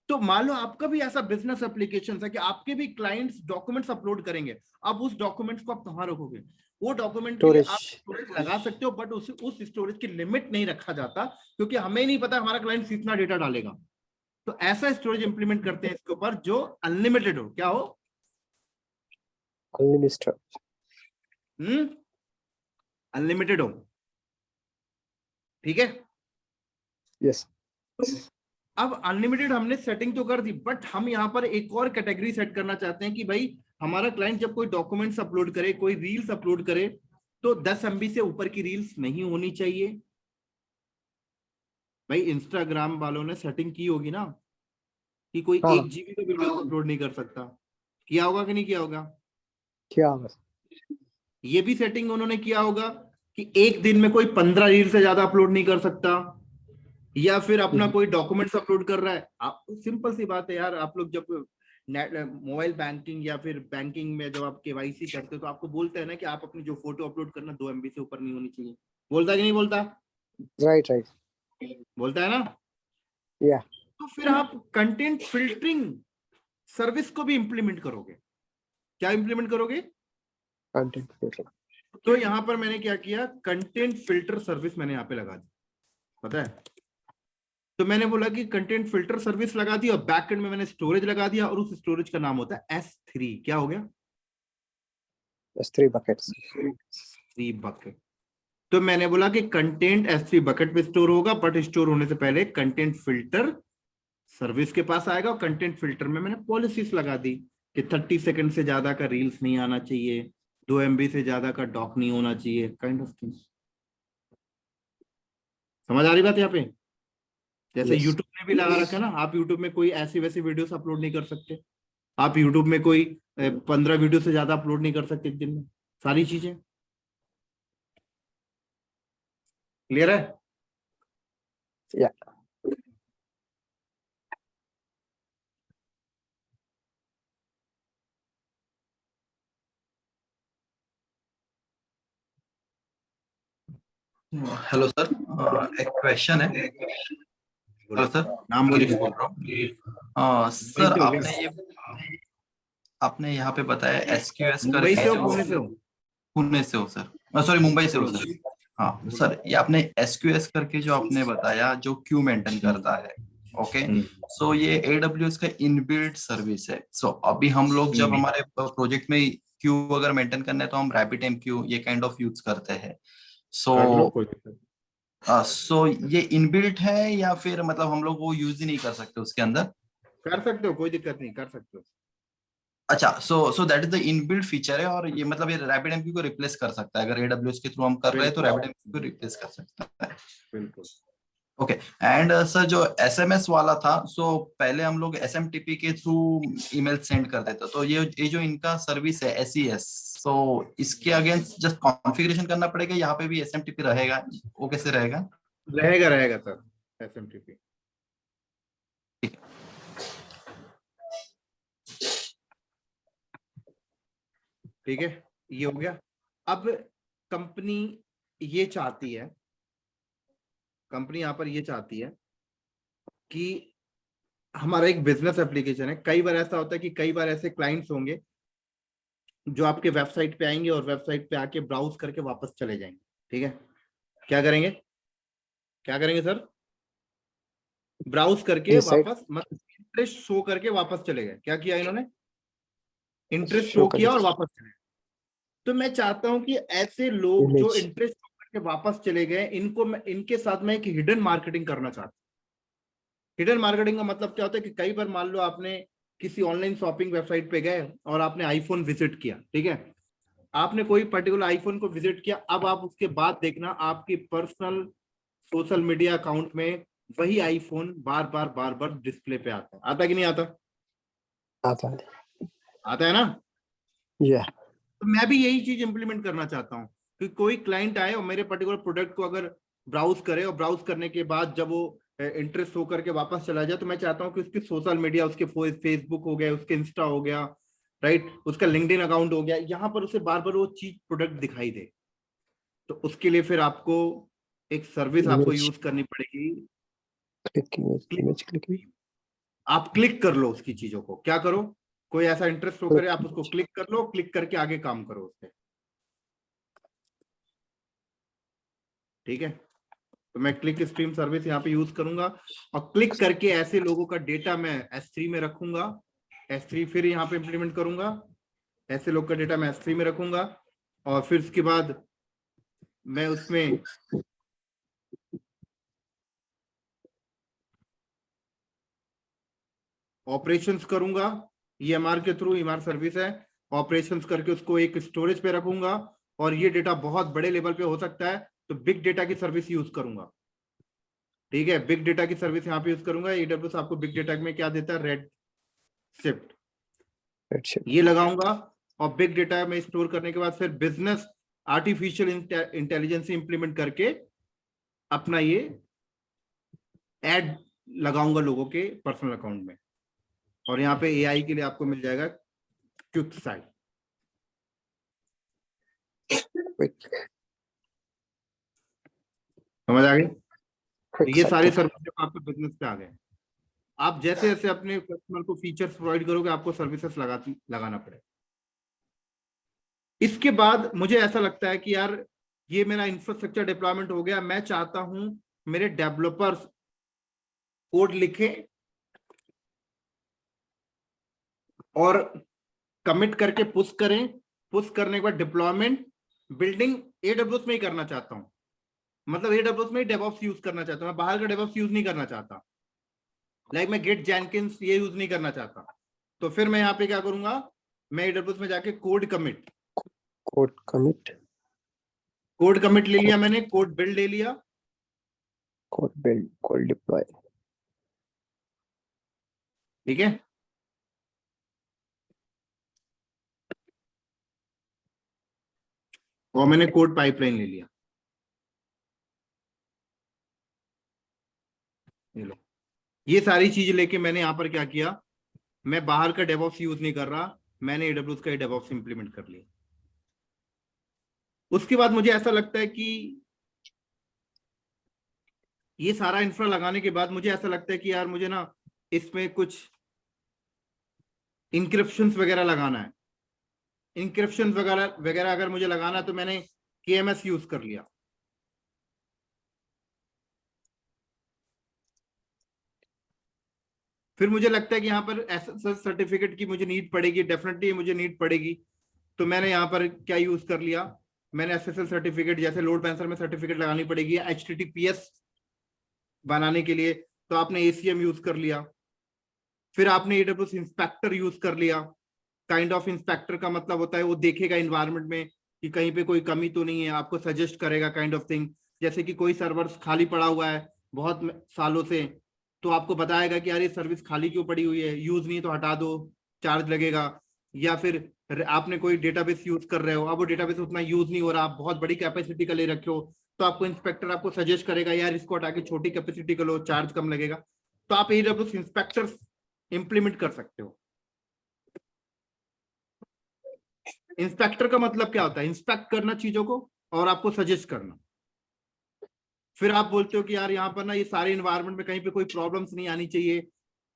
तो मान लो आपका भी ऐसा बिजनेस एप्लीकेशन है कि आपके भी क्लाइंट्स डॉक्यूमेंट्स अपलोड करेंगे। अब उस डॉक्यूमेंट्स को आप कहाँ रखोगे? वो डॉक्यूमेंट के लिए आप स्टोरेज लगा सकते हो, बट उस स्टोरेज की लिमिट नहीं रखा जाता, क्योंकि हमें नहीं पता हमारा क्लाइंट कितना डेटा डालेगा। तो ऐसा स्टोरेज इंप्लीमेंट करते हैं इसके ऊपर जो अनलिमिटेड हो। क्या हो? अनलिमिटेड। अनलिमिटेड हो, ठीक है। यस अब अनलिमिटेड हमने सेटिंग तो कर दी, बट हम यहाँ पर एक और कैटेगरी सेट करना चाहते हैं कि भाई हमारा क्लाइंट जब कोई डॉक्यूमेंट्स अपलोड करे, कोई रील्स अपलोड करे, तो 10 MB से ऊपर की रील्स नहीं होनी चाहिए। भाई इंस्टाग्राम वालों ने सेटिंग की होगी ना कि कोई 1 GB का वीडियो अपलोड नहीं कर सकता, किया होगा कि नहीं किया होगा? क्या होगा? ये भी सेटिंग उन्होंने किया होगा कि एक दिन में कोई 15 रील से ज्यादा अपलोड नहीं कर सकता, या फिर अपना कोई डॉक्यूमेंट्स अपलोड कर रहा है। आप सिंपल सी बात है यार, आप लोग जब मोबाइल बैंकिंग या फिर बैंकिंग में जब आप KYC करते हो तो आपको बोलते हैं ना कि आप अपनी जो फोटो अपलोड करना 2 MB से ऊपर नहीं होनी चाहिए, बोलता है कि नहीं बोलता? राइट बोलता है ना? या तो फिर आप कंटेंट फिल्टरिंग सर्विस को भी इंप्लीमेंट करोगे। क्या इंप्लीमेंट करोगे? Content filter. तो यहाँ पर मैंने क्या किया, कंटेंट फिल्टर सर्विस मैंने यहाँ पे लगा दी, पता है। तो मैंने बोला कि कंटेंट फिल्टर सर्विस लगा दी और बैकएंड में मैंने स्टोरेज लगा दिया, और उस स्टोरेज का नाम होता है S3। क्या हो गया? S3 buckets। 3 बकेट। तो मैंने बोला कि कंटेंट S3 बकेट पे स्टोर होगा, बट स्टोर होने से पहले कंटेंट फिल्टर सर्विस के पास आएगा। और कंटेंट फिल्टर में मैंने पॉलिसीज लगा दी कि 30 सेकंड से ज्यादा का रील्स नहीं आना चाहिए, 2 MB से ज्यादा का डॉक नहीं होना चाहिए, काइंड ऑफ थिंग। समझ आ रही बात यहाँ पे? जैसे YouTube ने भी लगा रखा है ना, आप YouTube में कोई ऐसी वैसी वीडियोस अपलोड नहीं कर सकते, आप YouTube में कोई 15 वीडियो से ज्यादा अपलोड नहीं कर सकते एक दिन में, सारी चीजें क्लियर है? या हेलो सर, एक क्वेश्चन है। हेलो सर, नाम बोलिए। बोल रहा हूँ सर, आपने यहाँ पे बताया SQS मुंबई से हो, पुणे से हो? पुणे से हो सर, सॉरी मुंबई से हो सर। हाँ सर, ये आपने SQS करके जो आपने बताया जो क्यू मेंटेन करता है, ओके। सो ये AWS का इनबिल्ट सर्विस है। सो अभी हम लोग जब हमारे प्रोजेक्ट में क्यू अगर मेंटेन करना है तो हम RabbitMQ ये काइंड ऑफ यूज करते हैं। सो ये इनबिल्ट है या फिर मतलब हम लोग वो यूज ही नहीं कर सकते उसके अंदर? कर सकते हो, कोई दिक्कत नहीं, कर सकते हो। अच्छा, so that is the inbuilt feature है, और ये मतलब ये RabbitMQ को रिप्लेस कर सकता है। अगर AWS के थ्रू हम कर रहे हैं तो RabbitMQ को रिप्लेस कर सकता है। बिल्कुल। ओके। एंड सर, जो SMS वाला था, सो पहले हम लोग SMTP के थ्रू ईमेल सेंड करते थे, तो ये जो इनका सर्विस है SES, सो इसके अगेंस्ट जस्ट कॉन्फ़िगरेशन करना पड़ेगा, यहाँ पे भी SMTP रहेगा? वो कैसे रहेगा? रहेगा सर, SMTP। ठीक है, ये हो गया। अब कंपनी ये चाहती है, कंपनी यहाँ पर ये चाहती है कि हमारा एक बिजनेस एप्लीकेशन है। कई बार ऐसा होता है कि कई बार ऐसे क्लाइंट्स होंगे जो आपके वेबसाइट पे आएंगे और वेबसाइट पे आके ब्राउज करके वापस चले जाएंगे। ठीक है, क्या करेंगे? क्या करेंगे सर? ब्राउज करके वापस, मतलब इंटरेस्ट शो करके वापस चले गए। क्या किया इन्होंने? इंटरेस्ट शो किया और वापस चले गए। तो मैं चाहता हूं कि ऐसे लोग जो इंटरेस्ट शो करके वापस चले गए, इनके साथ मैं एक हिडन मार्केटिंग करना चाहता हूं। हिडन मार्केटिंग का मतलब क्या होता है कि कई बार मान लो आपने किसी ऑनलाइन शॉपिंग वेबसाइट पे गए और आपने आईफोन विजिट किया, ठीक है, आपने कोई पर्टिकुलर आईफोन को विजिट किया। अब आप उसके बाद देखना आपकी पर्सनल सोशल मीडिया अकाउंट में वही आईफोन बार बार डिस्प्ले पे आता कि नहीं आता? आता है ना? तो मैं भी यही चीज इंप्लीमेंट करना चाहता हूँ कि कोई क्लाइंट आए और मेरे पर्टिकुलर प्रोडक्ट को अगर ब्राउज करे और ब्राउज करने के बाद जब वो इंटरेस्ट हो करके वापस चला जाए, तो मैं चाहता हूँ कि उसकी सोशल मीडिया, उसके फेसबुक हो गया, उसके इंस्टा हो गया, राइट, उसका लिंक्डइन अकाउंट हो गया, यहाँ पर उसे बार बार वो चीज प्रोडक्ट दिखाई दे। तो उसके लिए फिर आपको एक सर्विस आपको यूज करनी पड़ेगी। आप क्लिक कर लो उसकी चीजों को। क्या करो? कोई ऐसा इंटरेस्ट शो करे, आप उसको क्लिक कर लो, क्लिक करके आगे काम करो उससे। ठीक है, तो मैं क्लिक स्ट्रीम सर्विस यहाँ पे यूज करूंगा और क्लिक करके ऐसे लोगों का डेटा मैं S3 में रखूंगा। S3 फिर यहाँ पे इंप्लीमेंट करूंगा, ऐसे लोग का डेटा मैं S3 में रखूंगा और फिर उसके बाद मैं उसमें ऑपरेशंस करूंगा, EMR के थ्रू, EMR सर्विस है, ऑपरेशंस करके उसको एक स्टोरेज पे रखूंगा, और ये डेटा बहुत बड़े लेवल पे हो सकता है तो बिग डेटा की सर्विस यूज करूंगा। ठीक है, बिग डेटा की सर्विस यहाँ पे यूज करूंगा। AWS आपको बिग डेटा में क्या देता है, रेड शिफ्ट, ये लगाऊंगा, और बिग डेटा में स्टोर करने के बाद फिर बिजनेस आर्टिफिशियल इंटेलिजेंस इंप्लीमेंट करके अपना ये एड लगाऊंगा लोगों के पर्सनल अकाउंट में, और यहाँ पे AI के लिए आपको मिल जाएगा क्विक साइट। समझ आ गई? तो ये सारे सर्विस आपके बिजनेस पे आ गए। आप जैसे जैसे अपने कस्टमर को फीचर्स प्रोवाइड करोगे, आपको सर्विसेज लगाना पड़ेगा। इसके बाद मुझे ऐसा लगता है कि यार ये मेरा इंफ्रास्ट्रक्चर डिप्लॉयमेंट हो गया, मैं चाहता हूं मेरे डेवलपर्स कोड लिखें और कमिट करके पुश करें, पुश करने के बाद डिप्लॉयमेंट बिल्डिंग AWS में ही करना चाहता हूं। मतलब AWS में ही डेवऑप्स यूज करना चाहता हूं, मैं बाहर का डेवऑप्स यूज नहीं करना चाहता। लाइक मैं गिट जेनकिंस ये यूज नहीं करना चाहता। तो फिर मैं यहाँ पे क्या करूंगा, मैं AWS में जाके कोड कमिट ले लिया मैंने, कोड बिल्ड ले लिया, कोड डिप्लॉय। ठीक है, और मैंने कोड पाइपलाइन ले लिया। ये लो, ये सारी चीज लेके मैंने यहाँ पर क्या किया, मैं बाहर का डेवऑप्स यूज नहीं कर रहा, मैंने AWS का ही डेवऑप्स इंप्लीमेंट कर लिया। उसके बाद मुझे ऐसा लगता है कि ये सारा इंफ्रा लगाने के बाद मुझे ऐसा लगता है कि यार मुझे ना इसमें कुछ इंक्रिप्शंस वगैरह लगाना है। इंक्रिप्शन वगैरह अगर मुझे लगाना है तो मैंने KMS यूज कर लिया। फिर मुझे लगता है कि यहाँ पर SSL सर्टिफिकेट की मुझे नीड पड़ेगी, डेफिनेटली मुझे नीड पड़ेगी। तो मैंने यहाँ पर क्या यूज कर लिया, मैंने SSL सर्टिफिकेट, जैसे लोड बैलेंसर में सर्टिफिकेट लगानी पड़ेगी HTTPS बनाने के लिए, तो आपने ACM यूज कर लिया। फिर आपने AWS इंस्पेक्टर यूज कर लिया। काइंड ऑफ इंस्पेक्टर का मतलब होता है वो देखेगा इन्वायरमेंट में कि कहीं पे कोई कमी तो नहीं है, आपको सजेस्ट करेगा काइंड ऑफ थिंग। जैसे कि कोई सर्वर खाली पड़ा हुआ है बहुत सालों से, तो आपको बताएगा कि यार ये सर्विस खाली क्यों पड़ी हुई है, यूज नहीं तो हटा दो, चार्ज लगेगा। या फिर आपने कोई डेटाबेस यूज कर रहे हो, अब वो डेटाबेस उतना यूज नहीं हो रहा, आप बहुत बड़ी कैपेसिटी का ले रखे हो, तो आपको इंस्पेक्टर आपको सजेस्ट करेगा यार इसको हटा के छोटी कैपेसिटी का लो, चार्ज कम लगेगा। तो आप AWS इंस्पेक्टर इंप्लीमेंट कर सकते हो। इंस्पेक्टर का मतलब क्या होता है, इंस्पेक्ट करना चीजों को और आपको सजेस्ट करना। फिर आप बोलते हो कि यार यहाँ पर ना ये सारे इन्वायरमेंट में कहीं पे कोई प्रॉब्लम्स नहीं आनी चाहिए,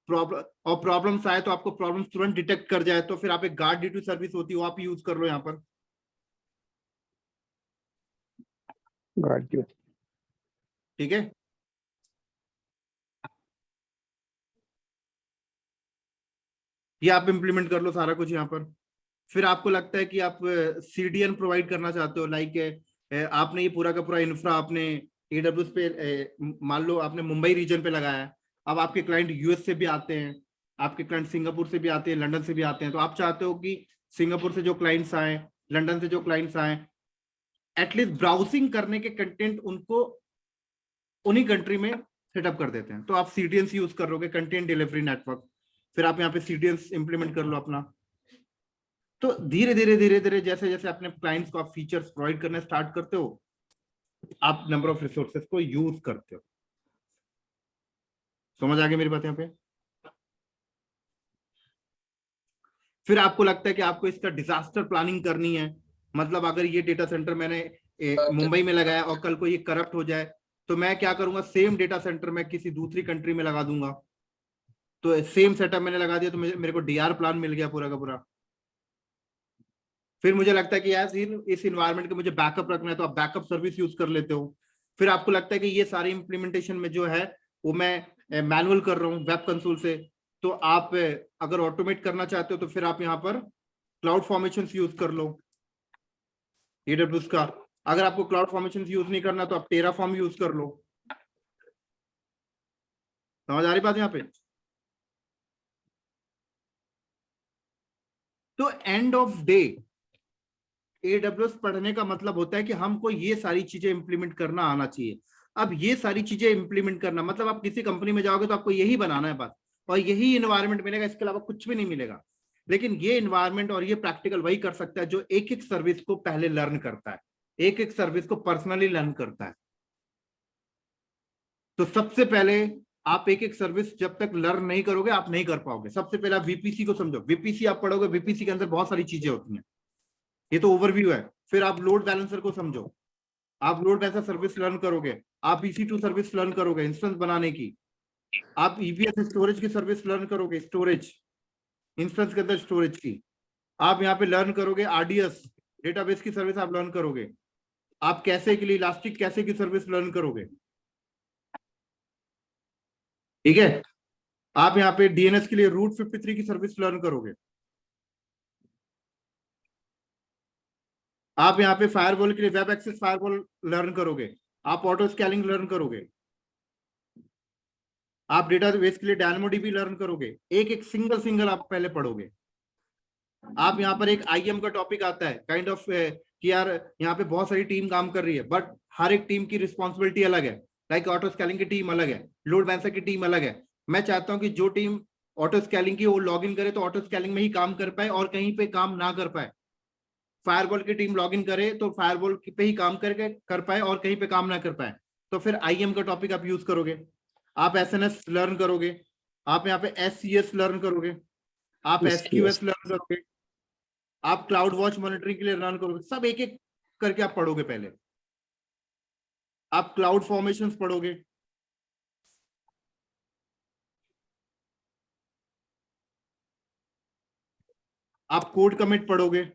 और प्रॉब्लम्स आए तो आपको प्रॉब्लम्स तुरंत डिटेक्ट कर जाए, तो फिर आप एक गार्ड ड्यूटी सर्विस होती है वो आप यूज कर लो यहाँ पर, गार्ड ड्यूटी। ठीक है। ये आप इंप्लीमेंट कर लो सारा कुछ यहाँ पर। फिर आपको लगता है कि आप CDN प्रोवाइड करना चाहते हो, लाइक आपने ये पूरा का पूरा इंफ्रा आपने AWS पे, मान लो आपने मुंबई रीजन पे लगाया है, अब आपके क्लाइंट US से भी आते हैं, आपके क्लाइंट सिंगापुर से भी आते हैं, लंदन से भी आते हैं, तो आप चाहते हो कि सिंगापुर से जो क्लाइंट्स आए, लंदन से जो क्लाइंट्स आए, एटलीस्ट ब्राउजिंग करने के कंटेंट उनको उन्हीं कंट्री में सेटअप कर देते हैं, तो आप CDNs यूज करोगे, कंटेंट डिलीवरी नेटवर्क। फिर आप यहाँ पे CDNs इंप्लीमेंट कर लो अपना। तो धीरे धीरे जैसे जैसे अपने क्लाइंट्स को आप फीचर्स प्रोवाइड करना स्टार्ट करते हो, आप नंबर ऑफ रिसोर्सेज को यूज करते हो। समझ आ गई मेरी बात यहाँ पे? फिर आपको लगता है कि आपको इसका डिजास्टर प्लानिंग करनी है, मतलब अगर ये डेटा सेंटर मैंने मुंबई में लगाया और कल को ये करप्ट हो जाए, तो मैं क्या करूंगा, सेम डेटा सेंटर मैं किसी दूसरी कंट्री में लगा दूंगा। तो सेम सेटअप मैंने लगा दिया तो मेरे को DR प्लान मिल गया पूरा का पूरा। फिर मुझे लगता है कि यार इस इन्वायरमेंट को मुझे बैकअप रखना है, तो आप बैकअप सर्विस यूज कर लेते हो। फिर आपको लगता है कि ये सारी इंप्लीमेंटेशन में जो है वो मैं मैनुअल कर रहा हूँ वेब कंसोल से, तो आप अगर ऑटोमेट करना चाहते हो तो फिर आप यहाँ पर क्लाउड फॉर्मेशन यूज कर लो AWS का। अगर आपको क्लाउड फॉर्मेशन यूज नहीं करना तो आप टेराफॉर्म यूज कर लो। समझ आ रही बात यहाँ पे? तो एंड ऑफ डे AWS पढ़ने का मतलब होता है कि हमको ये सारी चीजें इंप्लीमेंट करना आना चाहिए। अब ये सारी चीजें इंप्लीमेंट करना मतलब आप किसी कंपनी में जाओगे तो आपको यही बनाना है बस, और यही इन्वायरमेंट मिलेगा, इसके अलावा कुछ भी नहीं मिलेगा। लेकिन ये इन्वायरमेंट और ये प्रैक्टिकल वही कर सकता है जो एक एक सर्विस को पहले लर्न करता है, एक एक सर्विस को पर्सनली लर्न करता है। तो सबसे पहले आप एक एक सर्विस जब तक लर्न नहीं करोगे आप नहीं कर पाओगे। सबसे पहले आप VPC को समझो। VPC आप पढ़ोगे, VPC के अंदर बहुत सारी चीजें होती हैं, ये तो ओवरव्यू है। फिर आप लोड बैलेंसर को समझो, आप लोड बैलेंसर सर्विस लर्न करोगे, आप EC2 सर्विस लर्न करोगे इंस्टेंस बनाने की, आप EBS स्टोरेज की सर्विस लर्न करोगे, स्टोरेज इंस्टेंस के अंदर स्टोरेज की। आप यहाँ पे लर्न करोगे RDS डेटाबेस की सर्विस आप लर्न करोगे, आप कैसे के लिए इलास्टिक कैसे की सर्विस लर्न करोगे, ठीक है। आप यहाँ पे DNS के लिए रूट 53 की सर्विस लर्न करोगे, आप यहाँ पे फायरवॉल के लिए वेब एक्सेस फायरवॉल लर्न करोगे, आप ऑटो स्केलिंग लर्न करोगे, आप डेटाबेस के लिए DynamoDB लर्न करोगे। एक एक सिंगल आप पहले पढ़ोगे। आप यहाँ पर एक IAM का टॉपिक आता है काइंड ऑफ कि यार यहाँ पे बहुत सारी टीम काम कर रही है बट हर एक टीम की रिस्पॉन्सिबिलिटी अलग है। लाइक ऑटो स्केलिंग की टीम अलग है, लोड बैलेंसर की टीम अलग है। मैं चाहता हूँ कि जो टीम ऑटो स्केलिंग की वो लॉग इन करे तो ऑटो स्केलिंग में ही काम कर पाए और कहीं पे काम ना कर पाए। फायरवॉल की टीम लॉग इन करे तो फायरवॉल पे ही काम कर पाए और कहीं पे काम ना कर पाए। तो फिर IAM का टॉपिक आप यूज करोगे, आप SNS लर्न करोगे, आप यहाँ पे SCS लर्न करोगे, आप SQS लर्न करोगे, आप क्लाउड वॉच मॉनिटरिंग के लिए लर्न करोगे। सब एक एक करके आप पढ़ोगे। पहले आप क्लाउड फॉर्मेशंस पढ़ोगे, आप कोड कमिट पढ़ोगे,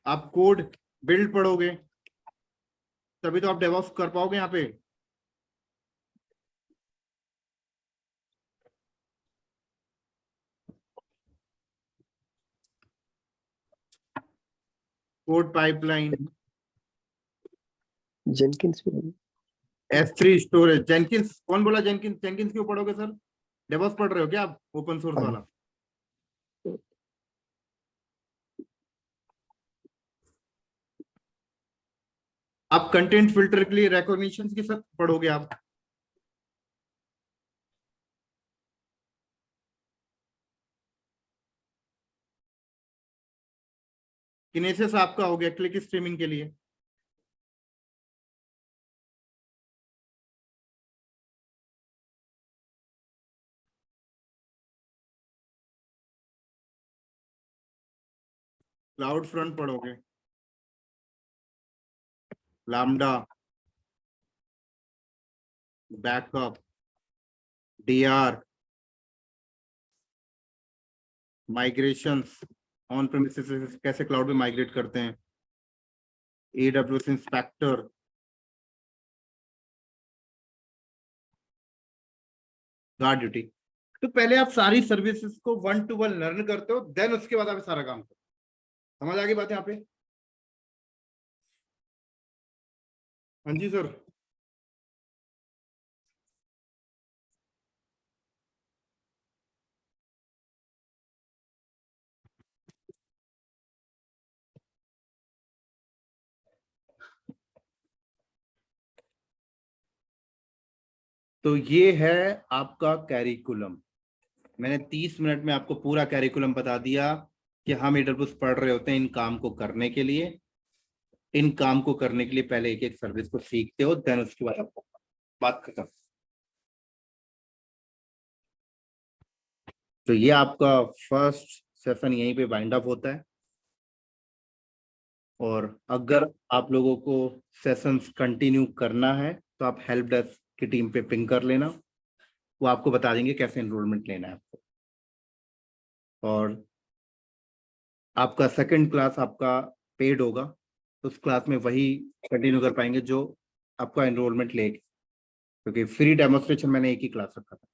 आप कोड बिल्ड पढ़ोगे, तभी तो आप डेवऑप्स कर पाओगे। यहाँ पे code pipeline, Jenkins S3 storage. Jenkins कौन बोला? जेनकिंस जेनकिंस क्यों पढ़ोगे सर? डेवऑप्स पढ़ रहे हो क्या आप? ओपन सोर्स वाला। आप कंटेंट फिल्टर के लिए रिकॉग्निशन की सब पढ़ोगे आप। किनेसिस आपका हो गया क्लिक स्ट्रीमिंग के लिए। क्लाउड फ्रंट पढ़ोगे, lambda, backup, DR, migrations, on premises कैसे क्लाउड में माइग्रेट करते हैं, AWS इंस्पेक्टर, गार्ड ड्यूटी। तो पहले आप सारी सर्विसेज को 1 to 1 लर्न करते हो, देन उसके बाद आप सारा काम करते हो। समझ आ गई बात यहाँ पे? हाँ जी सर। तो ये है आपका कैरिकुलम। मैंने 30 मिनट में आपको पूरा कैरिकुलम बता दिया कि हम AWS पढ़ रहे होते हैं इन काम को करने के लिए। इन काम को करने के लिए पहले एक एक सर्विस को सीखते हो, देन उसके बाद आपको बात खत्म। तो ये आपका फर्स्ट सेशन यहीं पे वाइंड अप होता है। और अगर आप लोगों को सेशंस कंटिन्यू करना है तो आप हेल्प डेस्क की टीम पे पिंग कर लेना, वो आपको बता देंगे कैसे एनरोलमेंट लेना है आपको। और आपका सेकंड क्लास आपका पेड होगा, तो उस क्लास में वही कंटिन्यू कर पाएंगे जो आपका एनरोलमेंट लेके, क्योंकि फ्री डेमोन्स्ट्रेशन मैंने एक ही क्लास रखा था।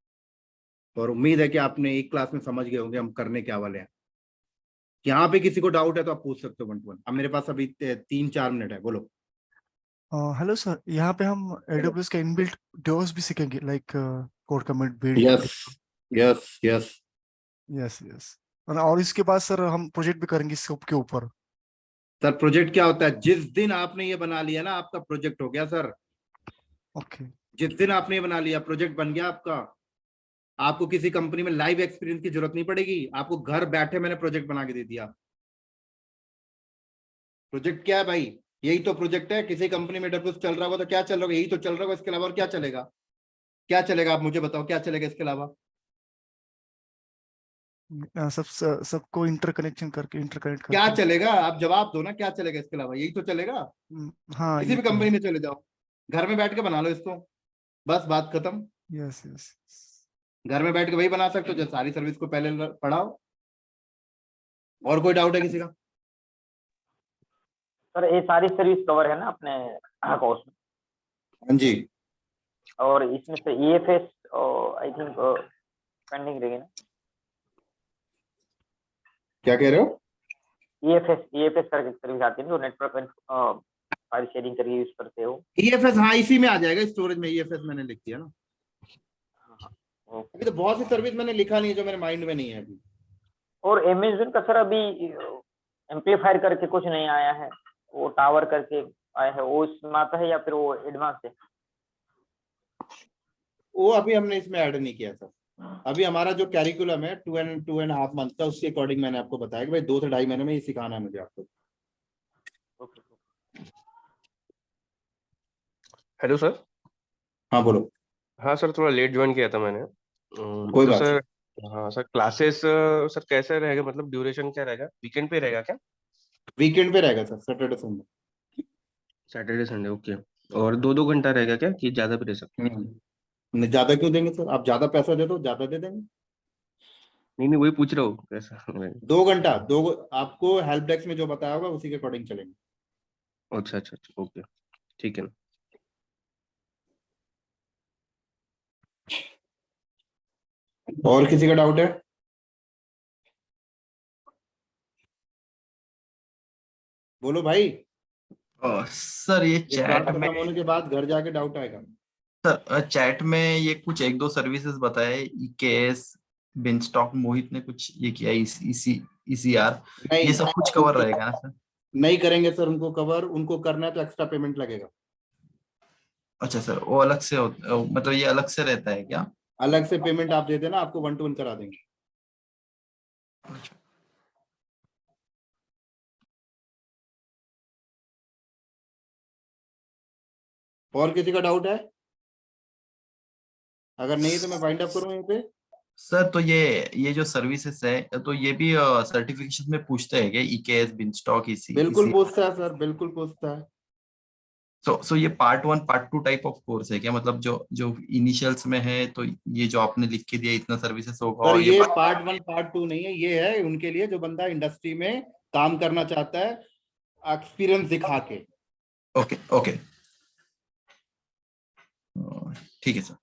और उम्मीद है कि आपने एक क्लास में समझ गए होंगे हम करने क्या वाले हैं। यहाँ पे किसी को डाउट है तो आप पूछ सकते हो 1-to-1। अब मेरे पास अभी 3-4 मिनट है, बोलो। हेलो सर, यहाँ पे हम AWS का इनबिल्ट DOS भी सीखेंगे, like code commit build. Yes yes yes yes yes. और इसके बाद सर हम प्रोजेक्ट भी करेंगे इस के ऊपर। सर प्रोजेक्ट क्या होता है? जिस दिन आपने ये बना लिया ना, आपका प्रोजेक्ट हो गया सर। ओके। जिस दिन आपने ये बना लिया, प्रोजेक्ट बन गया आपका। आपको किसी कंपनी में लाइव एक्सपीरियंस की जरूरत नहीं पड़ेगी, आपको घर बैठे मैंने प्रोजेक्ट बना के दे दिया। प्रोजेक्ट क्या है भाई? यही तो प्रोजेक्ट है। किसी कंपनी में AWS चल रहा होगा तो क्या चल रहा होगा? यही तो चल रहा होगा। इसके अलावा और क्या चलेगा? क्या चलेगा आप मुझे बताओ, क्या चलेगा इसके अलावा? सबको इंटरकनेक्शन करके इंटरकनेक्ट क्या करके। चलेगा? आप जवाब दो ना, क्या चलेगा इसके अलावा? यही तो चलेगा। हाँ, किसी ये भी तो कंपनी है। में चले जाओ, घर में बैठ के बना लो इसको, बस बात खत्म। Yes yes. घर में बैठ के वही बना सकते हो जो सारी सर्विस को पहले पढ़ाओ। और कोई डाउट है किसी का? सर ये सारी सर्विस कवर है ना अपने कोर्स में? हाँ जी। और इसमें से EFS आई थिंक पेंडिंग रहेगी ना? क्या कह रहे हो? EFS करके सर्विस आती है जो नेटवर्क फाइल शेयरिंग करके यूज करते हो। EFS, हाँ इसी में आ जाएगा, स्टोरेज में। EFS मैंने लिख दिया ना। अभी तो बहुत सी सर्विस मैंने लिखा नहीं है जो मेरे माइंड में नहीं है अभी। और अमेज़न का सर अभी एम्पलीफायर करके कुछ नहीं आया है, वो टावर करके आया है, वो इसमें आता है या फिर वो एडवांस है? वो अभी हमने इसमें ऐड नहीं किया सर। अभी हमारा जो कैरिकुलम है 2.5 मंथ का, उसके अकॉर्डिंग मैंने आपको बताया कि भाई 2 से 2.5 महीने में ये सिखाना है मुझे आपको। Hello sir. हाँ बोलो। हाँ सर, थोड़ा लेट ज्वाइन किया था मैंने। कोई तो बात सर, हाँ सर, क्लासेस सर कैसे रहेगा, मतलब ड्यूरेशन क्या रहेगा, वीकेंड पे रहेगा क्या? वीकेंड पे रहेगा sir, Saturday Sunday. Saturday Sunday, okay. और 2-2 घंटा रहेगा क्या, कि ज्यादा भी रह सकता है? नहीं, ज्यादा क्यों देंगे सर? आप ज्यादा पैसा दे दो, ज्यादा दे देंगे। नहीं नहीं, वही पूछ रहा हूँ कैसा। 2 घंटा, आपको हेल्प डेस्क में जो बताया होगा उसी के अकॉर्डिंग चलेंगे। अच्छा अच्छा अच्छा, ओके, ठीक है ना। और किसी का डाउट है? बोलो भाई। सर ये क्लास चैट में, खत्म होने के बाद घर जाके डाउट आएगा। सर चैट में ये कुछ 1-2 सर्विसेज बताए, EKS, बिनस्टॉक, मोहित ने कुछ ये किया, ECR, नहीं, ये सब कुछ कवर रहेगा ना सर? नहीं करेंगे सर उनको कवर। उनको करना है तो एक्स्ट्रा पेमेंट लगेगा। अच्छा सर, वो अलग से मतलब ये अलग से रहता है क्या? अलग से पेमेंट आप दे देना, आपको 1-to-1 करा देंगे। और किसी का डाउट है? अगर नहीं तो मैं वाइंड अप करूं यहीं पे। सर तो ये जो सर्विसेज है, तो ये भी सर्टिफिकेशन में पूछते हैं क्या, EKS, बिनस्टॉक, बिल्कुल पूछता है सर, बिल्कुल पूछता है। सो ये part 1 part 2 type of course है क्या, मतलब जो जो इनिशियल्स में है, तो ये जो आपने लिख के दिया इतना सर्विसेज होगा, सर और ये पार्ट 1 पार्ट 2 नहीं है, ये है उनके लिए जो बंदा इंडस्ट्री में काम करना चाहता है एक्सपीरियंस दिखा के। ओके ओके, ठीक है सर।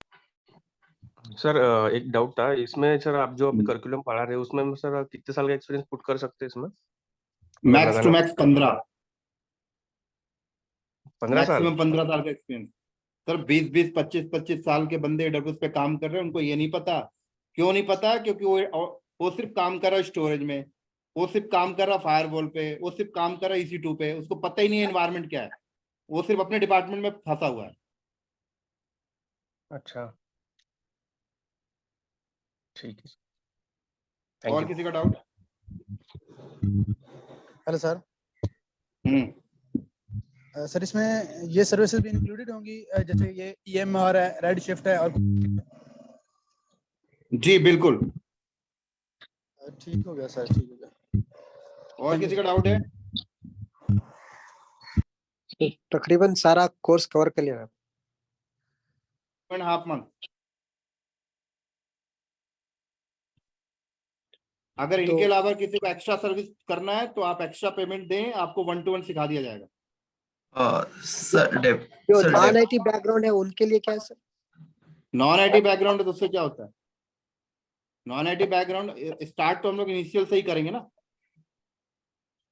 सर एक डाउट था इसमें सर, आप जो अभी करिकुलम पढ़ा रहे हो उसमें सर कितने साल का एक्सपीरियंस पुट कर सकते हैं इसमें, अगर मैक्स टू लगाना? मैक्स 15 15 साल? मैक्सिमम 15 साल का एक्सपीरियंस। सर 20-20 25-25 साल के बंदे AWS पे काम कर रहे हैं, उनको ये नहीं पता। क्यों नहीं पता? क्योंकि वो सिर्फ काम कर रहा है स्टोरेज में, वो सिर्फ काम कर रहा है फायरवॉल पे, वो सिर्फ काम कर रहा है EC2 पे। उसको पता ही नहीं है एनवायरनमेंट क्या है। वो सिर्फ अपने डिपार्टमेंट में फंसा हुआ है। अच्छा, ठीक है, थैंक और यू। किसी का डाउट? Hello sir. सर इसमें ये सर्विसेज भी इंक्लूडेड होंगी, जैसे ये EMR है, रेड शिफ्ट है, और जी बिल्कुल। ठीक हो गया सर, ठीक हो गया। और किसी का डाउट है? तकरीबन सारा कोर्स कवर कर लिया। 2.5 मंथ। अगर इनके अलावा किसी को एक्स्ट्रा सर्विस करना है तो आप एक्स्ट्रा पेमेंट दें, आपको 1-to-1 सिखा दिया जाएगा। जो नॉन IT बैकग्राउंड है उनके लिए क्या है सर? नॉन IT बैकग्राउंड है तो उससे क्या होता है? नॉन IT बैकग्राउंड स्टार्ट तो हम लोग इनिशियल से ही करेंगे ना।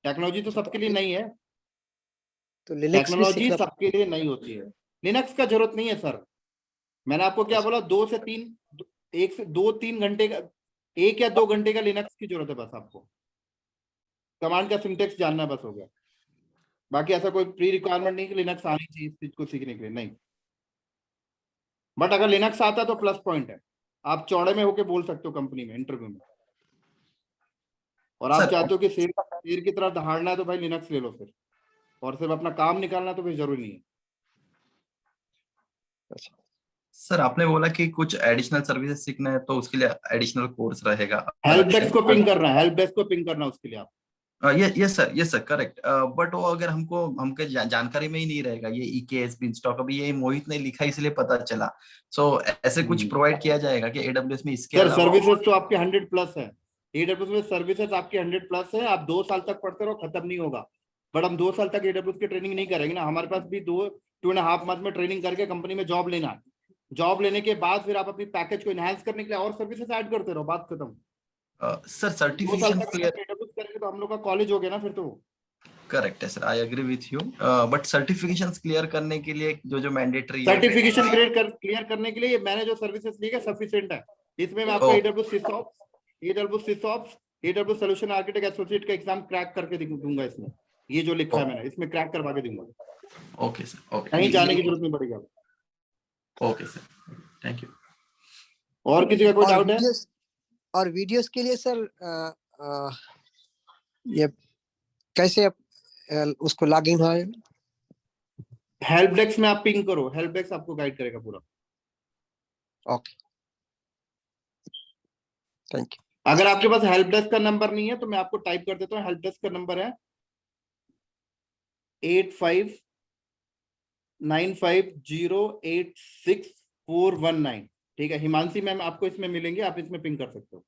टेक्नोलॉजी तो सबके लिए नहीं है, तो लिनक्स भी टेक्नोलॉजी सीखना सबके लिए नहीं होती है। लिनक्स का जरूरत नहीं है सर। मैंने आपको क्या बोला, 1 से 2-3 घंटे का, 1 या 2 घंटे का लिनक्स की जरूरत है बस आपको। कमांड का सिंटेक्स जानना बस हो गया। बाकी ऐसा कोई प्री रिक्वायरमेंट नहीं कि लिनक्स आनी चाहिए इस चीज को सीखने के लिए, नहीं। बट अगर लिनक्स आता है तो प्लस पॉइंट है, आप चौड़े में होके बोल सकते हो कंपनी में, इंटरव्यू में। और आप चाहते हो कि शेर की तरह दहाड़ना है तो भाई लिनक्स ले लो फिर, और सिर्फ अपना काम निकालना तो फिर जरूरी नहीं है। सर आपने बोला कि कुछ एडिशनल सर्विसेज सीखना है तो उसके लिए एडिशनल कोर्स रहेगा। हेल्प डेस्क को पिंग करना है, हेल्प डेस्क को पिंग करना उसके लिए आप। ये सर करेक्ट। बट वो अगर हमको जानकारी में ही नहीं रहेगा, ये EKS Beanstalk अभी ये मोहित ने लिखा इसलिए पता चला। सो ऐसे कुछ प्रोवाइड किया जाएगा कि AWS में इसके सर अलावा? सर्विसेज तो आपके 100+ है, AWS में सर्विसेज आपके 100+ है। आप 2 साल तक पढ़ते रहो, खत्म नहीं होगा। बट हम 2 साल तक AWS की ट्रेनिंग नहीं करेंगे ना, हमारे पास भी 2.5 मंथ में ट्रेनिंग करके कंपनी में जॉब लेना है। जॉब लेने के बाद फिर आप अपनी पैकेज को एनहांस करने के लिए और सर्विसेज ऐड करते रहो, बात खत्म। सर 2 साल सर्टिफिकेशन तक क्लियर AWS करेंगे तो हम लोग का कॉलेज हो गया ना फिर तो। करेक्ट है sir, I agree with you. But certifications clear करने के लिए जो मैंडेटरी सर्टिफिकेशन क्लियर करने के लिए मैंने जो सर्विसेज ली है सफिशिएंट है। इसमें मैं आपको AWS SysOps, AWS Solution Architect associate का एग्जाम क्रैक करके दूंगा। इसमें ये जो लिखा है मैंने, इसमें क्रैक करवा के दूंगा। ओके सर, ओके, कहीं जाने की जरूरत नहीं पड़ेगी आपको। Okay sir, thank you. और किसी का कोई डाउट है? और वीडियोस के लिए सर ये कैसे उसको लॉगिन है? हेल्प डेस्क में आप पिंग करो, हेल्प डेस्क आपको गाइड करेगा पूरा। Okay, thank you. अगर आपके पास हेल्प डेस्क का नंबर नहीं है तो मैं आपको टाइप कर देता हूँ। हेल्प डेस्क का नंबर है 8595086419। ठीक है, हिमांशी मैम आपको इसमें मिलेंगे, आप इसमें पिंग कर सकते हो।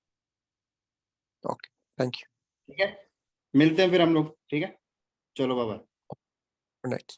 Okay, thank you. ठीक है, मिलते हैं फिर हम लोग। ठीक है, चलो बाय बाय। Good night.